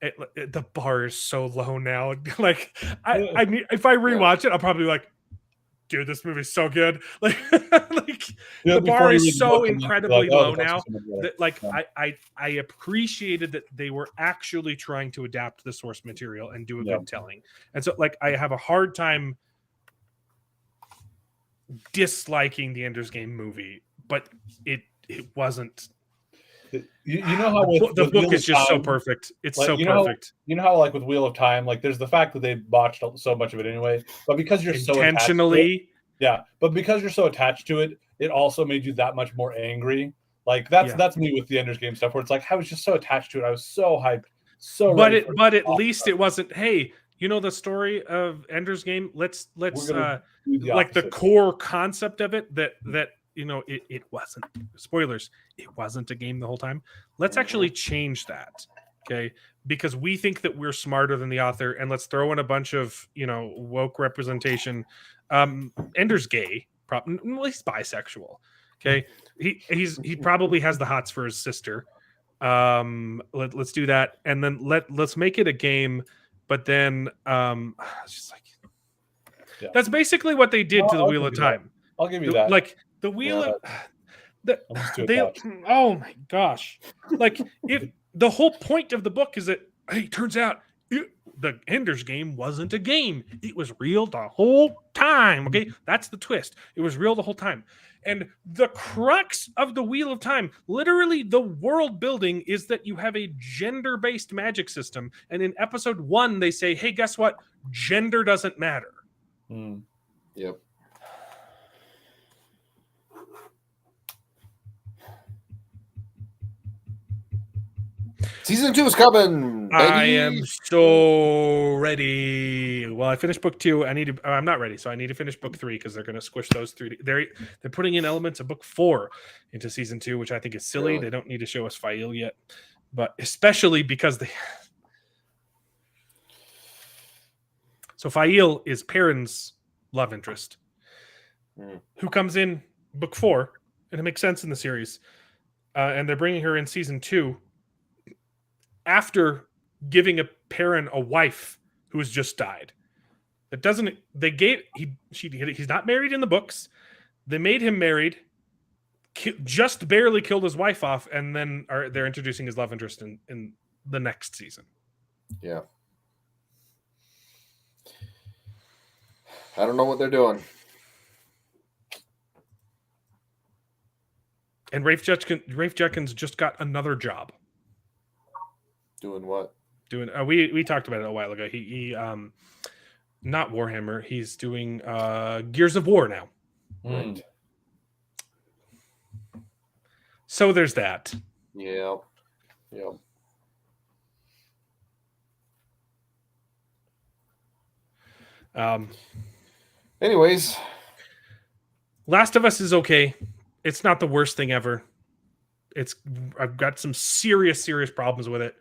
The bar is so low now. Like if I rewatch it, I'll probably be like, dude, this movie's so good. Like, the bar is so incredibly low now that I appreciated that they were actually trying to adapt the source material and do a good telling. And so I have a hard time disliking the Ender's Game movie, but it wasn't. You know how the book is just so perfect. It's so perfect. You know how like with Wheel of Time, like there's the fact that they botched so much of it anyway, but because you're intentionally, but because you're so attached to it, it also made you that much more angry. Like that's me with the Ender's Game stuff, where it's like I was just so attached to it. I was so hyped, but at least it wasn't. Hey, you know the story of Ender's Game. Let's like the core concept of it that. You know, it wasn't, spoilers, it wasn't a game the whole time. Let's actually change that, okay? Because we think that we're smarter than the author, and let's throw in a bunch of, woke representation. Ender's gay, he's bisexual, okay? He probably has the hots for his sister. Let's do that, and then let's make it a game, but then it's just like that's basically what they did to the Wheel of Time. I'll give you that. Like the Wheel of oh my gosh! Like if the whole point of the book is that hey, turns out the Ender's Game wasn't a game; it was real the whole time. Okay, that's the twist. It was real the whole time, and the crux of the Wheel of Time, literally the world building, is that you have a gender-based magic system. And in episode 1, they say, "Hey, guess what? Gender doesn't matter." Yep. Season 2 is coming, baby. I am so ready. Well, I finished book 2. I'm not ready, so I need to finish book 3 because they're going to squish those 3. They're putting in elements of book 4 into season 2, which I think is silly. Really? They don't need to show us Fail yet, but especially because So Fail is Perrin's love interest. who comes in book 4, and it makes sense in the series. And they're bringing her in season 2 after giving a parent a wife who has just died. It doesn't. They gave he's not married in the books. They made him married. Just barely killed his wife off, and then they're introducing his love interest in the next season. Yeah. I don't know what they're doing. And Rafe Judkins just got another job. Doing what? Doing we talked about it a while ago. He not Warhammer. He's doing Gears of War now. Right. So there's that. Yeah. Yeah. Anyways, Last of Us is okay. It's not the worst thing ever. I've got some serious problems with it.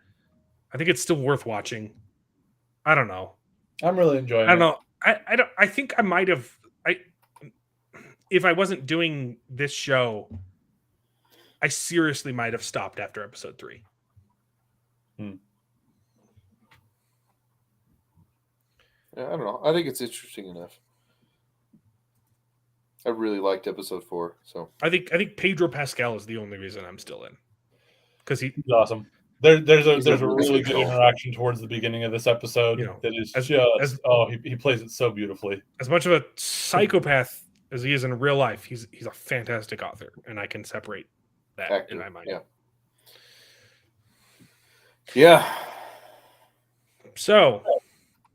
I think it's still worth watching. I don't know. I'm really enjoying it. I don't know. I think I might have if I wasn't doing this show, I seriously might have stopped after episode 3. Yeah, I don't know. I think it's interesting enough. I really liked episode 4. So I think Pedro Pascal is the only reason I'm still in. Because He's awesome. There's a He's a really really good cool. interaction towards the beginning of this episode that is he plays it so beautifully. as much of a psychopath as he is in real life, he's a fantastic author, and I can separate that actor. in my mind. Yeah. Yeah. So,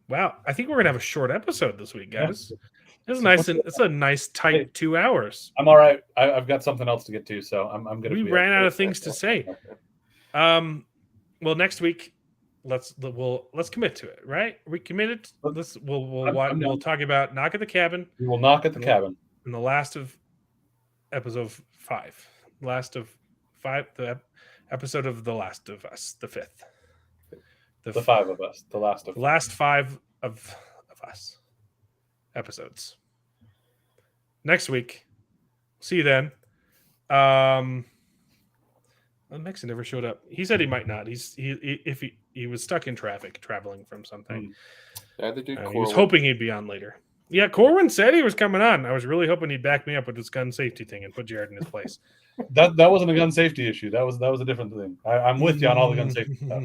wow, I think we're gonna have a short episode this week, guys. This is nice, and it's a nice tight 2 hours. I'm all right. I've got something else to get to, so I'm gonna. We ran out of things to say. Well, next week, let's commit to it, right? Are we committed? We'll talk about Knock at the Cabin. We will knock at the cabin. In the last of episode 5. Last of 5, the episode of The Last of Us, the 5th. The 5 of us. The last of. The last 5 of us episodes. Next week. See you then. Mexi never showed up. He said he might not. He was stuck in traffic traveling from something. Neither did He was Corwin. hoping he'd be on later. Yeah, Corwin said he was coming on. I was really hoping he'd back me up with this gun safety thing and put Jared in his place. That wasn't a gun safety issue. That was a different thing. I'm with you on all the gun safety stuff.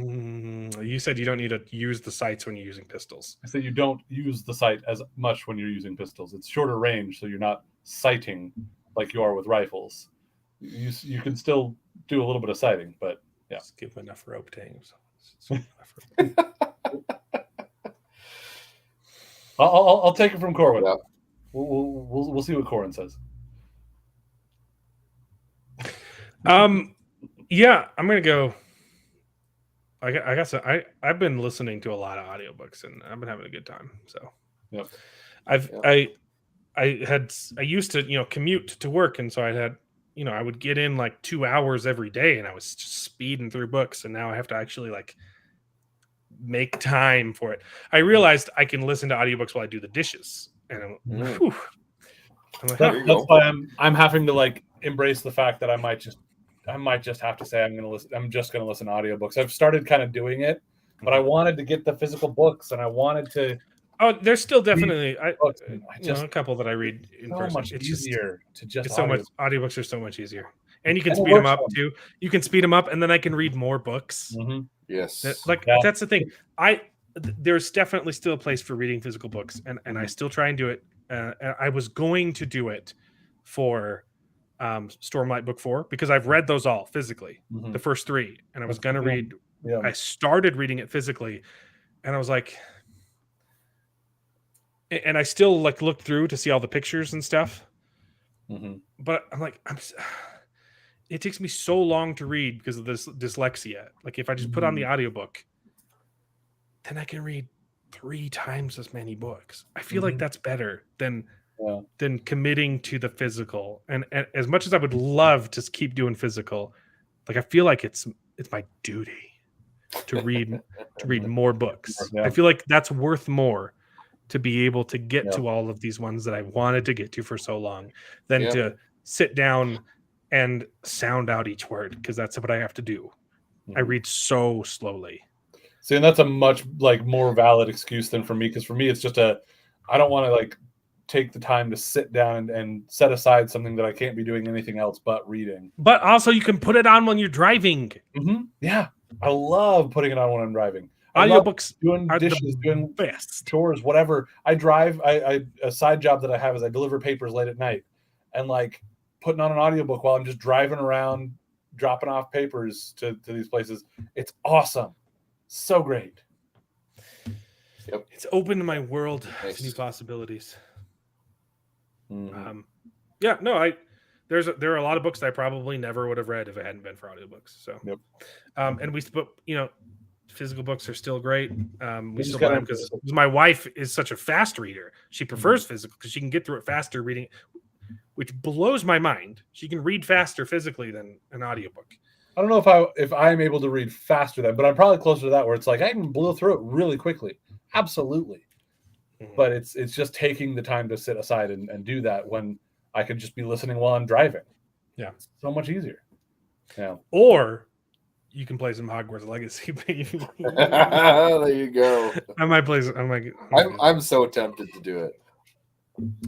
You said you don't need to use the sights when you're using pistols. I said you don't use the sight as much when you're using pistols. It's shorter range, so you're not sighting like you are with rifles. You can still do a little bit of sighting, but yeah. Just give him enough rope to hang. I'll take it from Corwin. Yeah. We'll see what Corwin says. Yeah, I'm gonna go. I've been listening to a lot of audiobooks and I've been having a good time. So Yep. I used to commute to work, and so I had I would get in like 2 hours every day, and I was just speeding through books, and now I have to actually like make time for it. I realized I can listen to audiobooks while I do the dishes, and I'm like, There you That's go. why I'm having to like embrace the fact that I might just have to say I'm just gonna listen to audiobooks. I've started kind of doing it, but I wanted to get the physical books, and I wanted to. oh, there's still definitely Books, and I just a couple that I read in so person. much It's easier to just. It's so much. audio. Audiobooks are so much easier, and you can And it speed them works up for me. too. You can speed them up, and then I can read more books. Mhm. Yes. That- That's the thing. There's definitely still a place for reading physical books, and I still try and do it. And I was going to do it for Stormlight Book 4 because I've read those all physically, Mhm. the first 3, and I was That's going to cool. read. Yeah. I started reading it physically, and I was like, and I still like looked through to see all the pictures and stuff, Mhm. but I'm like, it takes me so long to read because of this dyslexia. Like if I just put on the audiobook, then I can read 3 times as many books. I feel like that's better than committing to the physical. And as much as I would love to keep doing physical, like I feel like it's my duty to read more books. Yeah. I feel like that's worth more to be able to get Yeah. to all of these ones that I wanted to get to for so long than Yeah. to sit down and sound out each word, because that's what I have to do. I Mhm. read so slowly. See, and that's a much like more valid excuse than for me, because for me it's just I don't want to like take the time to sit down and set aside something that I can't be doing anything else but reading. But also, you can put it on when you're driving. Yeah, I love putting it on when I'm driving. I love Audiobooks doing are dishes, the doing best. chores, whatever. I drive. I a side job that I have is I deliver papers late at night, and like putting on an audiobook while I'm just driving around, dropping off papers to these places. It's awesome. So great. It's opened my world Nice. to new possibilities. Mhm. Yeah, no, there are a lot of books that I probably never would have read if it hadn't been for audiobooks. So, Yep. And but physical books are still great. We just still gotta buy them because my wife is such a fast reader. She prefers physical because she can get through it faster reading, which blows my mind. She can read faster physically than an audiobook. I don't know if I'm able to read faster than, but I'm probably closer to that where it's like I can blow through it really quickly. Absolutely. But it's just taking the time to sit aside and do that when I could just be listening while I'm driving. Yeah. It's so much easier. Yeah. Or you can play some Hogwarts Legacy. There you go. I might play. I'm so tempted to do it.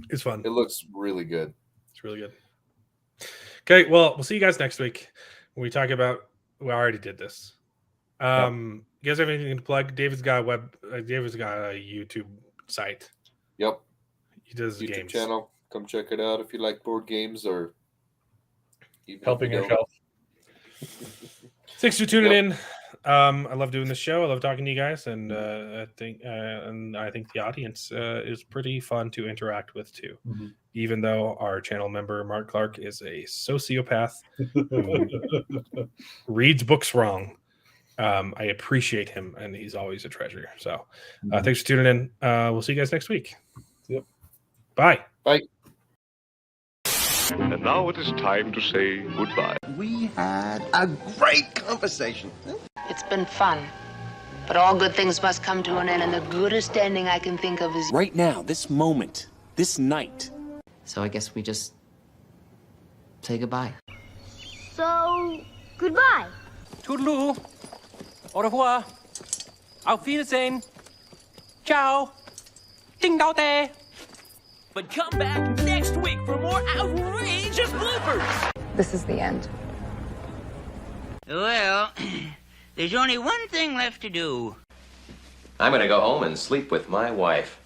It's fun. It looks really good. It's really good. Okay, well, we'll see you guys next week when we talk about. Well, I already did this. You guys have anything to plug? David's got a YouTube site. Yep. He does YouTube games. channel. Come check it out if you like board games or even Helping if you don't. yourself. Thanks for tuning in. I love doing this show. I love talking to you guys, and I think the audience is pretty fun to interact with too. Mhm. Even though our channel member Mark Clark is a sociopath who reads books wrong, I appreciate him, and he's always a treasure. So, thanks for tuning in. We'll see you guys next week. Yep. Bye. Bye. And now it is time to say goodbye. We had a great conversation. It's been fun. But all good things must come to an end, and the goodest ending I can think of is... Right now, this moment, this night. So I guess we just say goodbye. So, goodbye. Toodaloo. Au revoir. Auf Wiedersehen. Ciao. Ding dao day. But come back next week for more outrageous bloopers. This is the end. Well, there's only one thing left to do. I'm gonna go home and sleep with my wife.